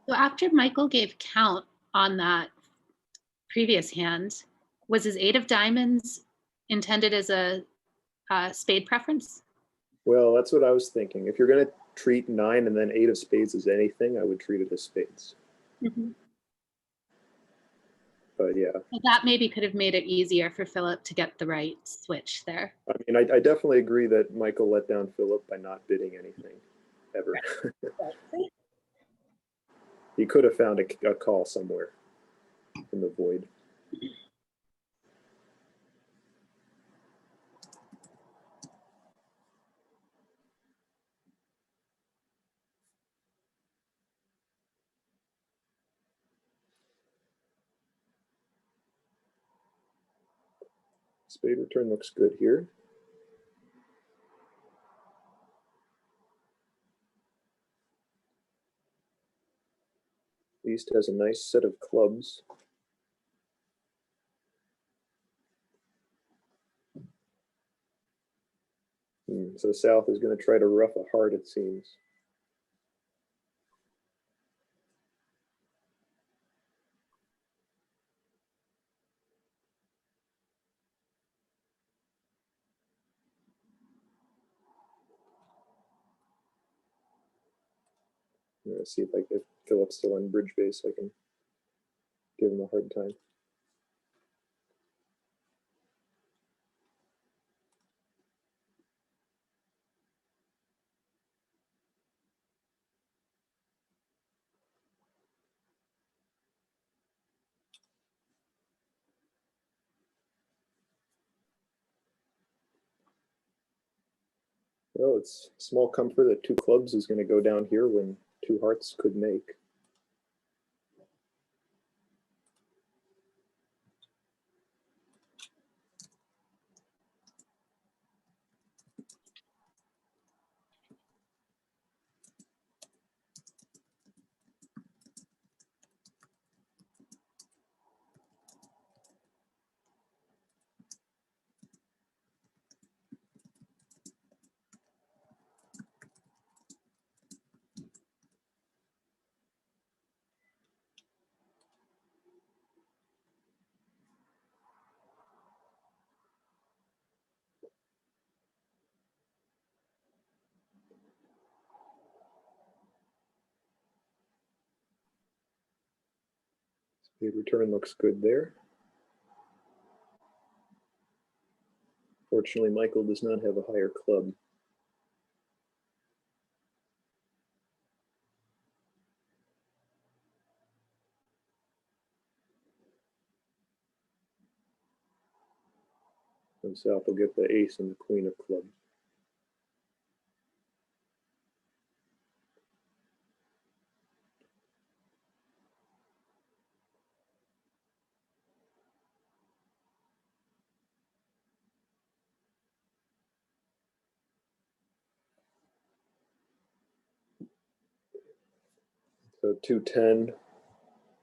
So after Michael gave count on that previous hand, was his 8 of diamonds intended as a spade preference? Well, that's what I was thinking. If you're going to treat 9 and then 8 of spades as anything, I would treat it as spades. Mm-hmm. But yeah. Well, that maybe could have made it easier for Philip to get the right switch there. I mean, I definitely agree that Michael let down Philip by not bidding anything, ever. Right. He could have found a call somewhere in the void. Spade return looks good here. East has a nice set of clubs. So South is going to try to rough a heart, it seems. I'm going to see if Philip's still on bridge base, I can give him a hard time. Well, it's small comfort that 2 clubs is going to go down here when 2 hearts could make. Spade return looks good there. Fortunately, Michael does not have a higher club. And South will get the ace and the queen of clubs. So 210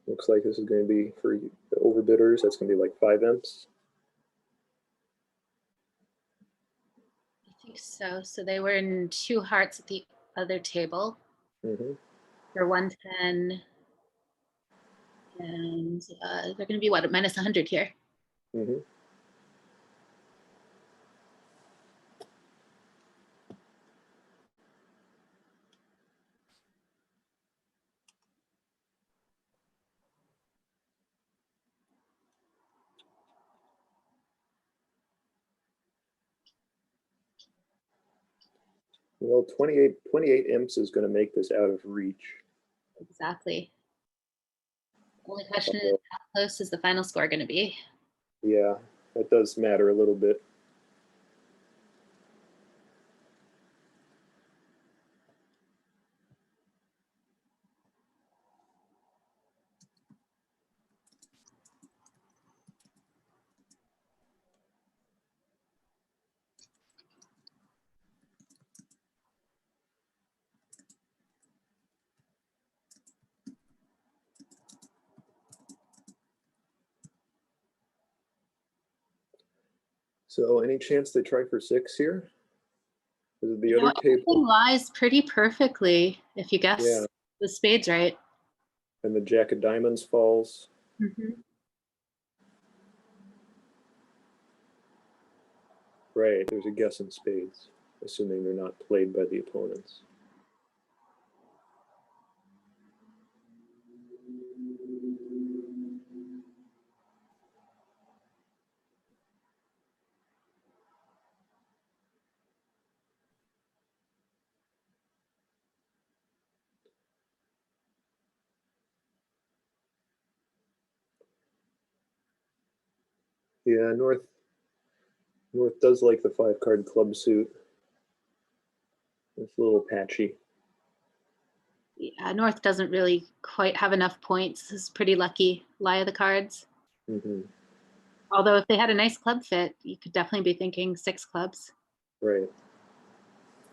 looks like this is going to be for the overbidders. That's going to be like 5 imps. I think so. So they were in 2 hearts at the other table for 110. And they're going to be what, minus 100 here? Well, 28 imps is going to make this out of reach. Exactly. The only question is, how close is the final score going to be? Yeah, that does matter a little bit. So any chance they try for 6 here? The other table everything lies pretty perfectly if you guess the spades right. And the jack of diamonds falls. Right, there's a guess in spades, assuming they're not played by the opponents. Yeah, North does like the 5-card club suit. It's a little patchy. Yeah, North doesn't really quite have enough points. This is pretty lucky lie of the cards. Although if they had a nice club fit, you could definitely be thinking 6 clubs. Right.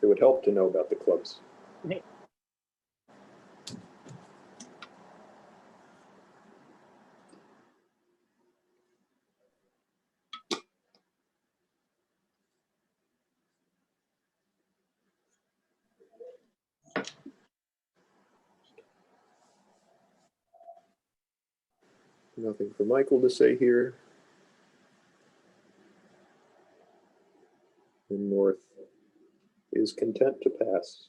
It would help to know about the clubs. Right. Nothing for Michael to say here. And North is content to pass.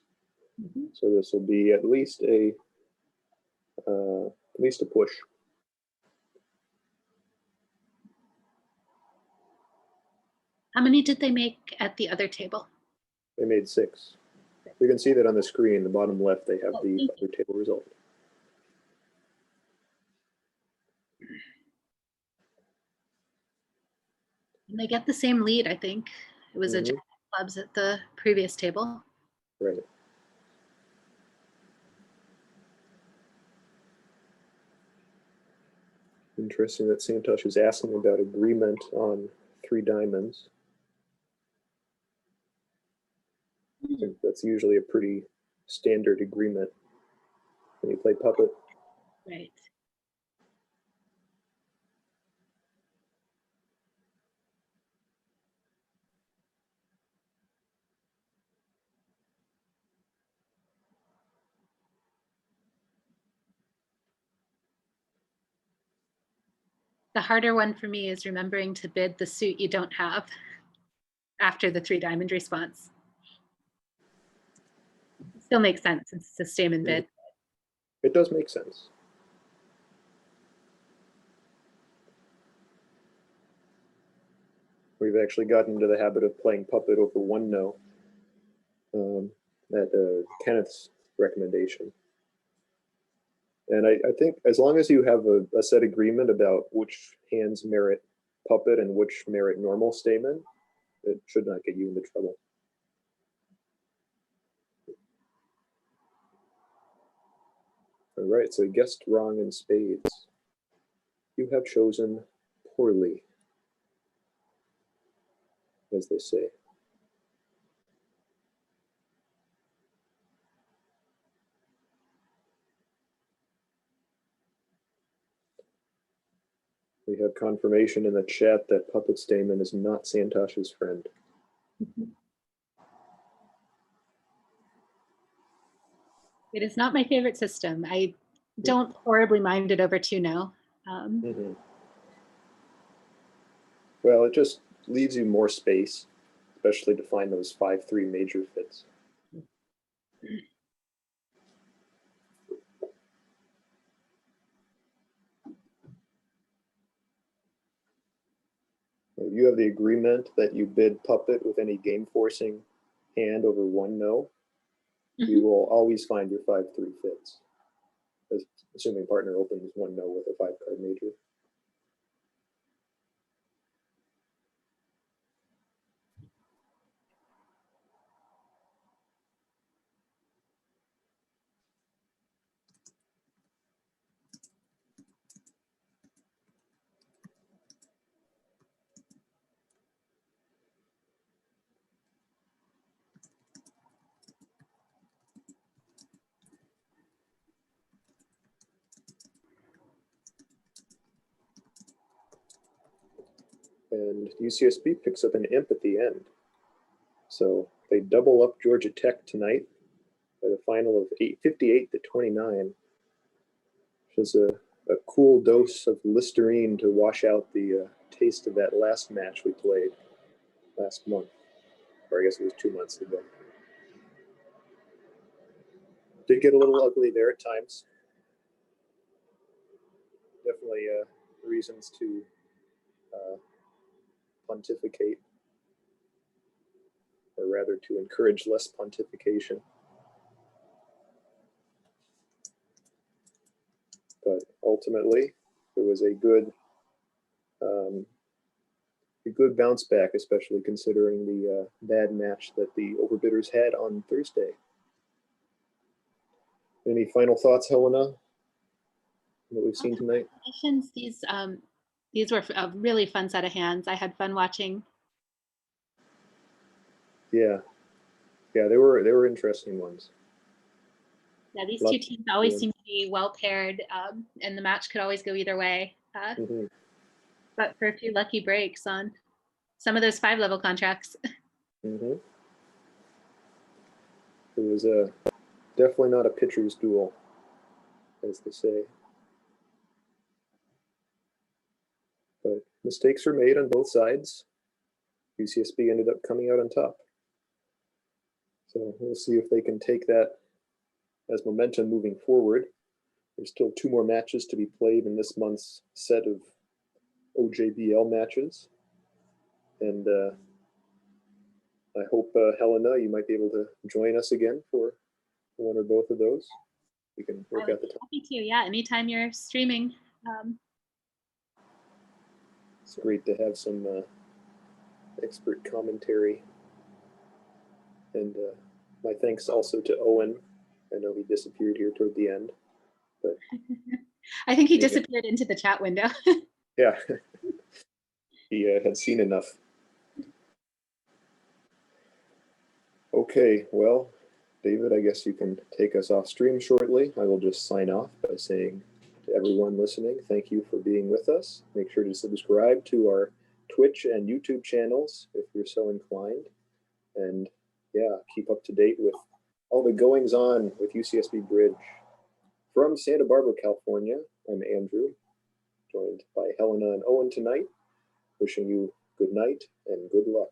So this will be at least a push. How many did they make at the other table? They made 6. You can see that on the screen, the bottom left, they have the other table result. And they get the same lead, I think. It was a Jack clubs at the previous table. Right. Interesting that Santosh is asking about agreement on 3 diamonds. I think that's usually a pretty standard agreement when you play puppet. Right. The harder one for me is remembering to bid the suit you don't have after the 3 diamond response. It still makes sense. It's a stamen bid. It does make sense. We've actually gotten into the habit of playing puppet over 1 no at Kenneth's recommendation. And I think as long as you have a set agreement about which hands merit puppet and which merit normal statement, it should not get you into trouble. All right, so he guessed wrong in spades. You have chosen poorly, as they say. We have confirmation in the chat that Puppet Stamen is not Santosh's friend. It is not my favorite system. I don't horribly mind it over 2 no. Well, it just leaves you more space, especially to find those 5-3 major fits. You have the agreement that you bid puppet with any game forcing hand over 1 no. You will always find your 5-3 fits, assuming partner opens 1 no with a 5-card major. And UCSB picks up an imp at the end. So they double up Georgia Tech tonight by the final of 58-29. Which is a cool dose of Listerine to wash out the taste of that last match we played last month. Or I guess it was 2 months ago. Did get a little ugly there at times. Definitely reasons to pontificate, or rather to encourage less pontification. But ultimately, it was a good bounce back, especially considering the bad match that the Overbidders had on Thursday. Any final thoughts, Helena, that we've seen tonight? These were a really fun set of hands. I had fun watching. Yeah, they were interesting ones. Yeah, these 2 teams always seem to be well paired, and the match could always go either way. But for a few lucky breaks on some of those 5-level contracts. It was definitely not a pitcher's duel, as they say. mistakes are made on both sides. UCSB ended up coming out on top. So we'll see if they can take that as momentum moving forward. There's still 2 more matches to be played in this month's set of OJBL matches. And I hope, Helena, you might be able to join us again for one or both of those. We can work out the time. Happy to, yeah, anytime you're streaming. It's great to have some expert commentary. And my thanks also to Owen. I know he disappeared here toward the end, but I think he disappeared into the chat window. yeah, he had seen enough. Okay, well, David, I guess you can take us off stream shortly. I will just sign off by saying to everyone listening, thank you for being with us. Make sure to subscribe to our Twitch and YouTube channels if you're so inclined. And yeah, keep up to date with all the goings on with UCSB Bridge. From Santa Barbara, California, I'm Andrew, joined by Helena and Owen tonight. Wishing you good night and good luck.